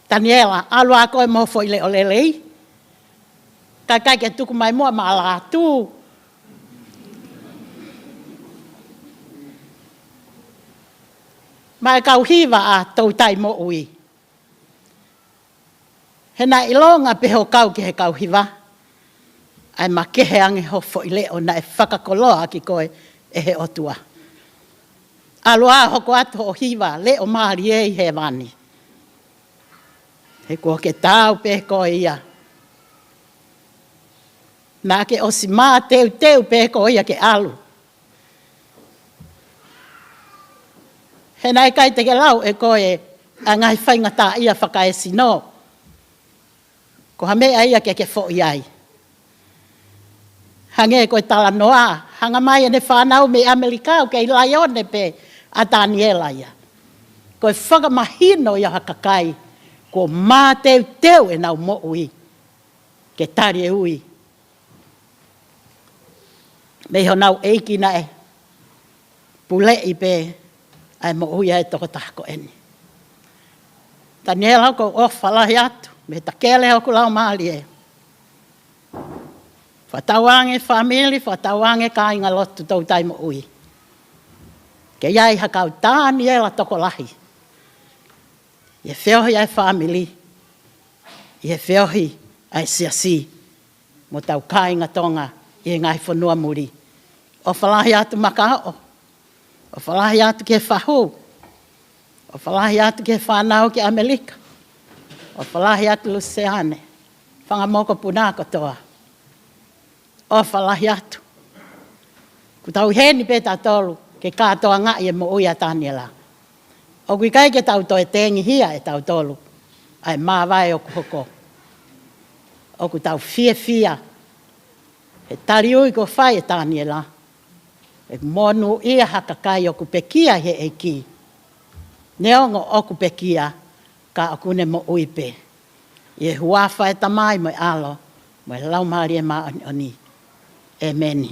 Daniela, alo a koe mo fo ile o lelei. Kai ke tuku mai mua ma ala tu. Mai kau hiwa a tau tai mo ui. Hena ilonga peho kau ki he kau hiwa. Ai ma kehe ange ho fo ile o na e whakakoloa ki koe e he otua. Aloa hoko atu o hiwa le o maari e he wani. He kua ke tau pe koe ia. Nā ke osi mā teu pe koe ia ke alu. He nai kai te ke lau e koe a ngai whaingata ia whakaesi no. Ko ha mea ia ke fo iai. Hange koe tala noa, hanga mai ane whanau me Amerikau ke ilaione pe a Daniela ia. Koe whakamahino ia hakakai, ko mā teu e nau mo ui, ke tari e ui. Me ho nau eiki na e, pule i pe, ai mo ui e toko tako eni. Daniela ko whalahi atu, me takele hoku lau maali e. Whatawange family, whatawange ka inga lotu tau tai mo ui. Ke iai hakau Daniela toko lahi. Ie whiohi ai family. Ie whiohi ai siasi. Mo tau ka inga tonga i ngai whanua muri. O whalahi atu makao. O whalahi atu ke whahu. O whalahi atu ke whanau ke Amerika. O whalahi atu Luciane. Whangamoko puna kotoa. O whalahi atu. Ku tau heni pe tolu, ke kātoa ngai e mo uia Daniela. O kui kai ke tau toe tengi hia e tau tolu, ai mā vai o kuhoko. O ku tau fia. E tari ui ko whai e Daniela. E monu ia hakakai o ku pekia he e ki. Neongo o ku pekia, ka o kune mo uipe. I e huafa e tamai mo e alo, mo e lau maari e maa oni. Amen.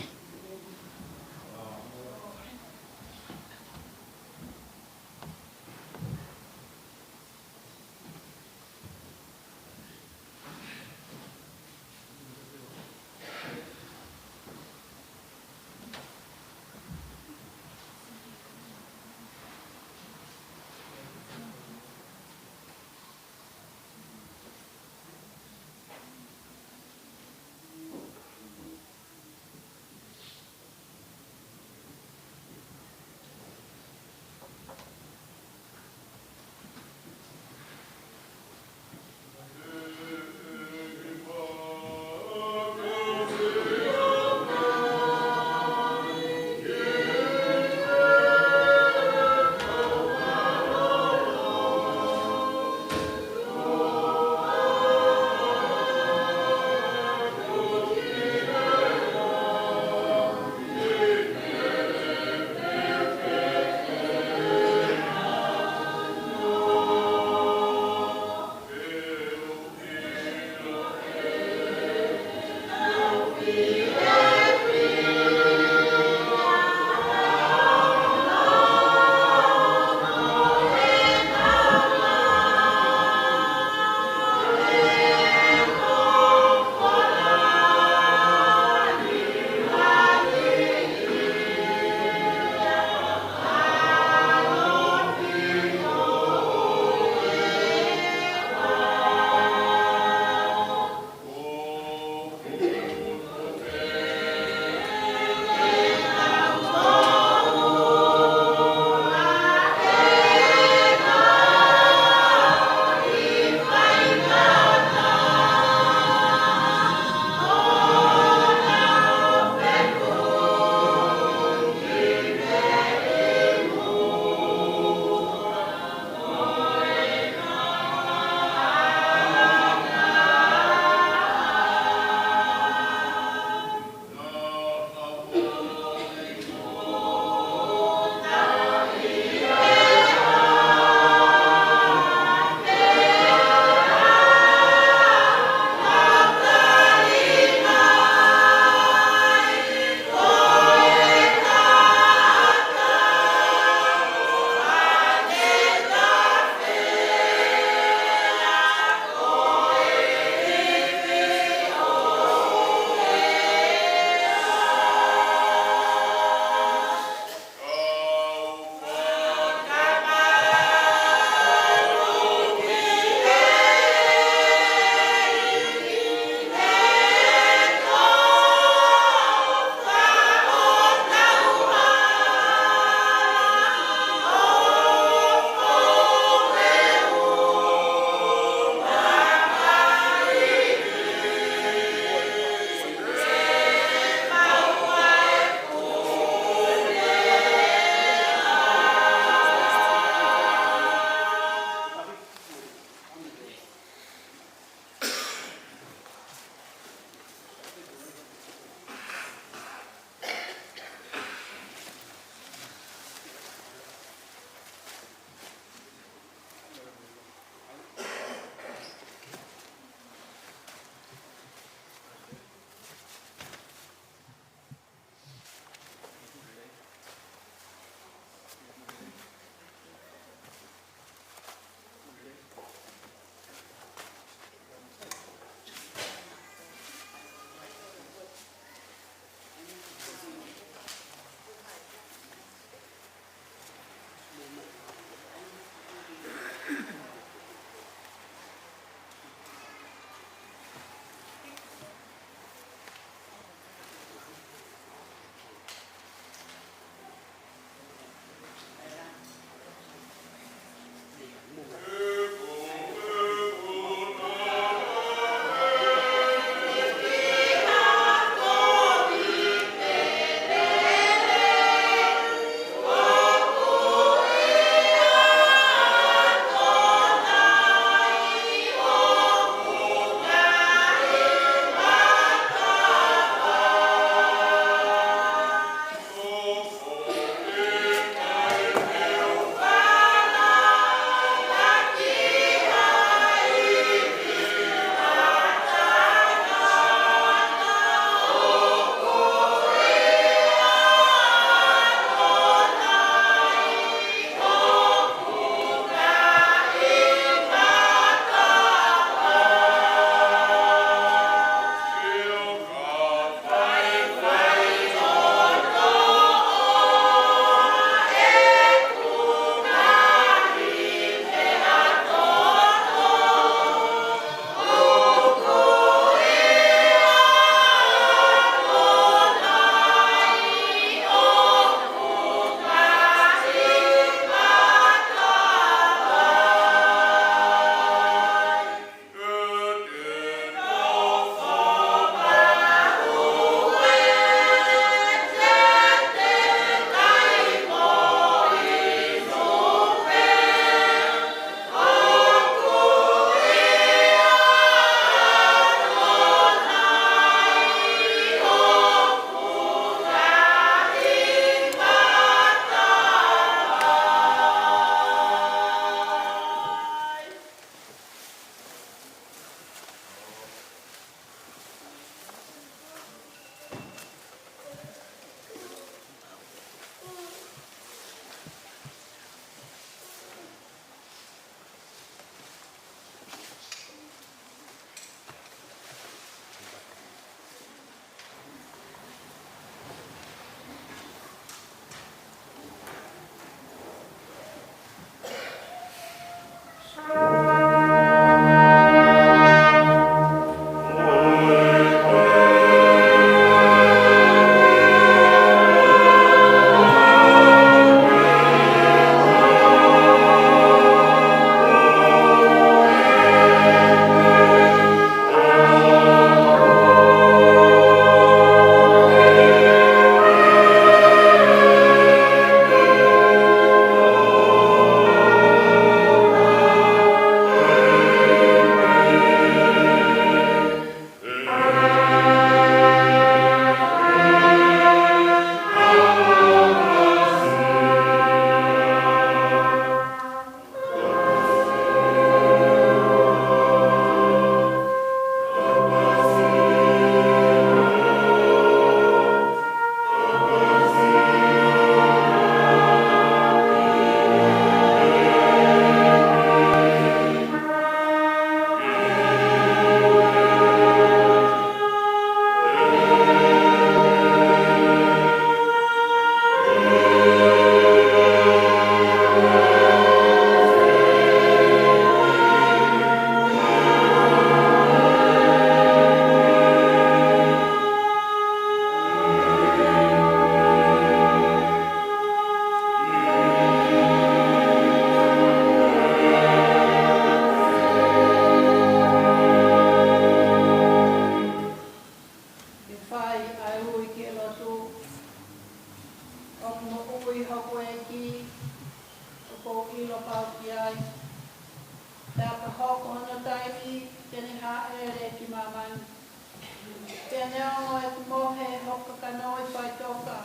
neongo e tu mohe hoka kanoi pai toka.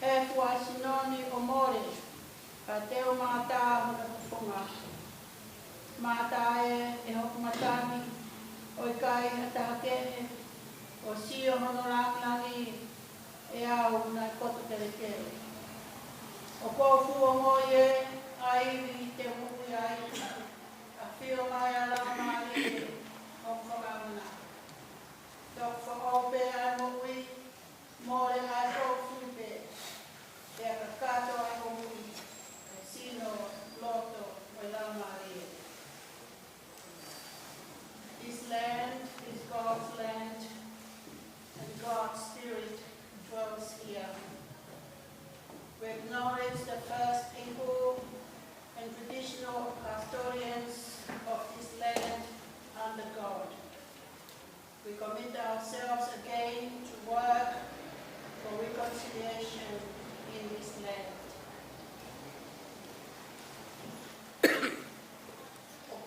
He fua sinoni o more, ka teo mātā hona kupunga. Mātā e hoka matani, o i kai hataha kehe, o sio hono langi e au na koto kere kere. O kōfu o ngoi e, a iwi te hui a iwi, a whio mai a lau maari e, o whakauna. Tōk whakaope a ngoi, mōre a kōfu pe, e a kakato a ngoi, e sino loto o lau maari e. This land is God's land, and God's Spirit dwells here. We acknowledge the first people and traditional custodians of this land under God. We commit ourselves again to work for reconciliation in this land.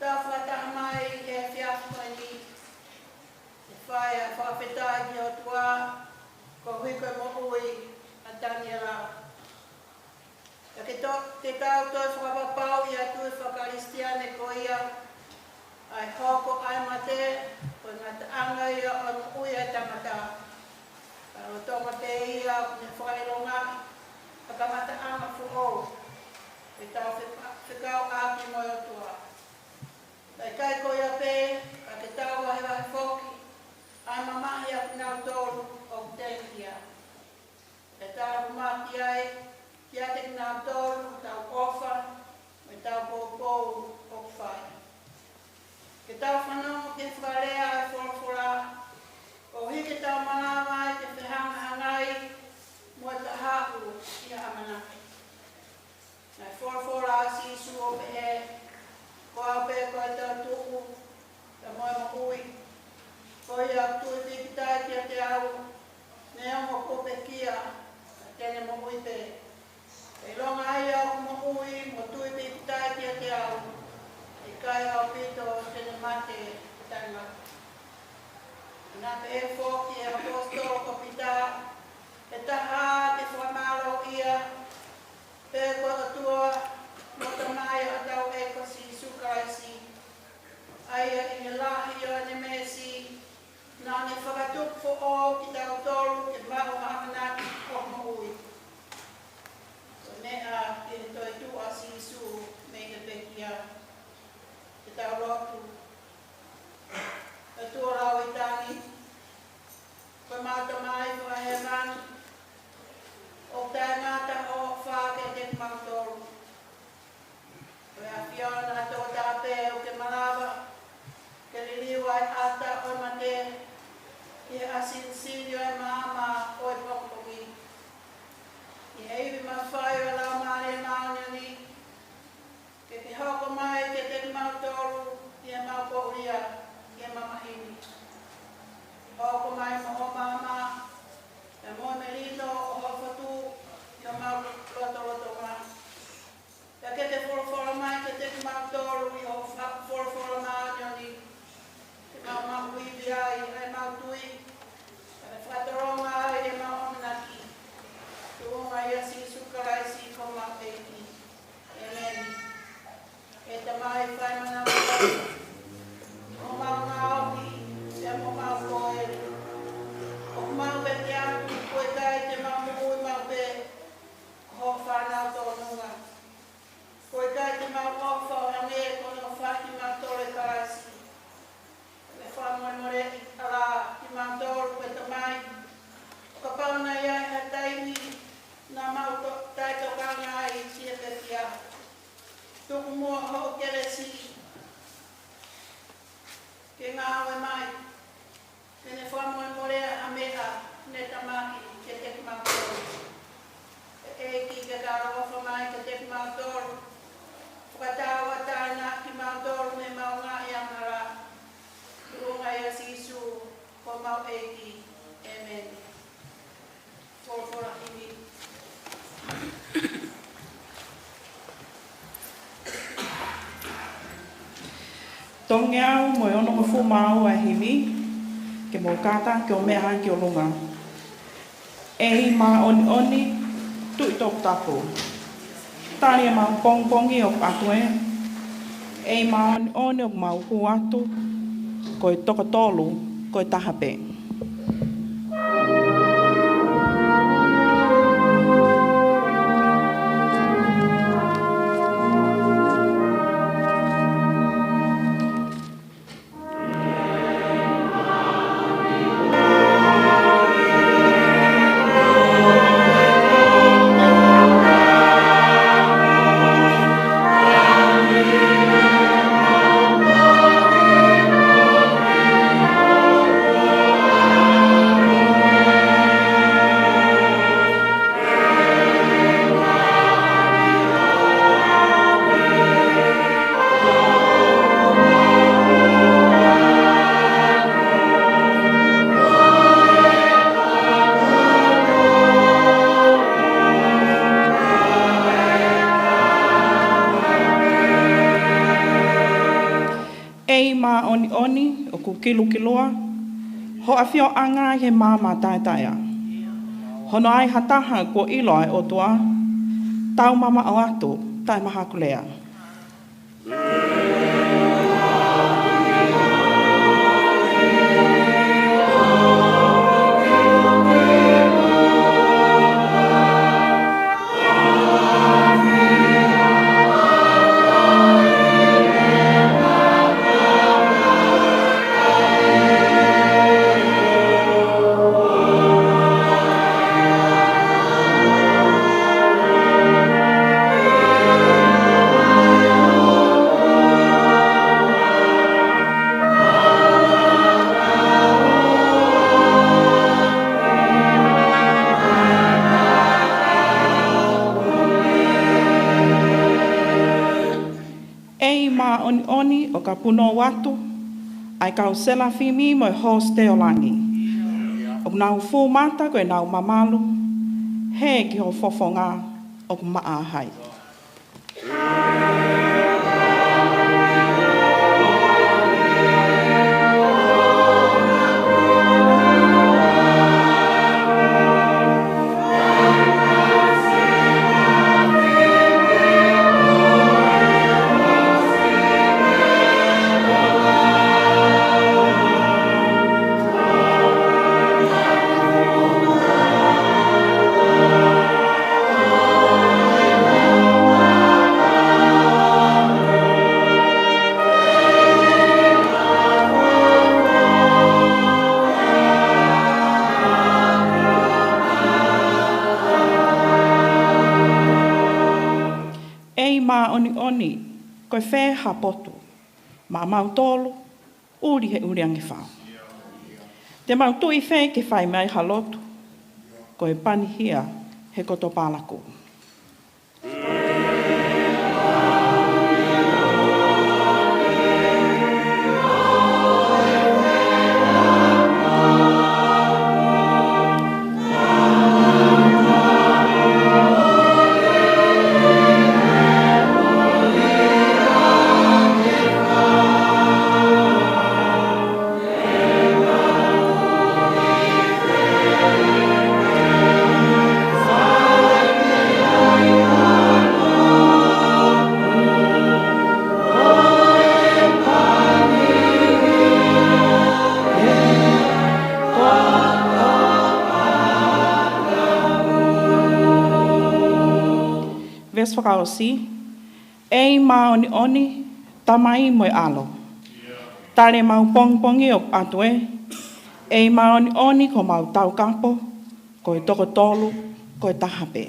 Tawhata mai e whiawhai ni, e whai a whawhetai ki o tua, ko hui koe mo ui a tangi rau. Te tau toi whakapapau i atu i whakaristiane ko ia, ai hoko ai mate, ko ngā te anga ia o mo ui e tangata. Karo tonga te ia o ne whakailonga, whakamata anga fuhou, e tau whikau āki mo o tua. Kai kai ko ia pē, ka te tau a hewa he whoki, ai mamahi a pinau tōru o tengia. E tau kumati ai, kia te pinau tōru, tau kofa, me tau pōpou o whai. Ke tau whanau ke wharea e whorofora, o hike tau manawai te whihanga hangai, mua ta haku i a amanaki. Nai whorofora si isu o pehe, ko au pe koe tau tuku, te moe mo hui. Ko i au tui pikitai kia te au, ne ongo kope kia, tene mo hui pe. E longa ai au mo hui, mo tui pikitai kia te au, e kai au pito tene mate tanga. Nā pe e whoki e apostolo ko pita, e taha te whamaro ia, pe koe atua, mota mai a tau e kasi sukaisi. Aia i ne lahi o ne mesi, nā ne whakatuk fo o ki tau tolu ke maho hamanaki o maui. So mea ki ne toi tu a sisu me ke pekia ke tau lotu. E tua rau i tangi, koe mata mai ko a he man, o tai ngata o whake te mau tolu. Koe a whiona tō tāpe o ke marawa, ke ririu ai ata o mate, ke asin sinio e māma o e pongpongi. I heiwi mawhai o lau maare maunioni, ke te hoko mai ke te mau tōru, i e mau pouria, i e mamahini. Hoko mai mo o māma, e mo me rito o hofatu, i o mau loto ngā. Ia ke te whorowhora mai ke te mau tōru i o whorowhora maunioni, te mau mahu iwi ai, e mau tui, e whataronga ai e mau omanaki. Tuunga ia si sukaraisi ko mau eiti. Amen. E te mai whai mana mai, o mau ngāohi, e mo mau koeri. O mau pe te aku, koe kai te mau mui mau pe, ho whanau tōnunga. Koe kai te mau ofa o range kono whaki mau tore karasi. Me whamoe more i ala ki mau tore koe te mai. Ka pauna ia e taimi na mau taito kanga i tia pekia. Tuku mua ho keresi. Ke ngā awe mai. Mene whamoe more a mea ne tamaki ke te mau tore. E ki ke karo ofa mai ke te mau tore. Whakatawa tāna ki mau tōru me mau ngā i amara. Runga ia sisu ko mau eki. Amen. Whorowhora himi. Tongi au mo e ono mo fu mau a himi. ke mo kata ke o mea ke o lunga. E ma oni oni tu i tōku tapu. Tāni ma pongpongi o atoe. E ma oni oni o mau hu atu. Ko i toko tolu, ko i tahape. Oni o ku kilu kiloa, ho a whio anga he māma taetaia. Hono ai hataha ko ilo ai o toa, tau mama o atu, tai maha kulea. Oni o ka puno watu, ai kau sela fimi mo host te o langi. O nau fu mata koe nau mamalu, he ki ho fofonga o maa hai. Oni, koe whē hapoto, ma mau tolu, uri he uri ange whao. Te mau tui whē ke whai mai halotu, koe panihia he koto pālako. Ves whakaosi, ei ma oni oni, tamai moe alo. Tare mau pongpongi o atoe, ei ma oni oni ko mau tau kapo, ko i toko tolu, ko i tahape.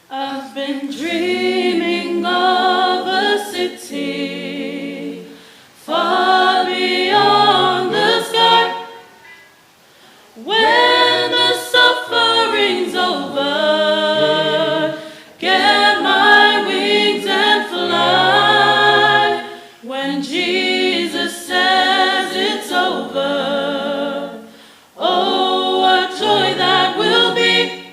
I've been dreaming of a city far beyond the sky. When the suffering's over, get my wings and fly. When Jesus says it's over, oh, what joy that will be.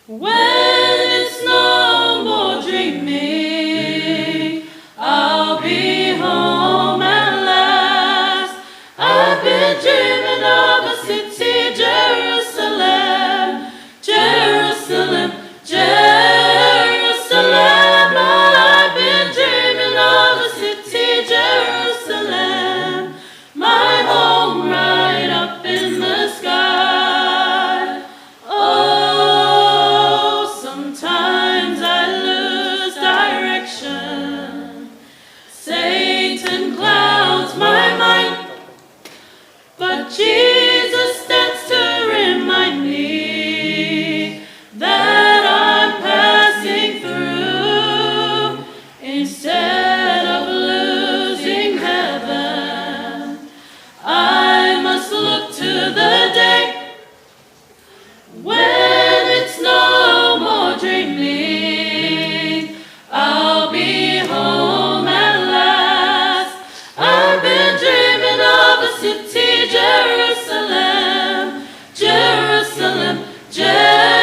When it's no more dreaming, I'll be home at last. I've been dreaming of a city, Jerusalem, Jerusalem, Jerusalem. I've been dreaming of a city, Jerusalem, my home right up in the sky. Sometimes I lose direction. Satan clouds my mind, but Jesus stands to remind me that I'm passing through. Instead of losing heaven, I must look to the day when it's no more dreaming, I'll be home at last. I've been dreaming of a city, Jerusalem, Jerusalem, Jerusalem.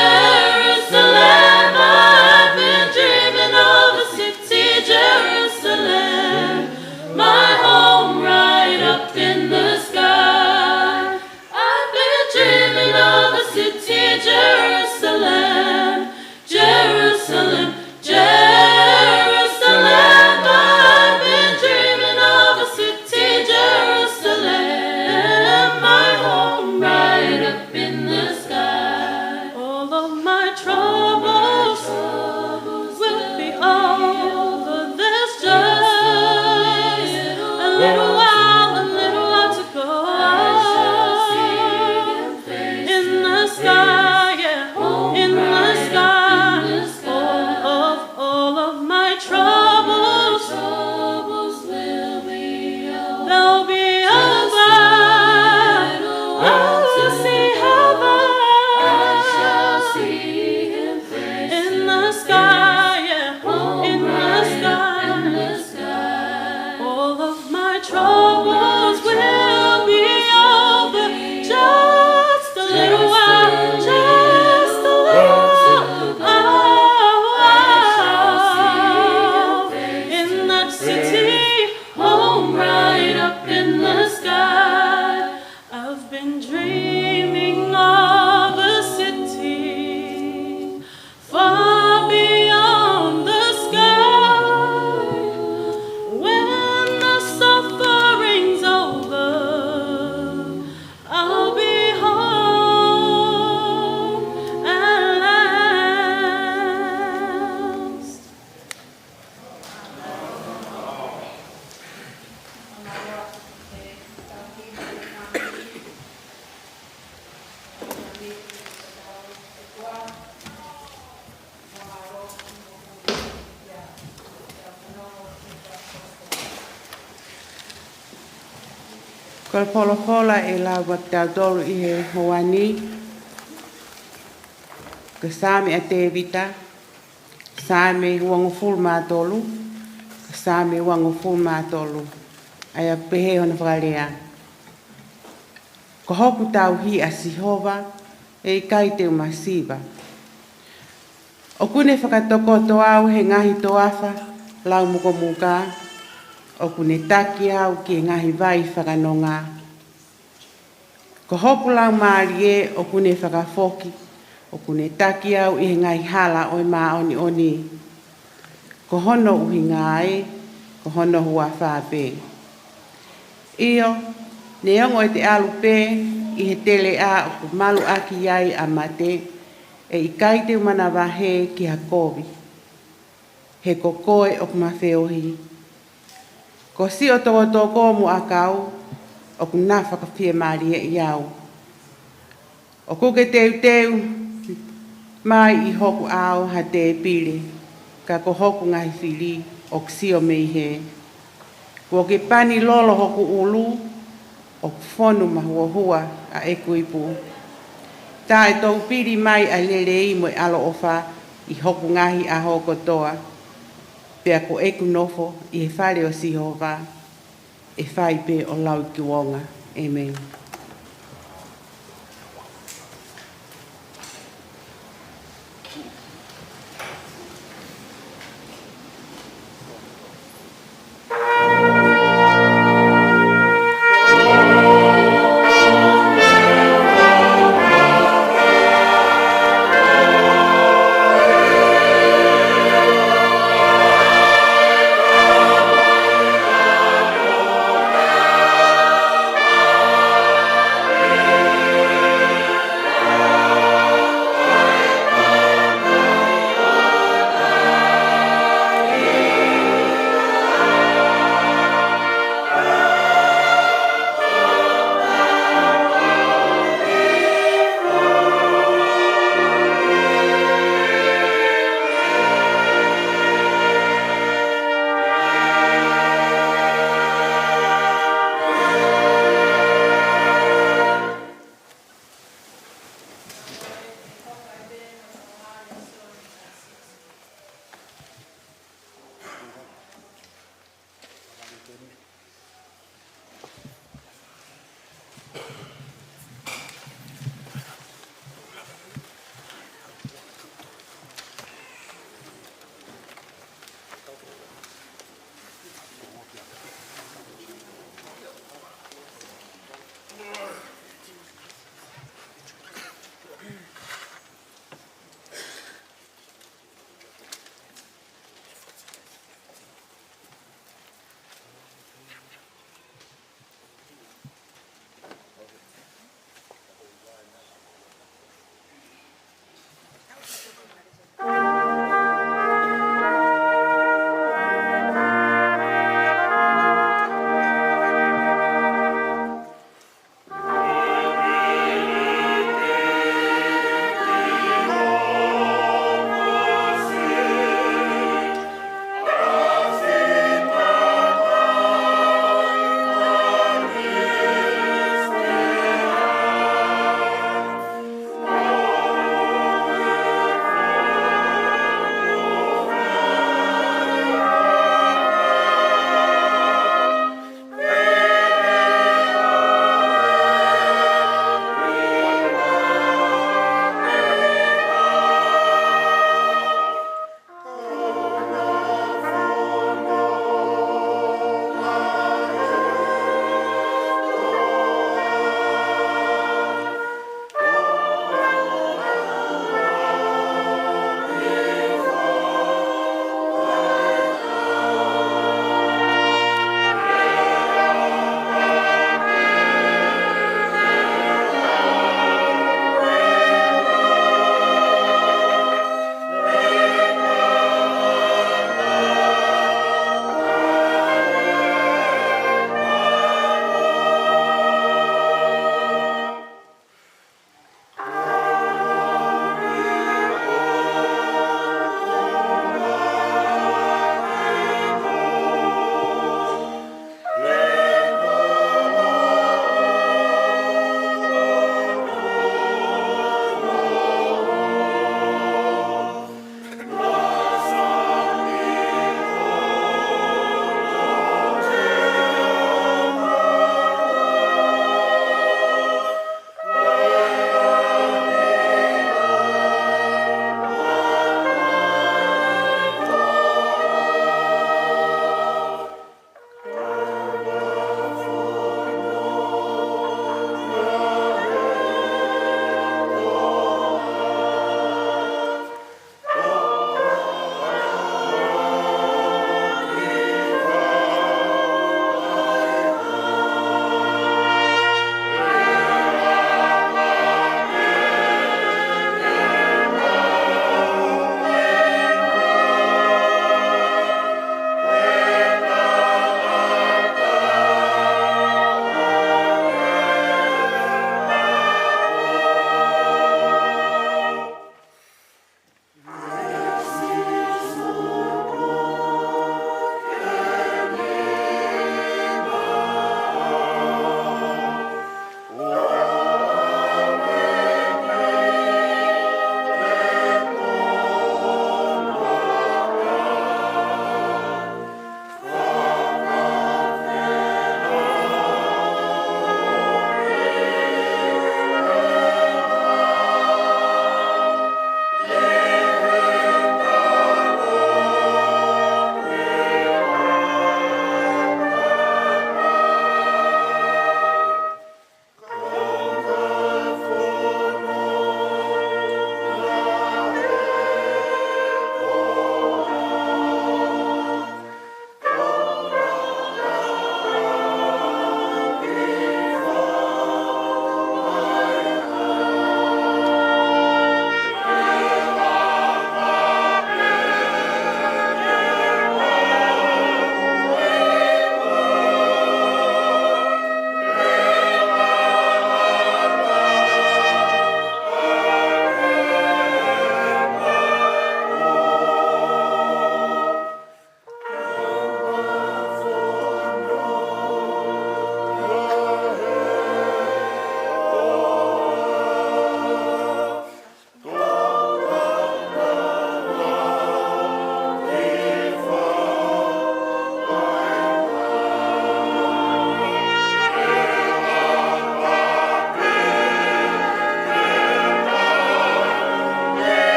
I've been dreaming of a city, Jerusalem, my home right up in the sky. I've been dreaming of a city, Jerusalem, Jerusalem, Jerusalem. I've been dreaming of a city, Jerusalem, my home right up in the sky. All of my troubles will be over. There's just a little while to go. In the sky, yeah, in the sky. All of my troubles will be over. They'll be over. I will see heaven. I shall see Him face in the sky, yeah, in the sky. All of my troubles will be over. Just a little while, just a little while. In that city, home right up in the sky. I've been dreaming of a city far beyond the sky. When the suffering's Ko le polopola e la wata dolu i he hoani. Ka sāme a te vita. Sāme huango fulu mātolu. Ka sāme huango fulu mātolu. Ai a pehe hona whakalea. Ko hoku tau hi a Sihova e i kai te umasiva. O kune whakatoko to au he ngahi to awha, lau muko muka. O kune taki au ki ngahi vai whakanonga. Ko hopu lau maari e o kune whakafoki. O kune taki au i he ngahi hala o i maa oni oni. Ko hono uhi ngāe, ko hono hua whāpe. Io, ne ongo e te alu pē, i he tele a o ku malu aki ai a mate, e i kai te umana wahe ki ha kovi. He ko koe o ku mawheohi. Ko si o toko toko mu a kau, o ku nā whakawhia maari e iau. O kuke teu teu, mai i hoku au ha te pile, ka ko hoku ngahi whiri o ksio mei he. Ko ke pani lolo hoku ulu, o whonu mahua hua a ekuipu. Tā e tau piri mai a lele i mo alo ofa i hoku ngahi a hoko toa. Pea ko eku nofo i he whare o Sihova, e whai pe o lau ki wonga. Amen.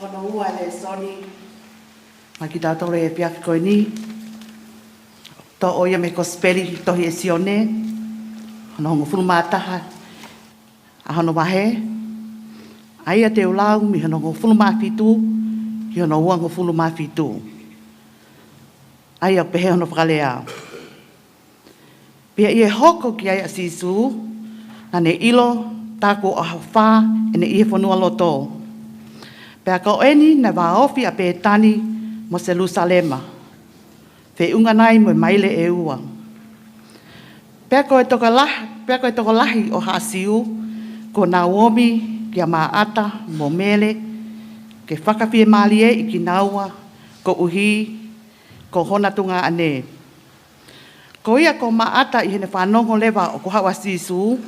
Hono ua le soni. Ma ki tātou e piaki koe ni. Tō oia me ko speri tohi e sione. Hono hongo fulu mātaha. A hono wahe. Aia te ulau mi hono hongo fulu māwhitu. Ki hono ua hongo fulu māwhitu. Aia pehe hono whakalea. Pia i e hoko ki ai a sisu. Nane ilo tāko a hawha ene i e whanua loto. Pea ka oeni na waofi a pētani mo Jerusalema. Fe unga nai mo maile e ua. Pea koe toko lahi o hasiu, ko Naomi ki a maata mo mele, ke whakawhie malie i ki naua, ko uhi, ko honatunga ane. Ko ia ko maata i hene whanongo lewa o ko hawa sisu,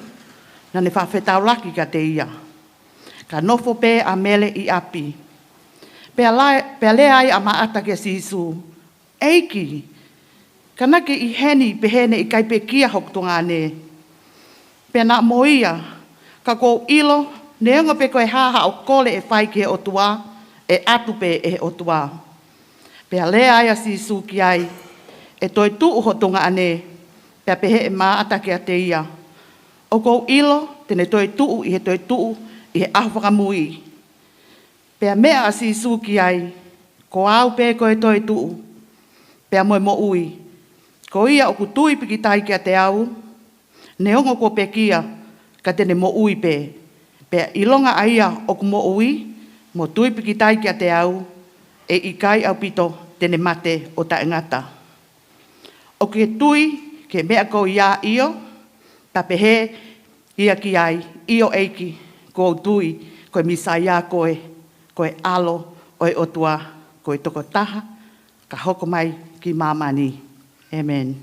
na ne whawhetaulaki ka te ia. Ka nofo pē a mele i api. Pea le ai a maata ki a sisu. Eiki, kanake i heni pehene i kaipe kia hokutunga ane. Pea na moia, ka kou ilo, neonga pe koe haha o kole e whai ki he otua, e atu pe e he otua. Pea le ai a sisu ki ai, e toi tuu hotunga ane, pea pehe e maata ki a te ia. O kou ilo, tene toi tuu i he toi tuu, i he ahwhakamui. Pea mea a sisu ki ai, ko au pe koe toi tuu, pea moe mo ui. Ko ia o ku tui piki tai ki a te au, neongo ko pe kia, ka tene mo ui pe. Pea ilonga aia o ku mo ui, mo tui piki tai ki a te au, e i kai au pito tene mate o ta ngata. O ke tui, ke mea ko ia io, ta pehe ia ki ai, io eiki, ko tui, koe misaia koe alo, oi otua, koe toko taha, ka hoko mai ki mamani. Amen.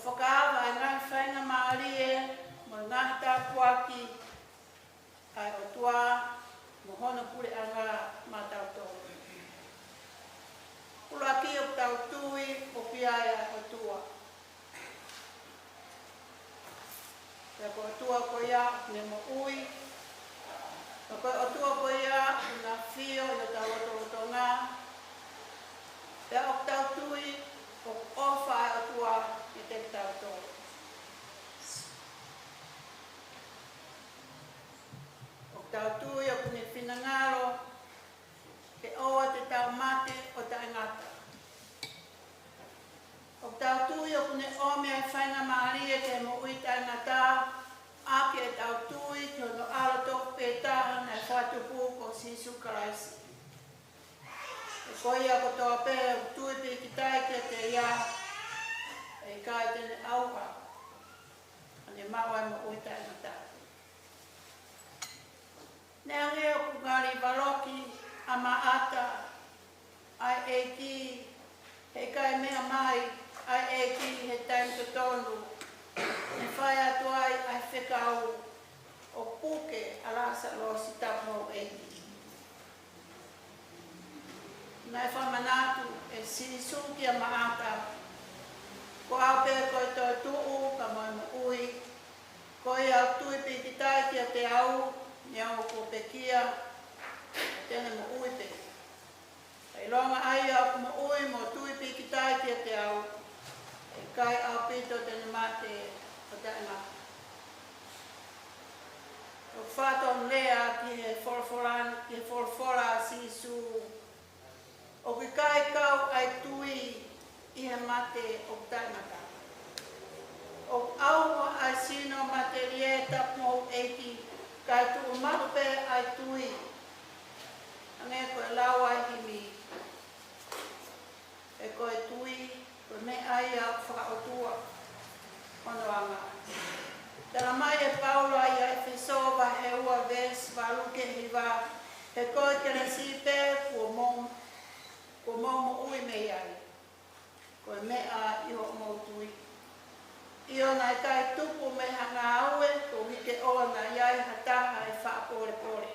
whakaawa e ngai whainga maari e, mo ngai tāpuaki, ai o tua, mo hono pure anga mātau tō. Kula ki o tau tui, o piaia o tua. Pea ko o tua ko ia, ne mo ui. Ko o tua ko ia, na fio, na tau o ngā. Pea o tau tui, o ofa o tua, i te tau tō. O tau tui, o kune whinangaro, ke oa te tau mate o ta ngata. O tau tui o kune ome ai whainga maari e ke mo ui ta ngata, ake e tau tui ki ono alo tōku pētaha nei whatupu ko Sisu Karaisi. E koia ko tō pē o tui pē ki tai kia te ia, e kai tene auha, ane mawai mo ui ta ngata. Nea ngeo ku ngari waloki, ama ata, ai e ki, he kai mea mai, ai e ki he taim to tonu, ne whai atu ai whekau o puke alasa lo si tapo e ki. Nai whamanatu e sisuki ama ata, ko ape koe toi tuu ka moi mo ui, koe au tui piti tai kia te au, ne au ko pekia, tēne mo ui te. Ei longa ai au mo ui mo tui piki tai tia te au. E kai au pito tēne mate o te ngā. O whāton lea ki he whorwhora Sisu. O ki kai kau ai tui i he mate o te ngā. O aua ai sino mate rieta mo eiki kai tu marupe ai tui. Ange koe lau ai himi. E koe tui, koe me ai au whakaotua. Ono anga. Tara mai e paula i ai whisova he ua ves waluke hiwa. He koe kere sipe kua momo ui mei ai. Koe mea iho mo tui. Io nai kai tupu me hanga aue, ko hike oa na iai hataha e whaapore pore.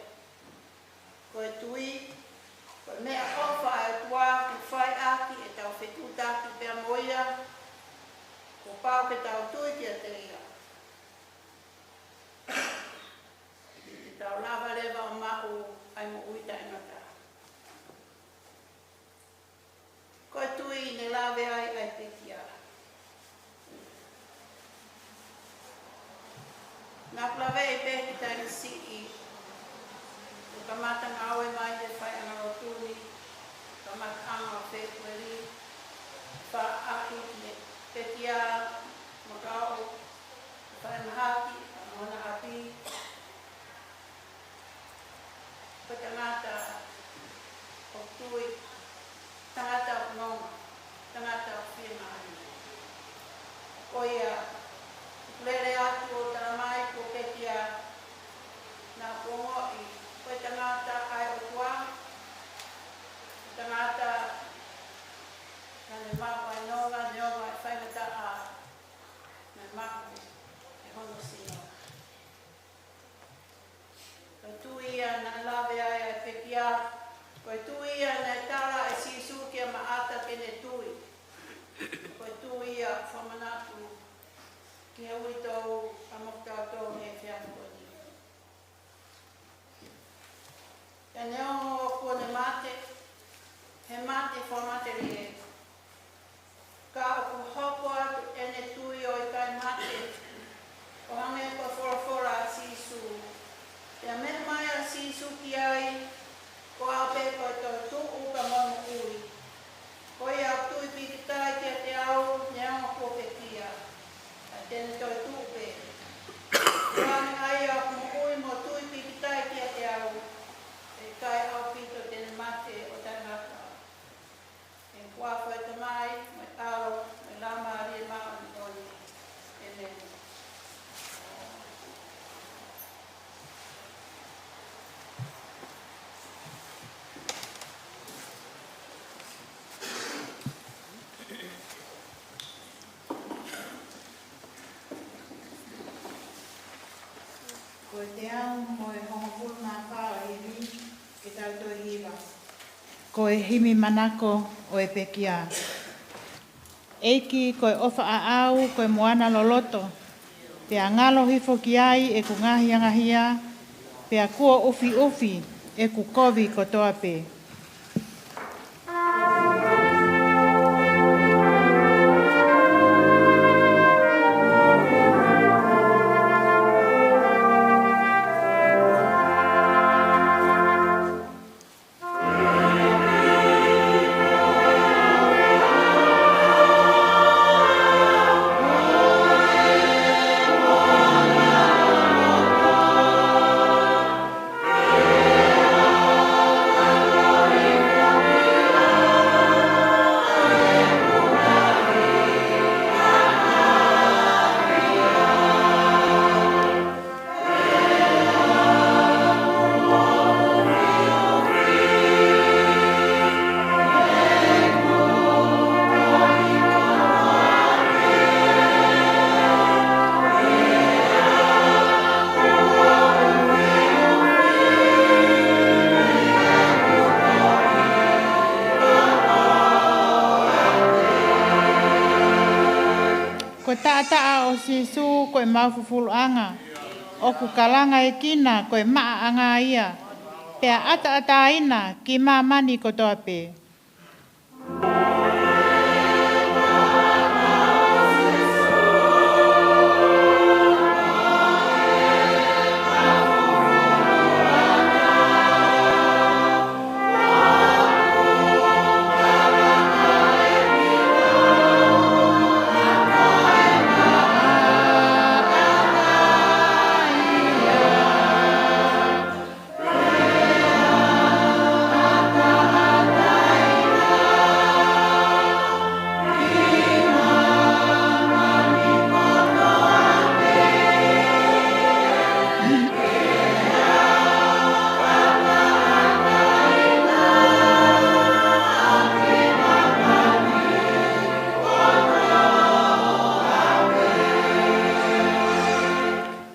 Koe tui, koe mea ofa e tua ki whai aki e tau whetutaki pia moia, ko pau ke tau tui ki a te ia. Ki tau lava lewa o mahu ai mo uita e ngata. Koe tui ne lawe ai te kia. Nā plawe e pēki taini sii, ka mata ngawe mai he whai ana o tūni, ka mata anga o whekueri, wha aki ne pekia, makao, whai mahaki, mona api. Ko tangata o tui, tangata o nonga, tangata o whiamahi. Oia, lere atu o taramai ko pekia, nā kongo i koe tangata ai o tua, tangata nane mako ai noga, neoga e whaimata a nane mako e hono sino. Koe tuia nane lawe ai ai pekia, koe tuia nane tala e Sisu kia maata kene tui. Koe tuia whamanatu ki he ui tau amokta tau he whianukoni. E neongo o kone mate, he mate whamate rie. Ka o ku hoko atu ene tui o i kai mate, o hange ko whora a Sisu. Te a me mai a Sisu ki ai, ko ape ko tau tuu ka momu te au mo e hongo mā pāo e mi ke tau toi hiwa. Ko e himi manako o e pekia. Eiki ko e ofa a au ko e moana loloto. Pe a ngalo hifo ki ai e ku ngahi angahia. Pe a kua ufi ufi e ku kovi ko toa pe. Taa o sisu ko e mawhufulu anga. O ku kalanga e kina ko e maa anga ia. Pea ata ina ki maa mani ko toa pe.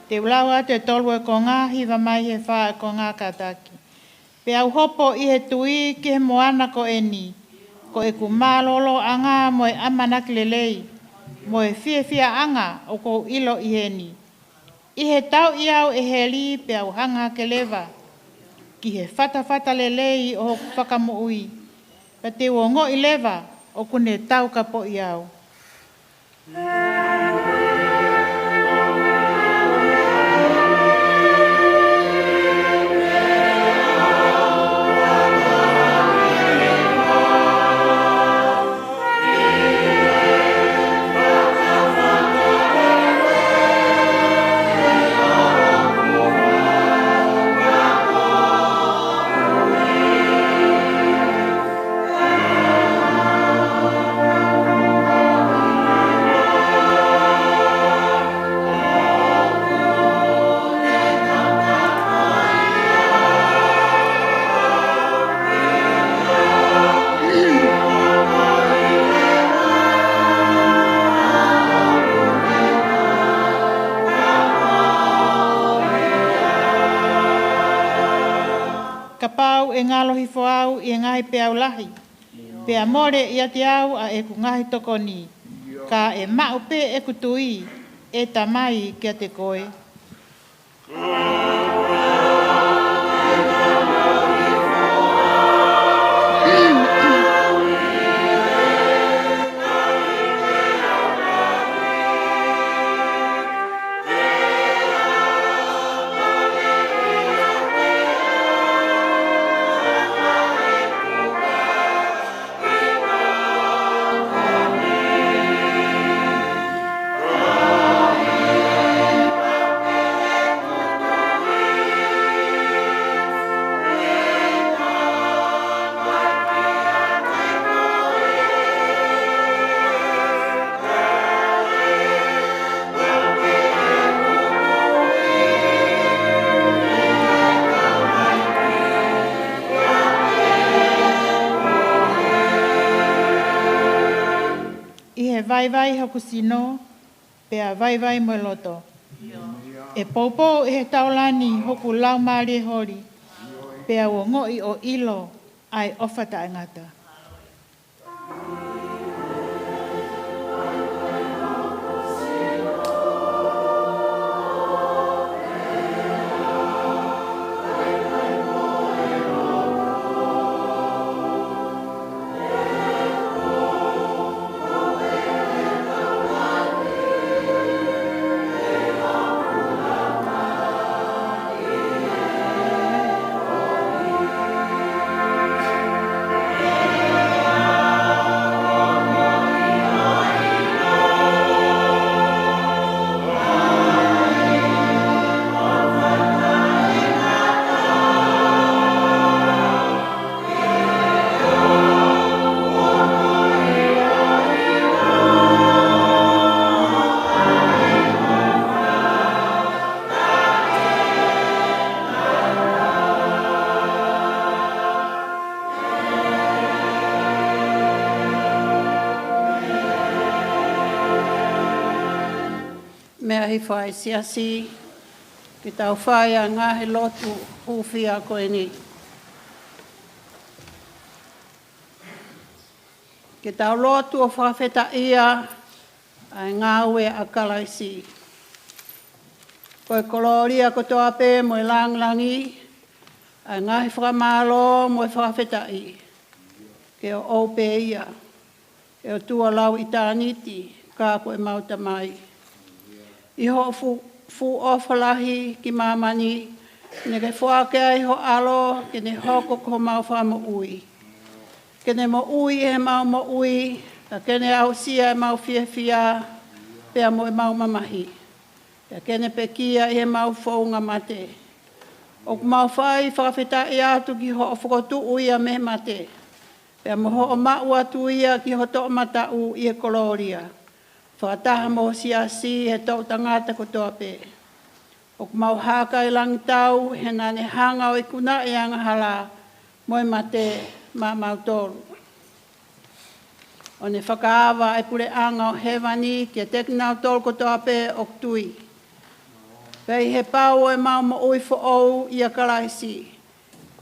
Te ulaua te tolu e ko ngā hiwa mai he wha e ko ngā kataki. Pe au hopo i he tui ki he moana ko e ni. Ko e ku mālolo anga mo e amanak lelei. Mo e fia anga o ko ilo i he ni. I he tau i au e he li pe au hanga ke lewa. Ki he whata lelei o hoku whakamo ui. Pa te wongo i lewa o kune tau ka po i au. E ngalohi foau i ngahi pe au lahi. Pe a more i ati au a e ku ngahi tokoni. Ka e mau pe e kutui e tamai kia te koe. Vai hoku sino, pea vai mo loto. E popo e he taulani hoku lau maari hori. Pea o ngoi o ilo ai ofa taingata. Mea hi whai siasi, ki tau whai a ngā he lotu hūwhia koe ni. Ki tau lotu o whawheta ia, ai ngā ue a kalaisi. Koe koloria ko toa pē mo i langlangi, ai ngā he whakamalo mo i whawheta i. Ke o ope ia, ke o tua lau i tāniti, kā koe mauta mai. Iho fu ofalahi ki mamani, ne ke whaakea iho alo, ke ne hoko ko mau wha mo ui. Ke ne mo ui e mau mo ui, ka ke ne au sia e mau fia fia, pea mo e mau mamahi. Ka ke ne pekia e mau whaunga mate. O mau whai whakawheta i atu ki ho o whakotu ui a me mate. Pea mo ho o mau atu ia ki ho to mata u i e koloria. Whakataha mo siasi he tau tangata ko toa pē. O mau haka i langi tau, he nane hanga o i kuna i angahala, moi mate ma mau tolu. O ne whakaawa e pure anga o hewani, kia teknau tolu ko toa pē o tui. Pei he pau e mau mo ui fo ou i a kalaisi.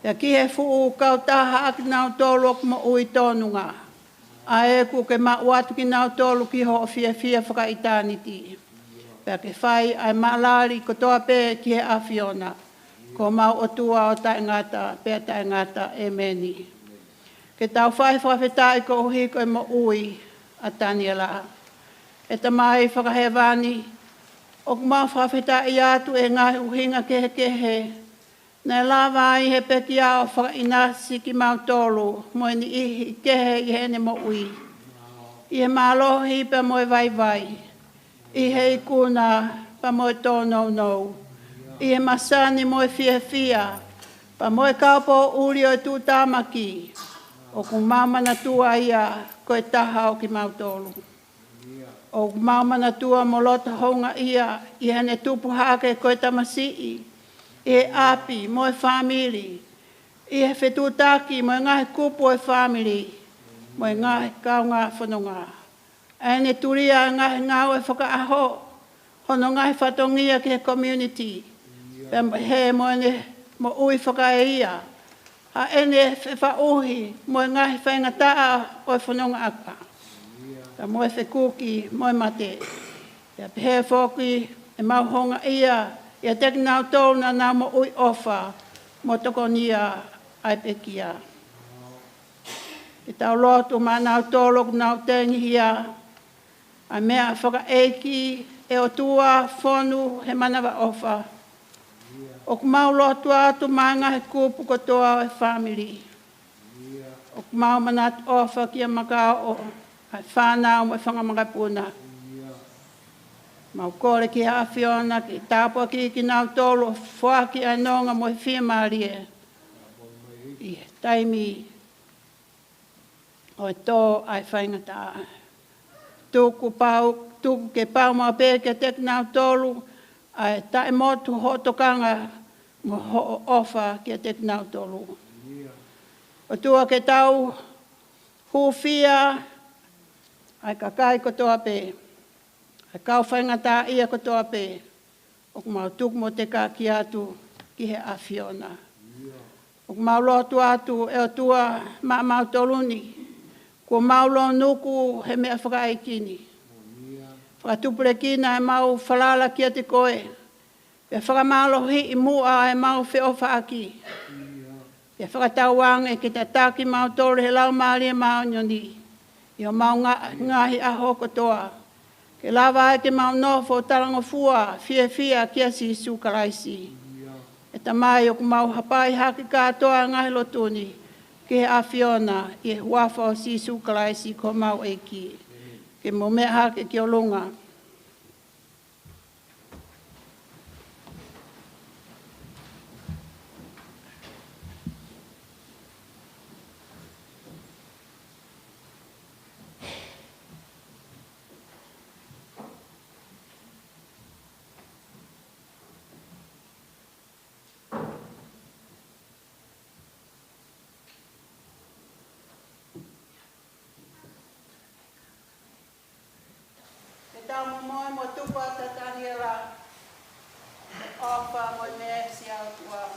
Pea ki he fuu kau taha aknau tolu o mo ui tonunga. Ae ku ke mauatu ki nau tolu ki ho fia fia whakaitaniti. Pea ke whai ai maalari ko toa pē ki he awhiona. Ko mau o tua o taingata, pea taingata e meni. Ke tau whai whawhetai ko uhi ko e mo ui a Taniela. E ta mai whakahewani, o mau whawhetai atu e ngahi uhinga kehe. Nei lawa i he peki au whakainasi ki mau tolu, mo ni ihi kehe i hene mo ui. I he mālohi pa mo e vai vai. I he ikuna pa mo e tōnou nou. I he masani mo e fia fia, pa mo e kaupo uri o e tū tāmaki. O ku mamana tua ia ko e taha o ki mau tolu. O ku mamana tua mo lota honga ia, i hene tupu hake ko e tamasii. E api, mo e whamiri. I he whetutaki, mo e ngahe kupu e whamiri. Mo e ngahe kaunga whanonga. E ne turia ngahe ngau e whakaaho. Hono ngahe whatongia ki he community. He mo mo ui whakaeia. Ha ene whauhi, mo e ngahe whaingataa o e whanonga aka. Mo e whekuki, mo e mate. He whoki, e mauhonga ia. Ia teki nau tōu na nau mo ui ofa, mo toko nia ai pekia. I tau lotu ma nau tōlok nau tengi hia, ai mea whaka eiki e o tua whonu he manawa ofa. O kumau lotu atu maanga he kupu ko toa e family. O kumau manat ofa kia makao o ai whanau mo e whangamangapuna. Mau kore ki hawhiona, ki tāpua ki nau tolu, whaki ai nonga mo i whiamarie. I taimi o e tō ai whaingata. Tuku ke pau mau pē ke tek nau tolu, ai tae motu hotokanga mo ho ofa ki tek nau tolu. O tua ke tau huwhia, ai ka kai ko toa pē. Kau whaingata ia ko toa pē. O ku mau tuku mo te ka ki atu ki he awhiona. O ku mau lotu atu e o tua mau toluni. Ko mau lo nuku he mea whakaikini. Whakatupure kina e mau whalala kia te koe. Pe whakamalo hi i mua e mau whio whaaki. Pe whakatauang e ki te taki mau tolu he lau maari e mau nyoni. I o mau ngahi a hoko toa. Ke lava e ke mau nofo talango fua fia kia si su karaisi. E tamai o ku mau hapai haki katoa ngahi lotuni. Ke a Fiona i e wafa o si su karaisi ko mau e ki. Ke mo mea haki ki o lunga. Tau momoe mo tupa ta Daniela ofa mo me si au tua.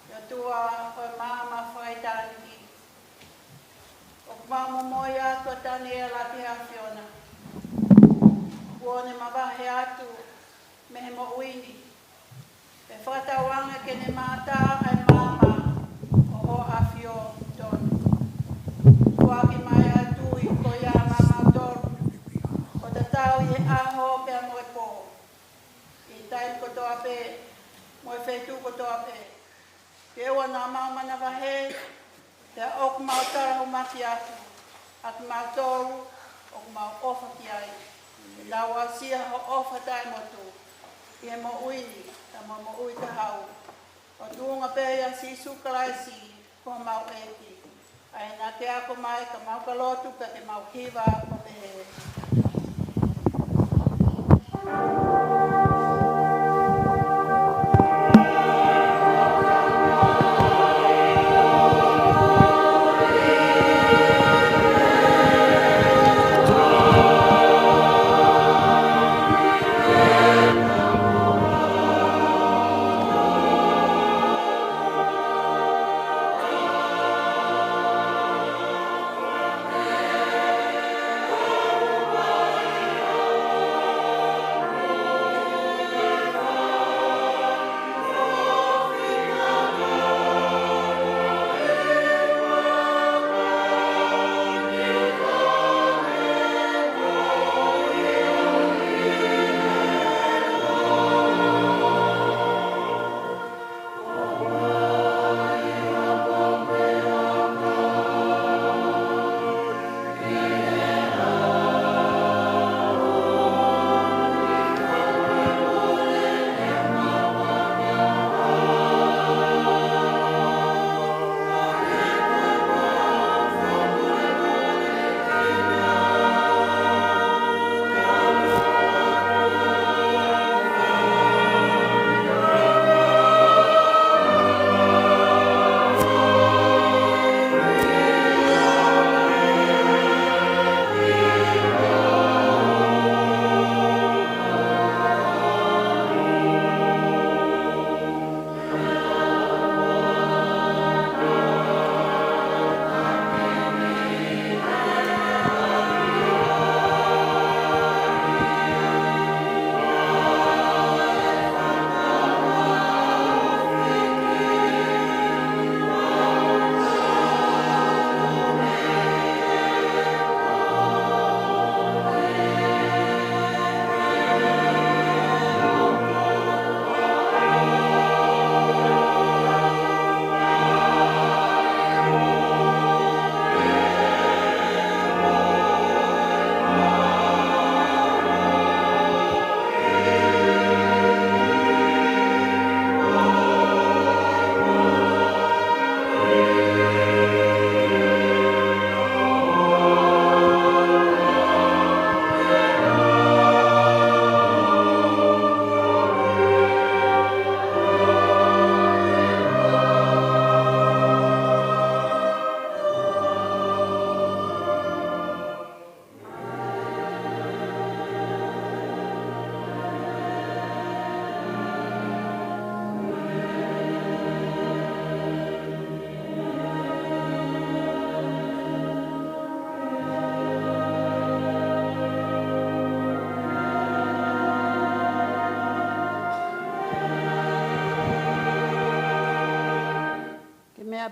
Yo tua o mama fai tani. O mama momoe atu Daniela ki a Fiona. Kuone mawahe atu me he mo uini. E whakatawanga ke ne mata ai mama o ho a Fio tonu. Kuaki mai atu i ko ia mama tonu. O te tau i aho pe a moe po. I taim ko toa pe, moe whetu ko toa pe. Ke ua nā mau mana wahe, te oku mau tarahu maki atu. Aki mau tolu, oku mau ofa ki ai. E nau au sia ho ofa tai motu. I he mo uini, ta mo ui te hau. O tuunga pe ia si sukalaisi, ko mau eki. Ai nā ke ako mai, ka mau ka lotu, ka ke mau hiwa, ko te he. Oh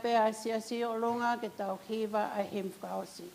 pea si o longa ke tau hiva a him whaosi.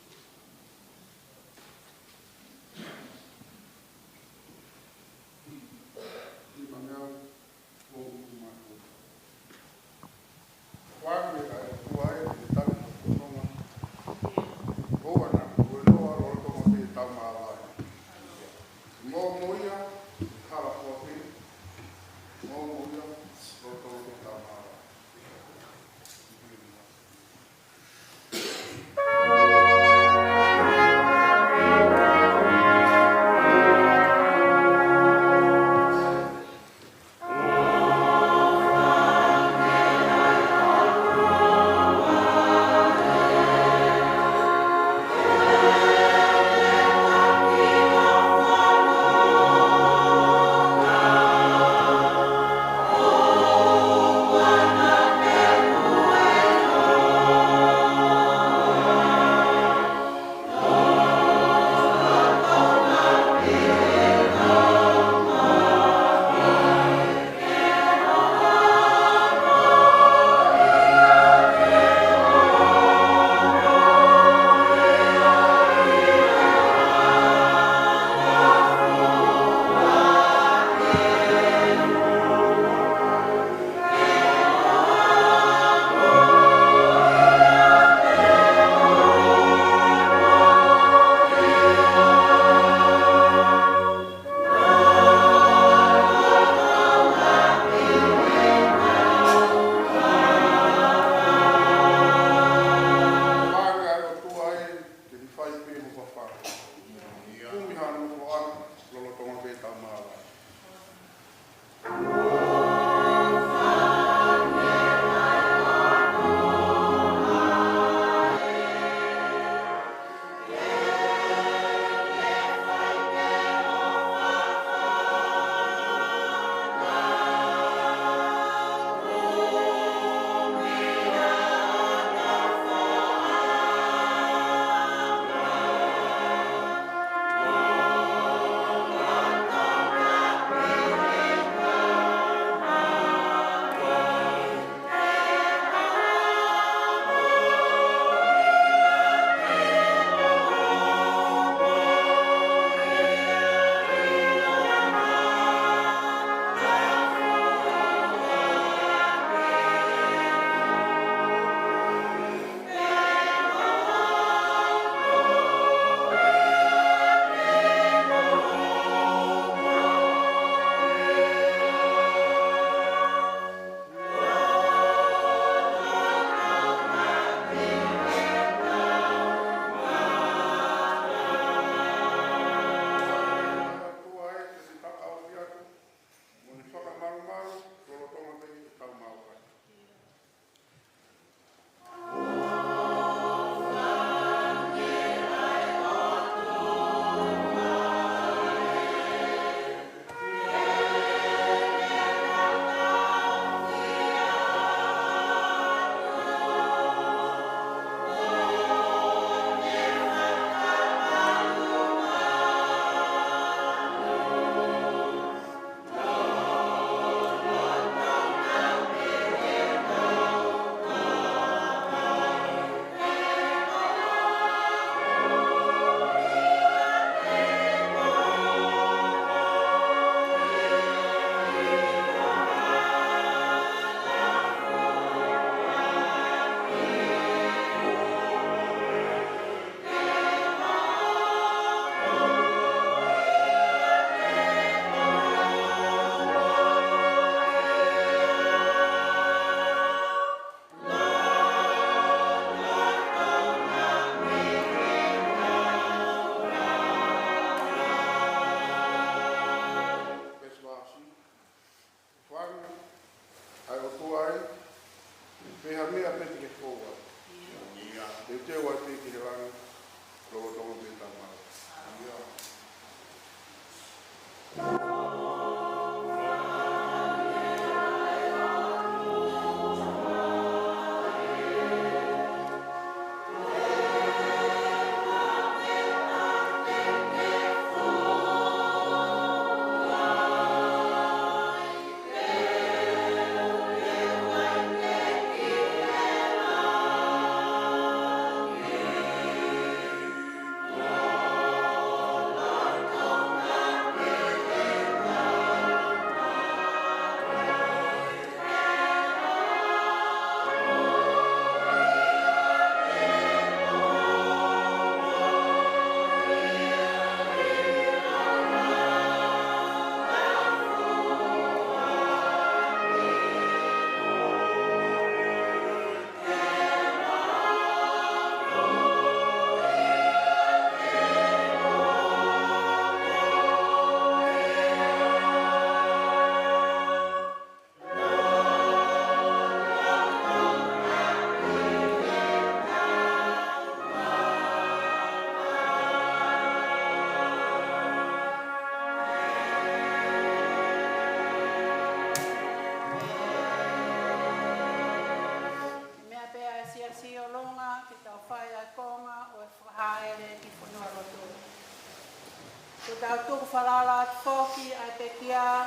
Ko tau tuku whalala atu whoki ai te kia,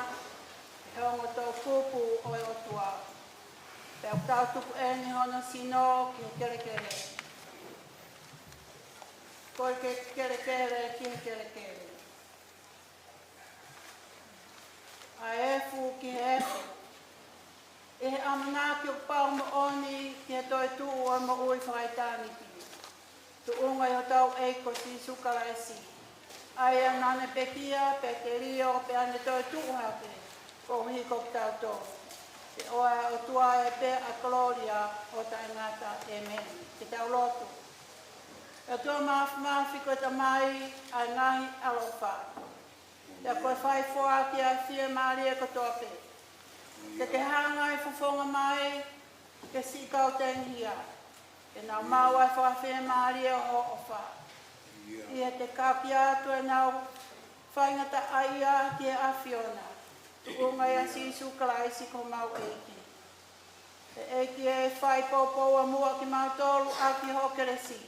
he ongo tau kupu o e otua. Pea ko tau tuku e ni hono sino ki he kere kere. Ko ke kere kere ki he kere kere. A efu ki he efu. E he amana ki o pao mo oni ki he toi tu o mo ui whakaitani ki. Tu unga i ho tau eiko si sukara e si. Ai anane pekia, pe te rio, pe ane toi tu hake. Ko hiko ki tau tō. Te oa o tua e pe a Gloria o ta ngata e meni. Te tau lotu. E tua maafi ko ta mai a ngahi alofa. Te koe whai fua ki a fie maari e kotoa pe. Te hanga i fufonga mai, ke si kau tenghia. E nau mau ai wha fie maari e ho ofa. Ia te kapi atu e nau whaingata aia ki e a Fiona. Unga ia sisu kalaisi ko mau eiki. Te eiki e whai popo a mua ki mau tolu a ki hokeresi.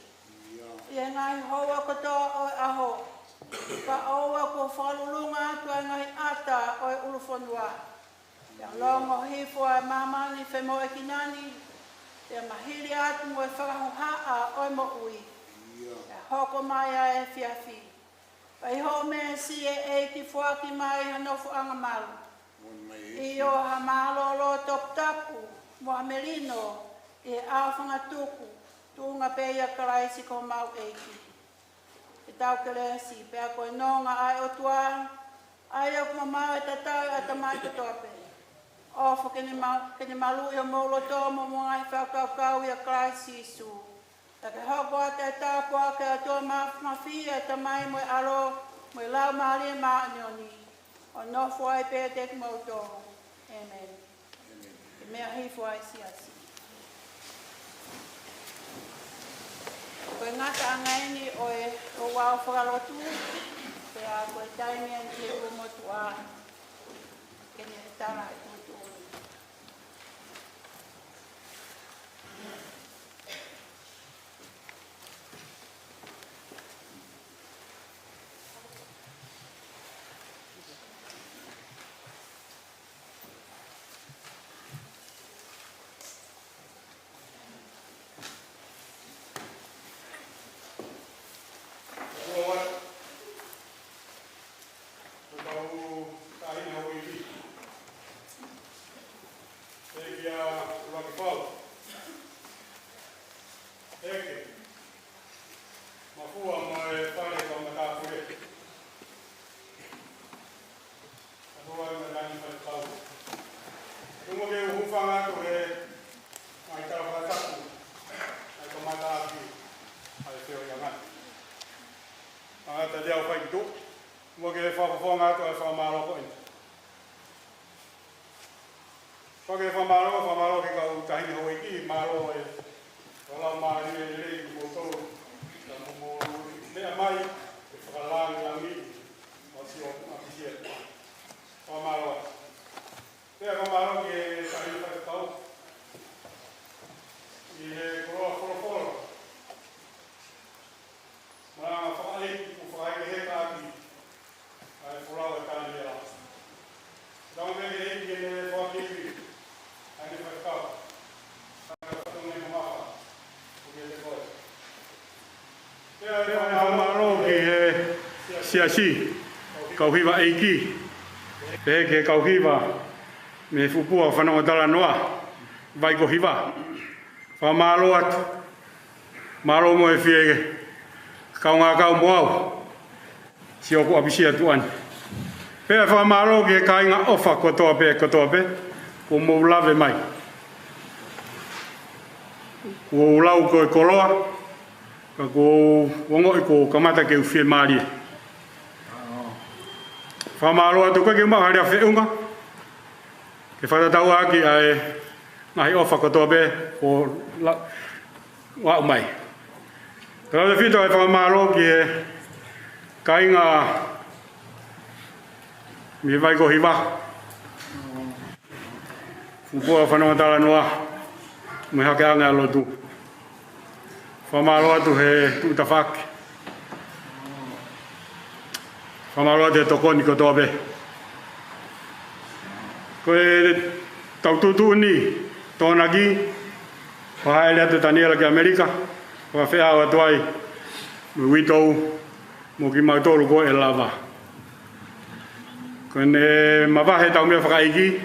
Ia ngai hoa kotoa o e aho. Pa oua ko whalulunga atu e ngai ata o e ulufonua. Ia longo hifo e mamani whemo e kinani. Ia mahiri atu mo e whakahuhaa o e mo ui. Ia hoko mai a e fiafi. Pai ho me si e eiki fuaki mai hanofu anga malu. I o ha malolo top tapu, mo ha merino, e awhanga tuku, tunga peia karaisi ko mau eiki. E tau keresi, pea koe nonga ai o tua, ai o kumamau e tatau e tamai katope. Ofo kene malu i o moulo tomo mo ngai whakau i a karaisi isu. Take hoko ate e tāpu ake a tua mawhia e tamai mo e alo, mo e lau maari e maanioni. O nofu ai pe te kumotomo. Amen. E mea hifo ai siasi. Koe ngata angaini o wau whakalotu, pe a koe taimi an te umotu a kene tala e tutu olu. Siasi, kau hiwa eiki, peke kau hiwa, me fupua whanau tala noa, vai ko hiwa, wha malo atu, malo mo e whiege, kau ngā kau moau, si oku apisi atu ani. Pea wha malo ke kai ngā ofa kotoa pe, ko mou lave mai. Ko ulau ko e koloa, ka ko wongo i ko kamata ke uwhie maari. Whamaro atu koe ke umahari a whiunga. Ke whatatau aki ai ngahi ofa kotoa be o wa umai. Tau te whito ai whamaro ki e kainga mi vai ko hiwa. Fupua whanau tala noa me hake anga alotu. Whamaro atu he tuta whaki. Whamaloa te toko ni kotoa pe. Koe tau tutu ni, tōna ki, whahaere atu Daniela ki Amerika, whawhea awa tuai, me witou, mo ki mautoro ko e lava. Koe ne mawahe tau mea whakaiki,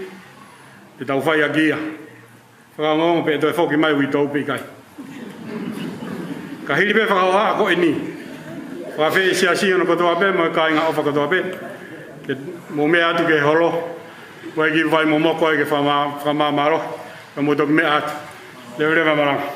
te tau whai a kia. Whakangongo pe e toi whoki mai witou pe kai. Ka hiri pe whakaoha ko e ni. Whawhea sia si ono kotoa pe, mo e kai ngā ofa kotoa pe. Mo mea atu ke holo, wai ki vai mo moko e ke whamā maro, ka mo toki mea atu. Leo rewa maranga.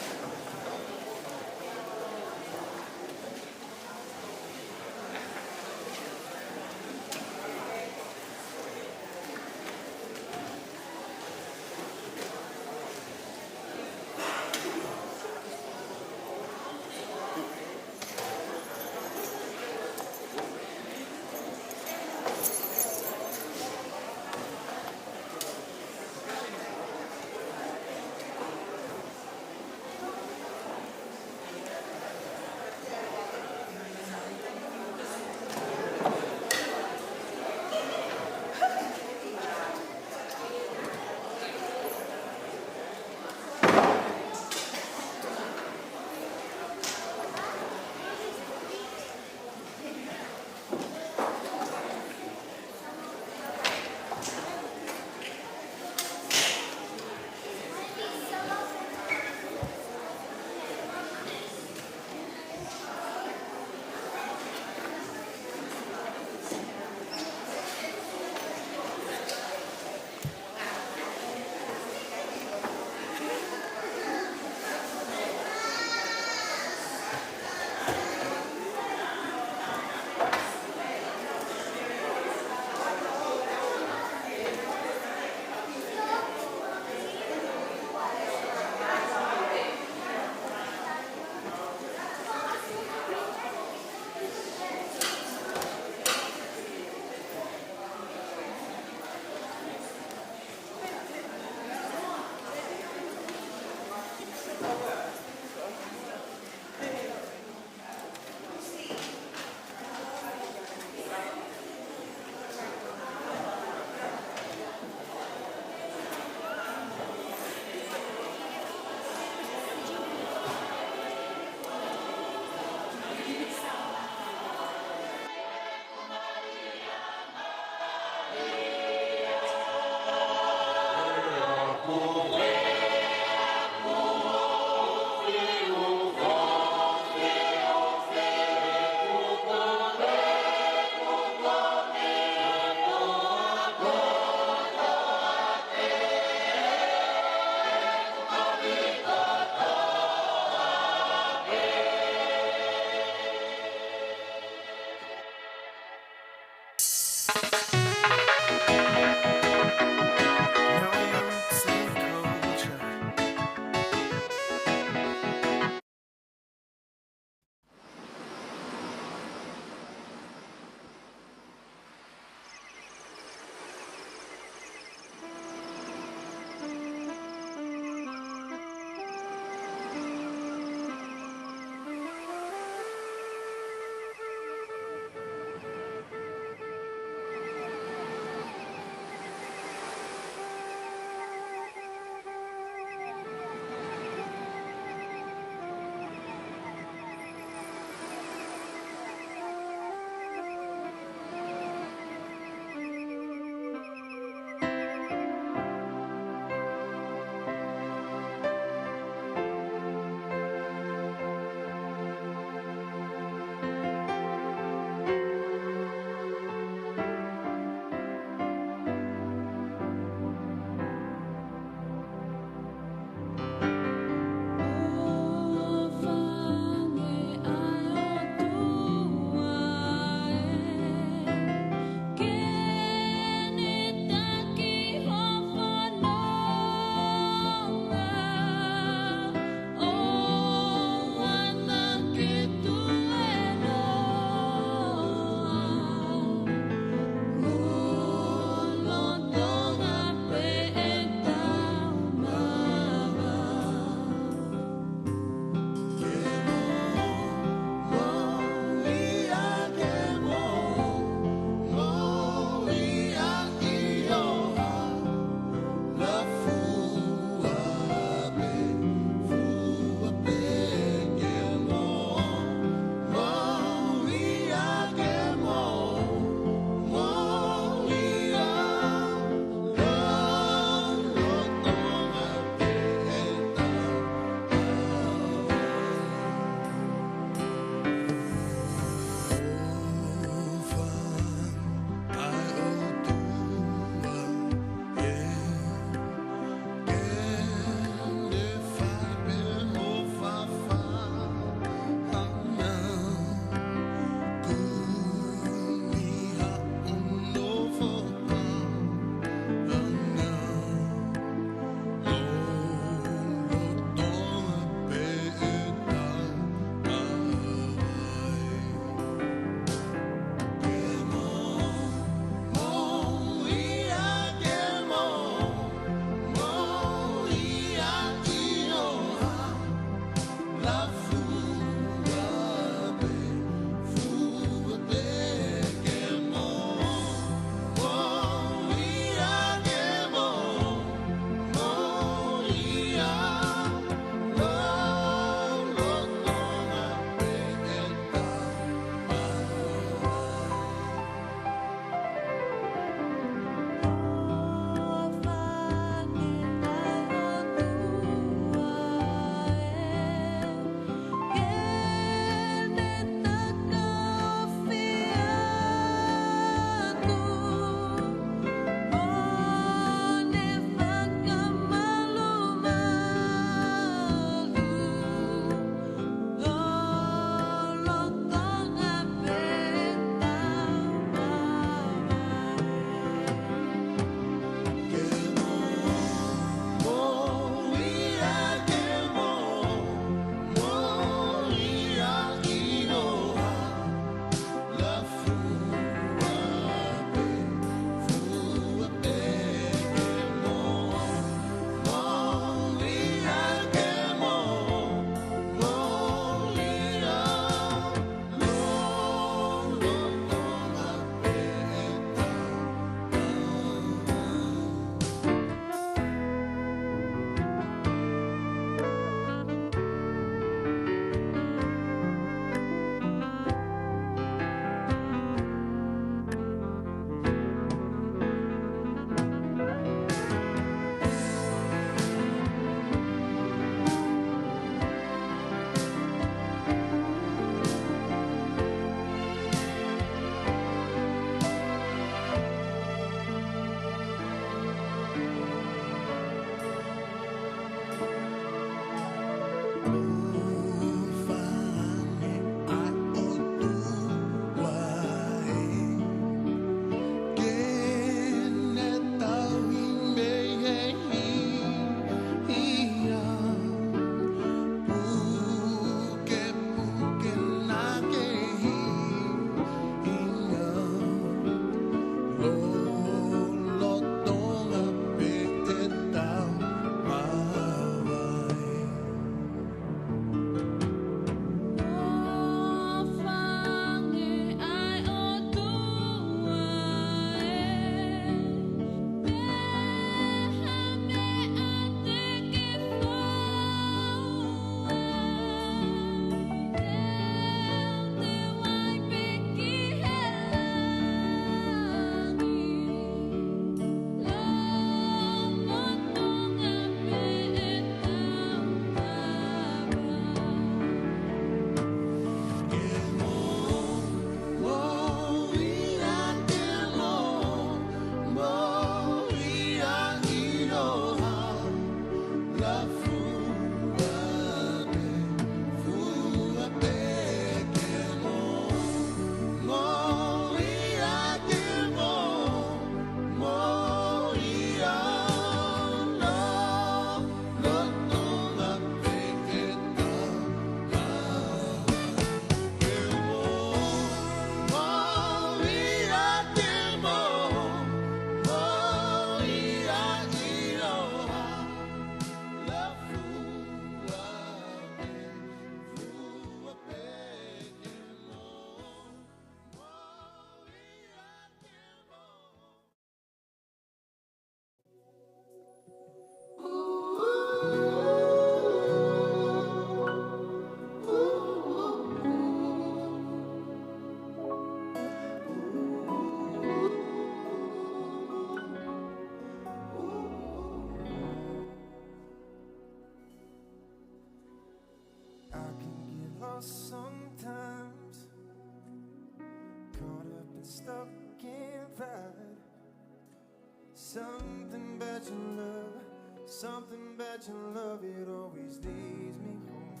Something about your love, something about your love, it always leads me home.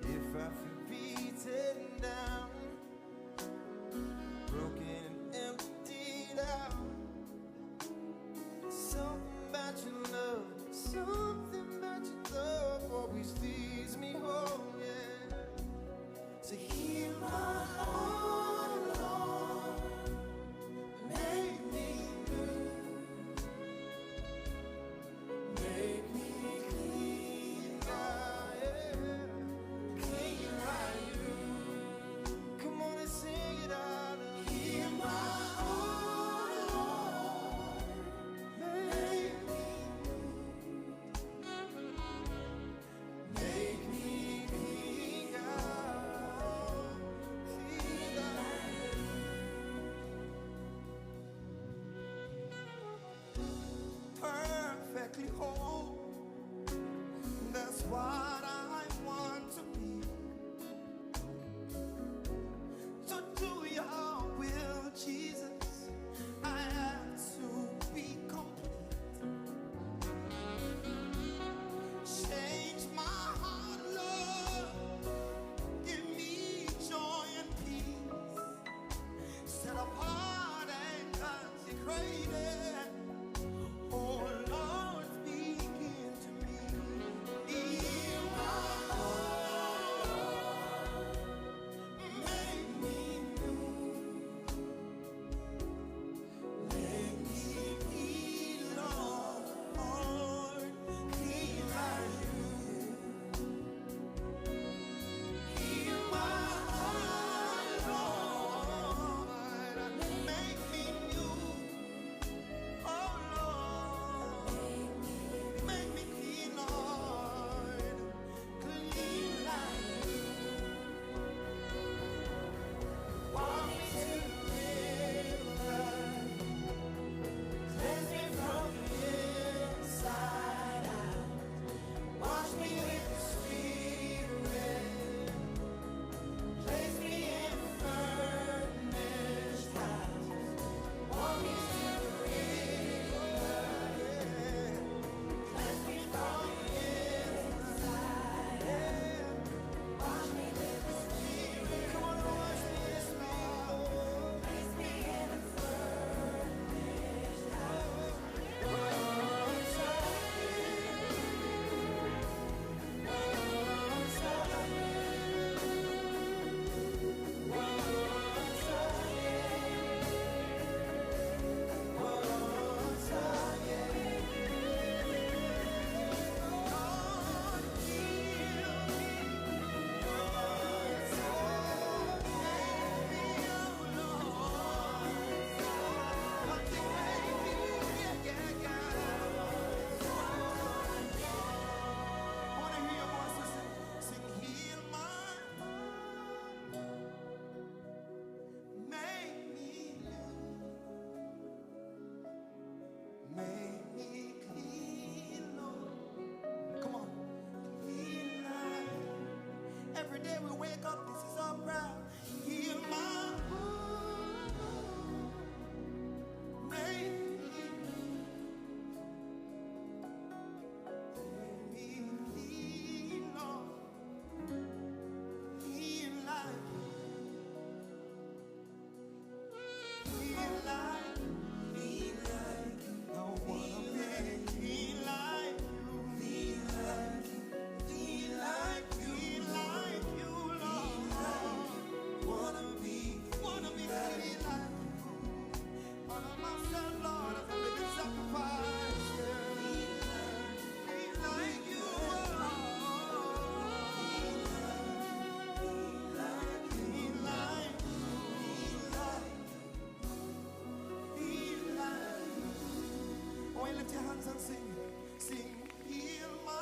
If I feel beaten down, broken and emptied out, something about your love, something about your love always leads me home, yeah. So heal my heart, Lord, make me new, make me clean, yeah, clean like you. Come on and sing it out. Heal my heart, Lord, make me new, make me clean, yeah, clean like you. Perfectly whole, that's what I want to be. So do your will, Jesus. I have to be complete. Change my heart, Lord. Give me joy and peace. Set apart and consecrated. Oh Lord, speak into me. Heal my heart, make me new, make me clean, Lord, clean like you. Heal my heart, Lord, make me new, oh Lord, make me clean, Lord, clean like you. Walk me to the river, cleanse me from the inside out. Wash me with the Spirit, place me in a furnished house. Walk me to the river, cleanse me from the inside out. Wash me with the Spirit. Come on, wash me this Lord. Place me in a furnished house. Once again, once again, once again, once again. Lord, heal me once again, oh Lord. Activate me, yeah, yeah, yeah. I wanna hear your voices sing, heal my heart, make me new, make me clean, Lord. Come on, clean like every day we wake up, this is our prayer. Heal my heart, make me clean, Lord, clean like clean like clean like you. I wanna be clean like you, clean like clean like clean like you, Lord. Wanna be clean like you. All of myself, Lord, as a living sacrifice. Yeah. Clean like you, Lord. Clean like clean like feel like. Oh, lift your hands and sing, sing, heal my.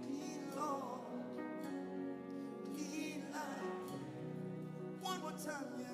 Clean, Lord, clean like. One more time, yeah.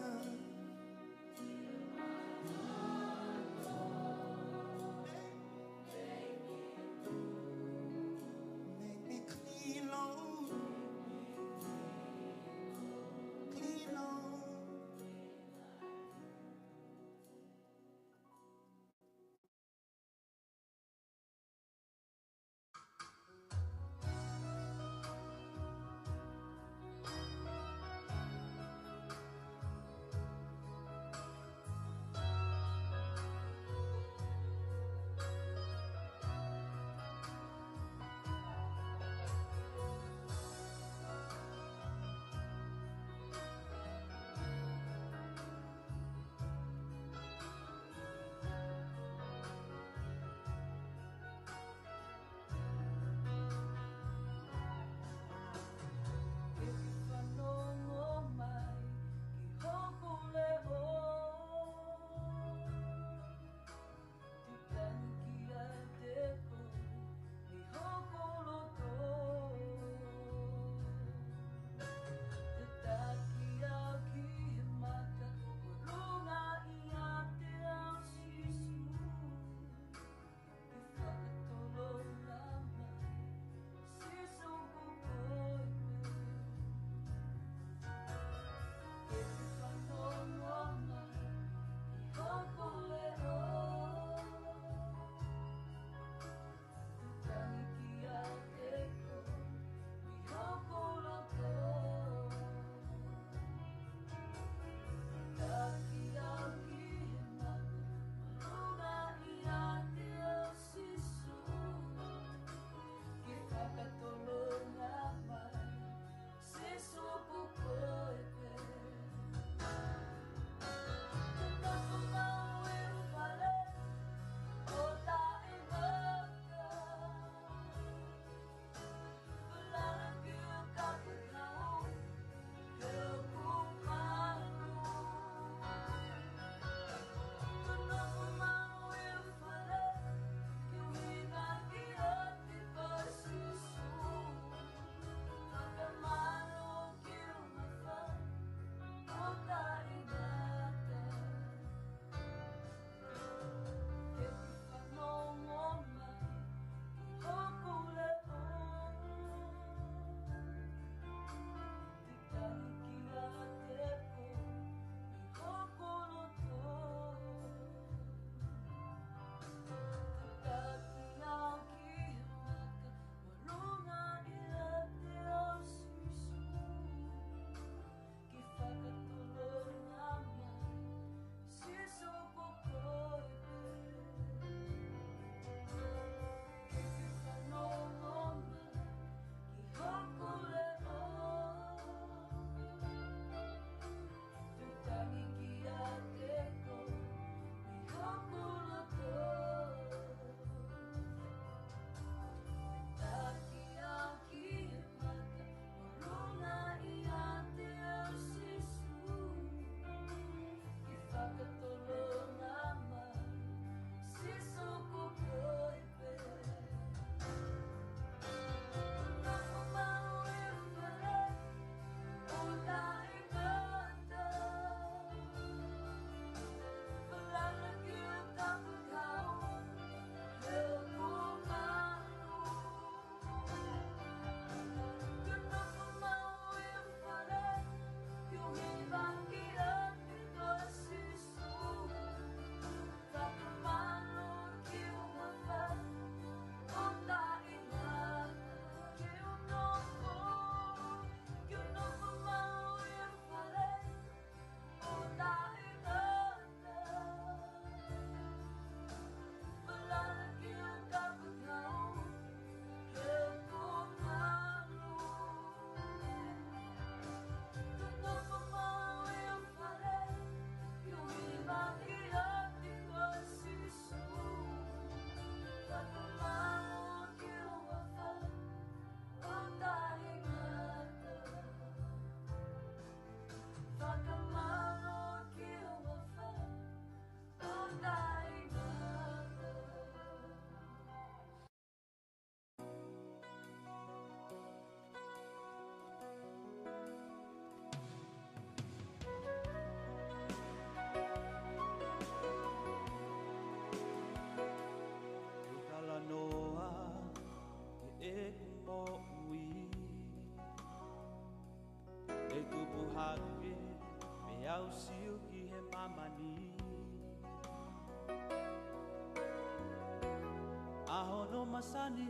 masani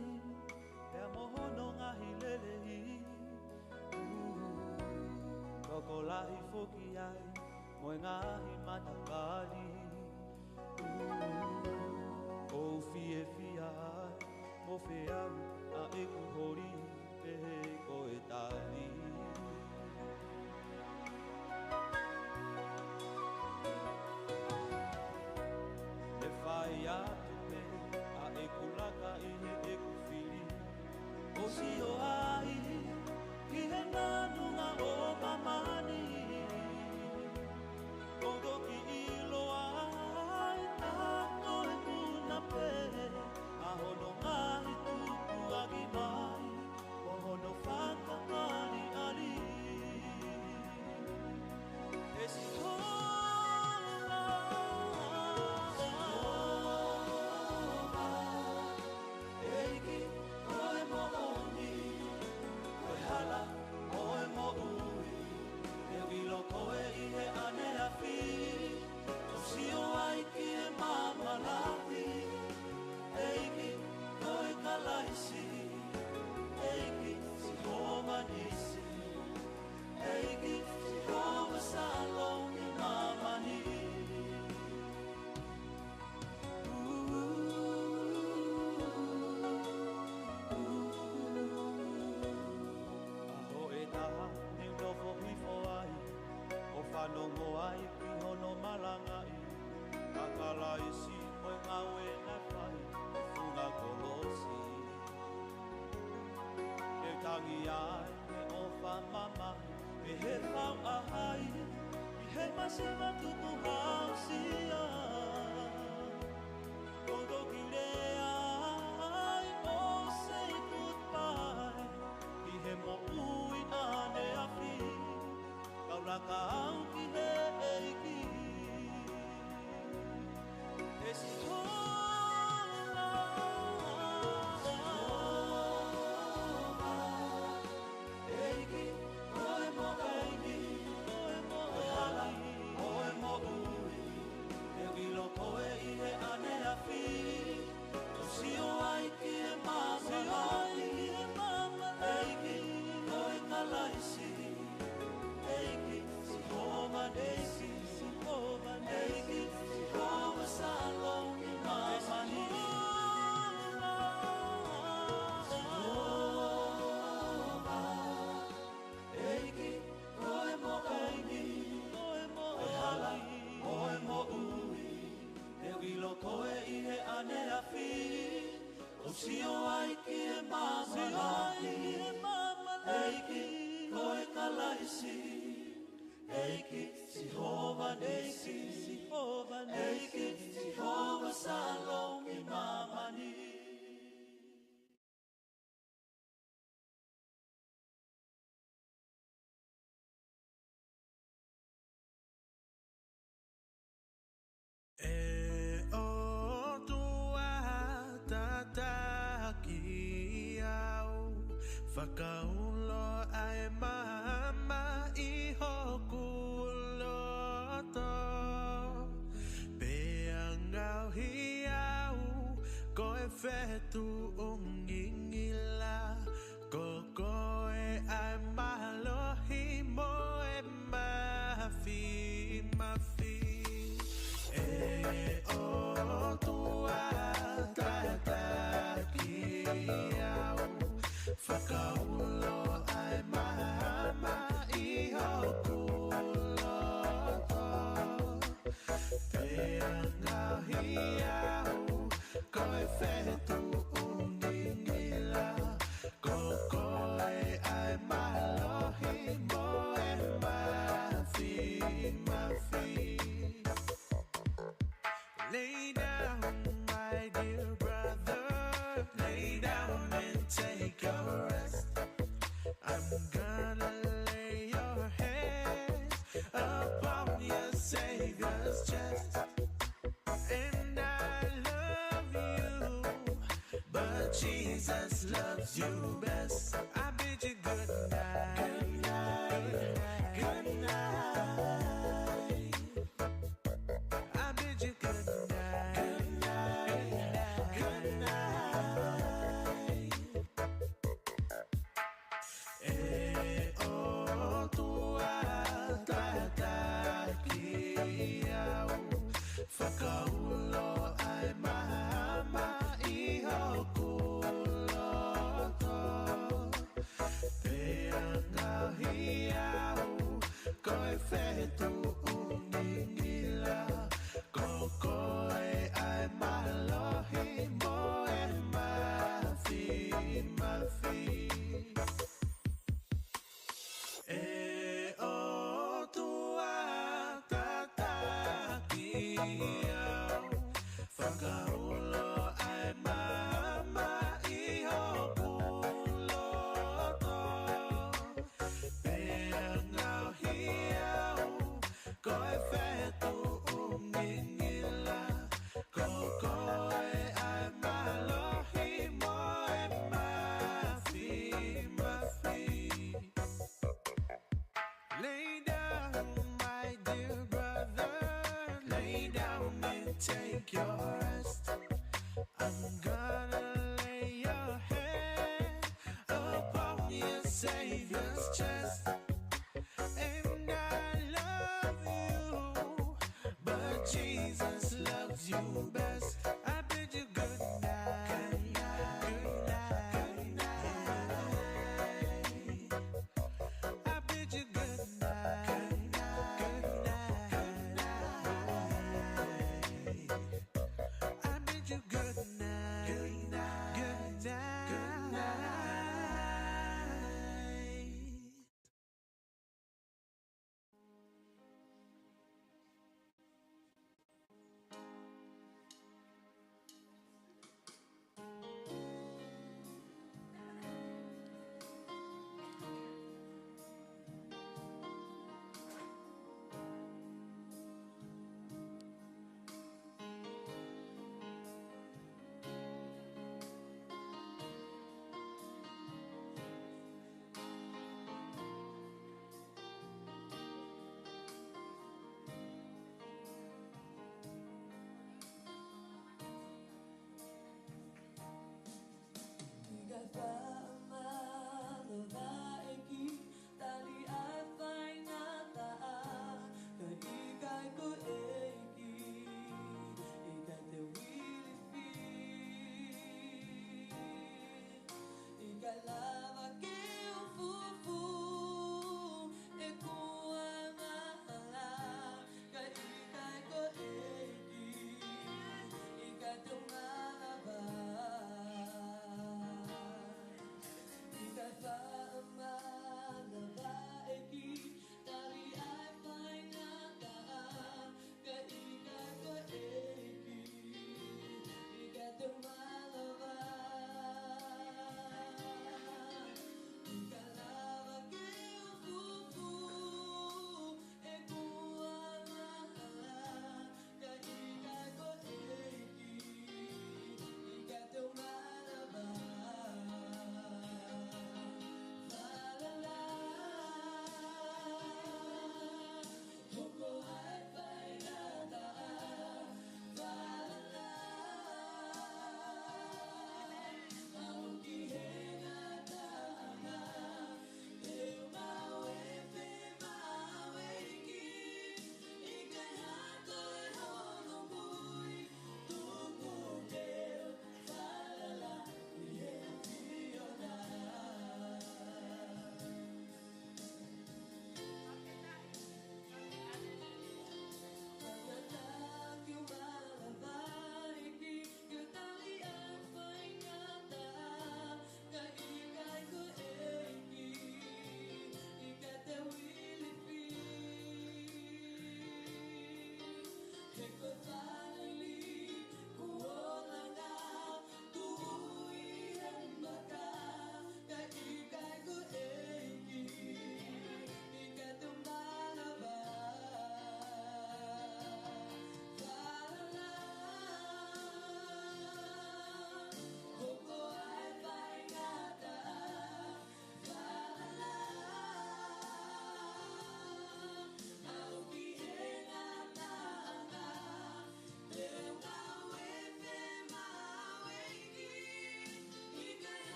Pea mohono ngahi lelehi Koko lahi foki ai Moe ngahi matakali O fie fia ai Mo feau a eku hori Pehe ko e tali E whai atu me A eku laka i he eku whiri O si o ai Ki he nanunga o mamani Kogo ki ilo ai Tako e kuna pe A hono ngahi tuku agi mai O hono whakakari ari E si hola Eiki koe mo oni Koe hala koe mo ui E wilo koe i he ane a whiri O si o ai ki e mama lahi Eiki koe kalaisi Eiki si homa nisi Eiki si homa salong i mama ni Aho e taha ni nofo hifo ai O whanongo ai ki hono malangai Kakalaisi koe ngawe na whai Funga kolosi E tangi ai me ofa mamai Me he whau ahai I he masema tuku hausia Kogo ki rea ai o say goodbye I he mo ui ane a whi Kau raka au ki he eiki E si hola Eiki, koe mo eiki Koe hala, koe mo ui E wilo koe i he ane a whiri O si o ai ki e mama lahi Eiki, koe kalaisi Eiki, si homa neisi Eiki, si homa salong i mama ni Eiki, koe mo eiki Koe hala, koe mo ui E wilo koe i he ane a whiri O si o ai ki e mama lahi Eiki, koe kalaisi Eiki, si hova neisi Eiki, si hova salong i mama ni E o tua tataki au Whakaulo ai mama I hoku loto Pea ngau hi au Koe whetu ungingila Ko koe ai malohi mo e mafi mafi E o tua tataki au Whakaulo ai mama I hoku loto Pea ngau hi au Koe whetu ungingila Ko koe ai malohi mo e mafi mafi Lay down, my dear brother. Lay down and take a rest. I'm gonna lay your hands upon your Savior's chest. And I love you, but Jesus loves you best. I bid you good night. Good night. Good night. I bid you good night. Good night. Good night. hiau whakaulo ai mama iho puloto pea ngau hiau koe whetu ngingila ko koe ai malohi moe mafi mafi. Lay down, my dear brother, lay down and take your rest. I'm gonna lay your head upon your Savior's chest. And I love you, but Jesus loves you best. I bid you good night. Good night. Good night. Good night. I bid you good night. Good night. Good night. I bid you good night. Good night. Good night. Good night.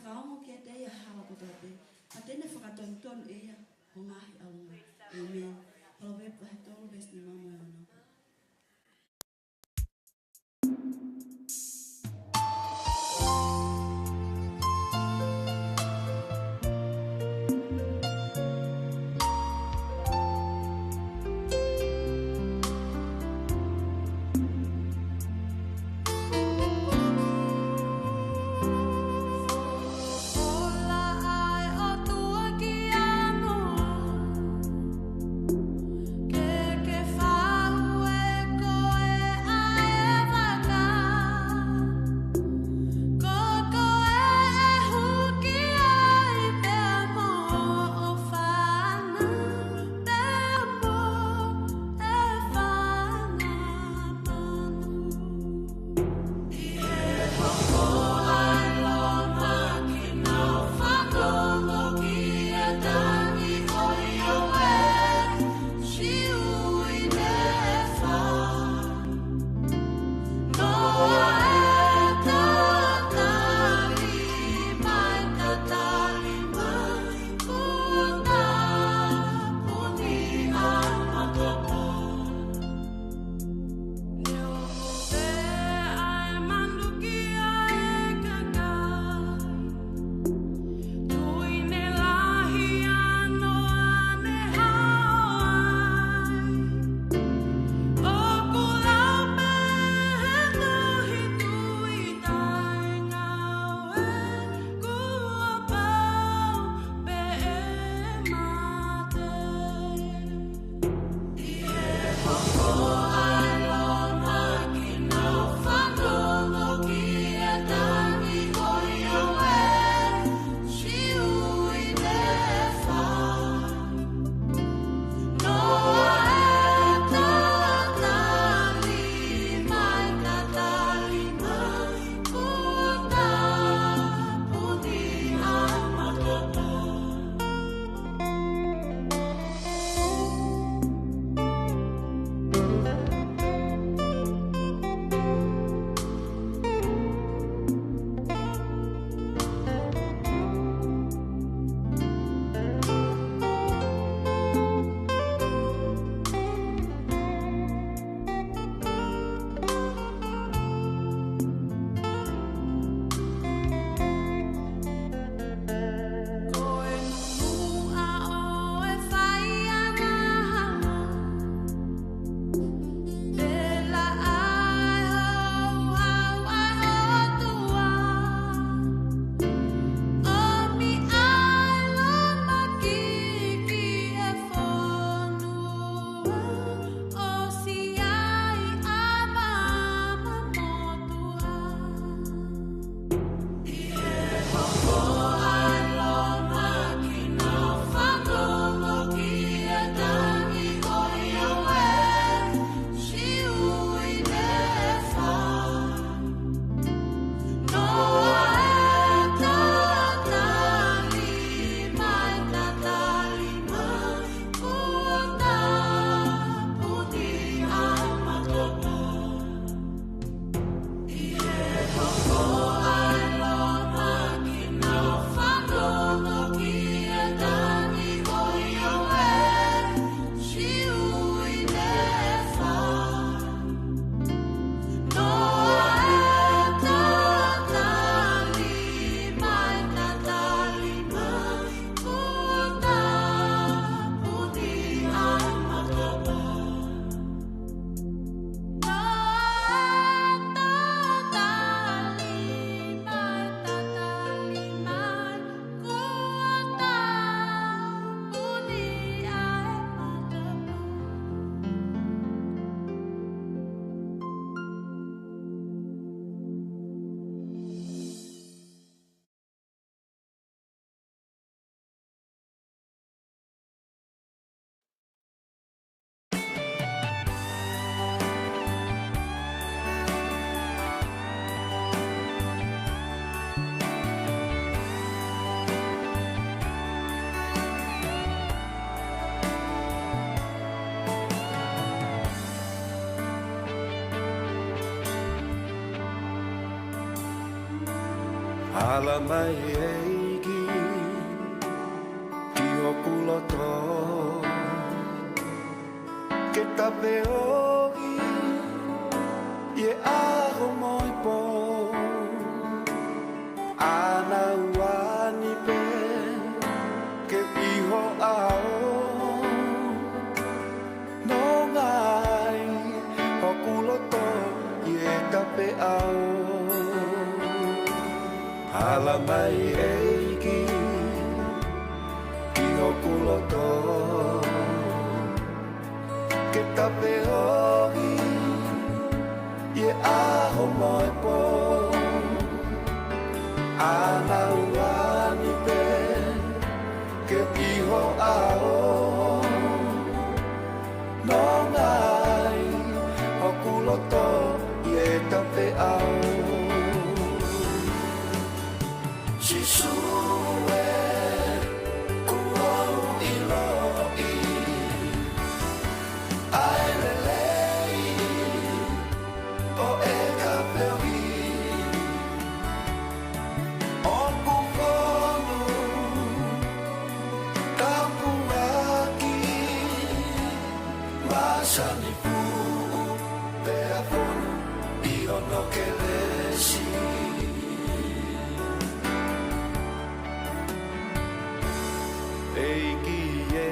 whakaongo kia te ia hawa ko tō pe. Pa tēne whakatonton e ia o ngahi aunga. Amen. Halo wepa he tōru bes ni mamo e ono. Que fala Hala mai eiki ki hoku loto ke tape ogi ye aho moi po ana wani pe ke iho ao no ngai hoku loto ye tape ao Hala mai eiki ki hoku loto ke tape ogi ye aho moi po ana wani pe ke iho ao no ngai hoku loto ye tape ao Jisue kuau iloi Ailelei o e kapewi O kukonu kapuaki Masani fu Pea fonu Io no che lesi Eiki e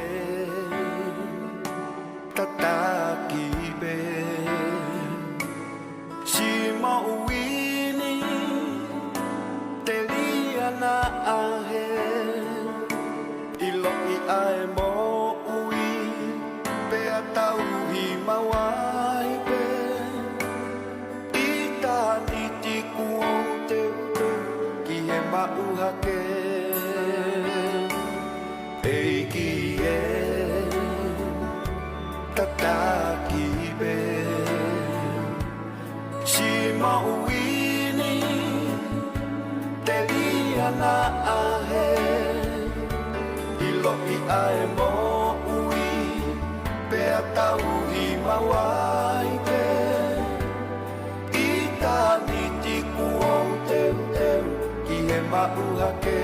tataki be Shima uini te liana ahe Iloi ae mo ui pe atau hi mawai pe Ita niti kuo te ki he mauhake Eiki e tataki be Shima uini te liana ahe Iloi ae mo ui pe atau hi mawai pe Ita niti kuo teu ki he mauhake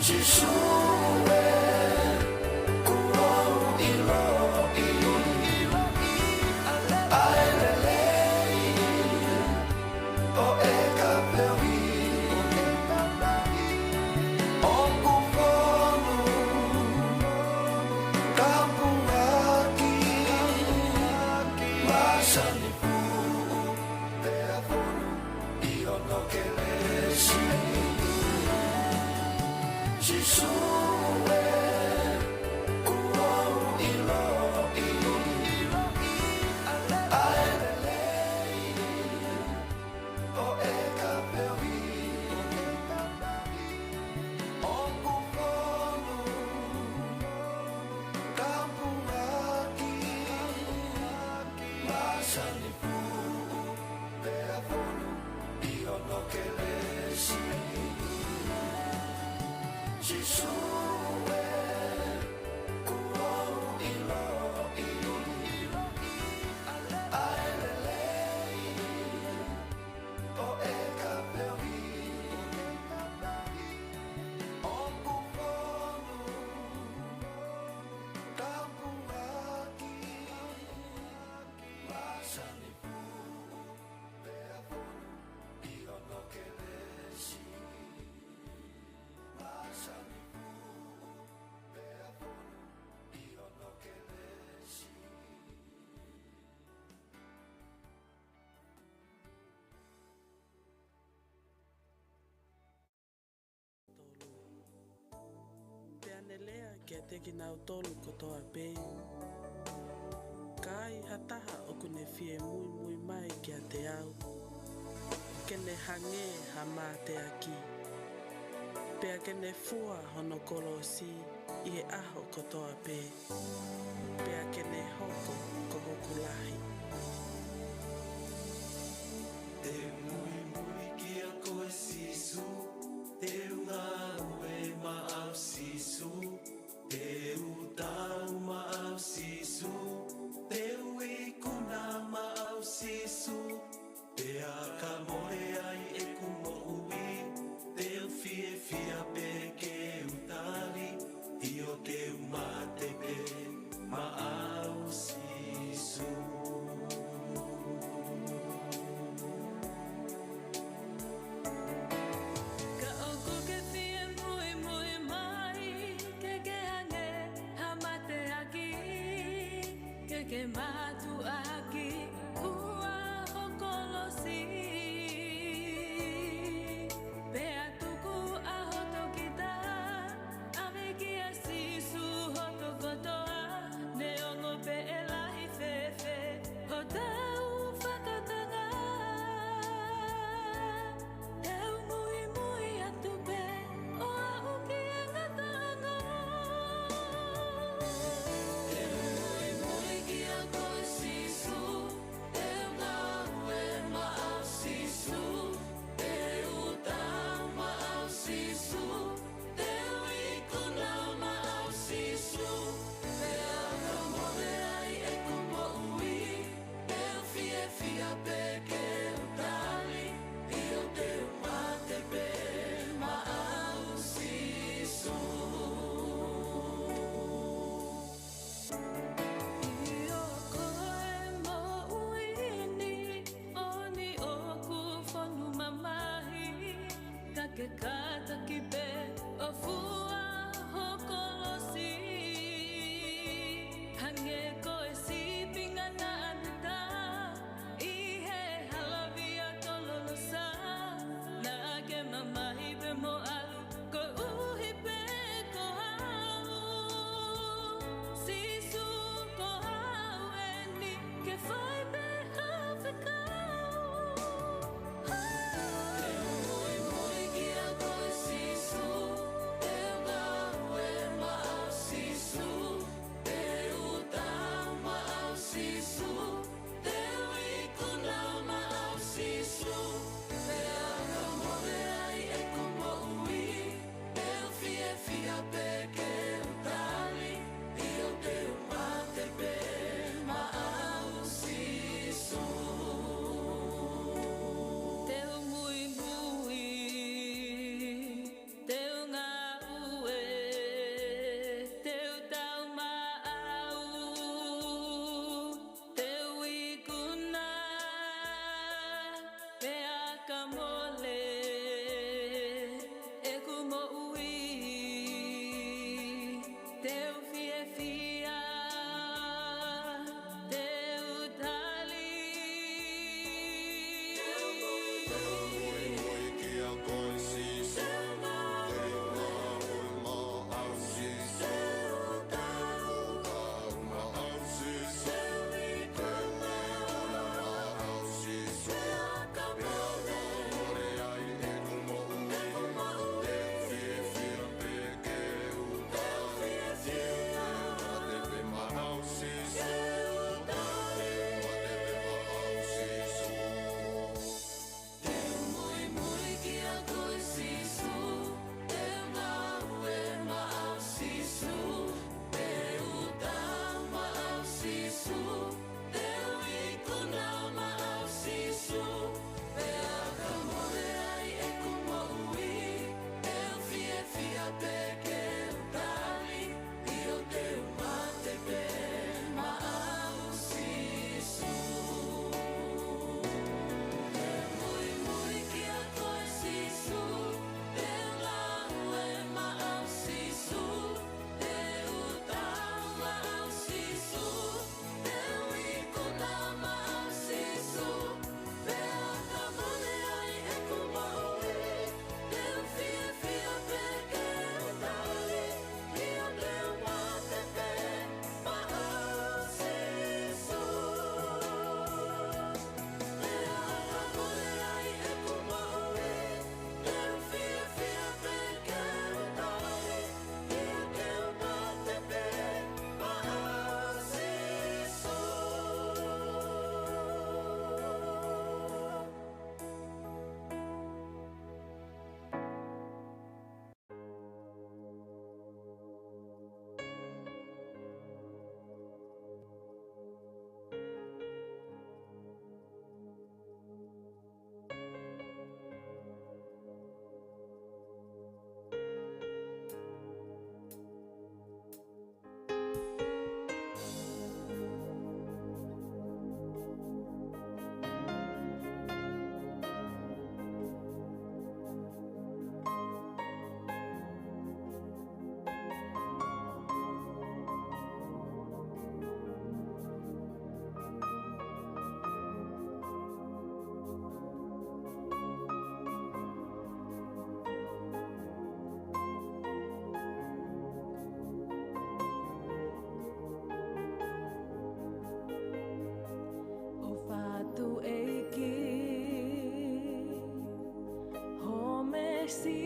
Jisue kuau iloi Ailelei o e kapewi O kukonu kapuaki Masani fu pea fonu Io no che lesi Jisue kuau iloi Ailelei o e kapewi O kukonu kapuaki Masani fu pea fonu Io no che lesi Jisue kuau iloi Ailelei o e kapewi O kukonu kapuaki Masani fu pea fonu Io no che lesi Masani Peanelea kia teki nau tolu kotoa pei. Kai hataha o kune fie mui mui mai kia te au. Kene hange ha mā te aki. Pea kene fua hono kolosi i he aho kotoa pei. Pea kene hoko ko hoku lahi. Te mui mui kia koe sisu Te unga ue ma au sisu Te utau ma au sisu Te ui kuna ma au sisu Te aka more ke matu aki ua hokolosi pe atuku a hoto kita ave kia sisu hoto kotoa ne ongo pe elahi fefe hotau whakatanga tau mui mui atu pe o au ki angatanga tau mui mui ki a koe sisu tau ngau e ma au sisu tau tau ma au sisu tau ikuna ma au sisu pe aka mole ai e kumo ui tau fia fia pe ke utali io teu mate pe ma au sisu io koe mo uini oni oku fonu mamahi kake kata ki pe o fua hokolosi hange koe si pingana anita i he halavia tololosa na ke mamahi pe mo alu ko uhi pe ko hau sisu ko hau eni ke fai pe hawhikau teu mui mui ki a koe sisu teu ngau e ma au sisu teu tau ma au sisu teu ikuna ma au sisu pe aka mole ai e kumo ui see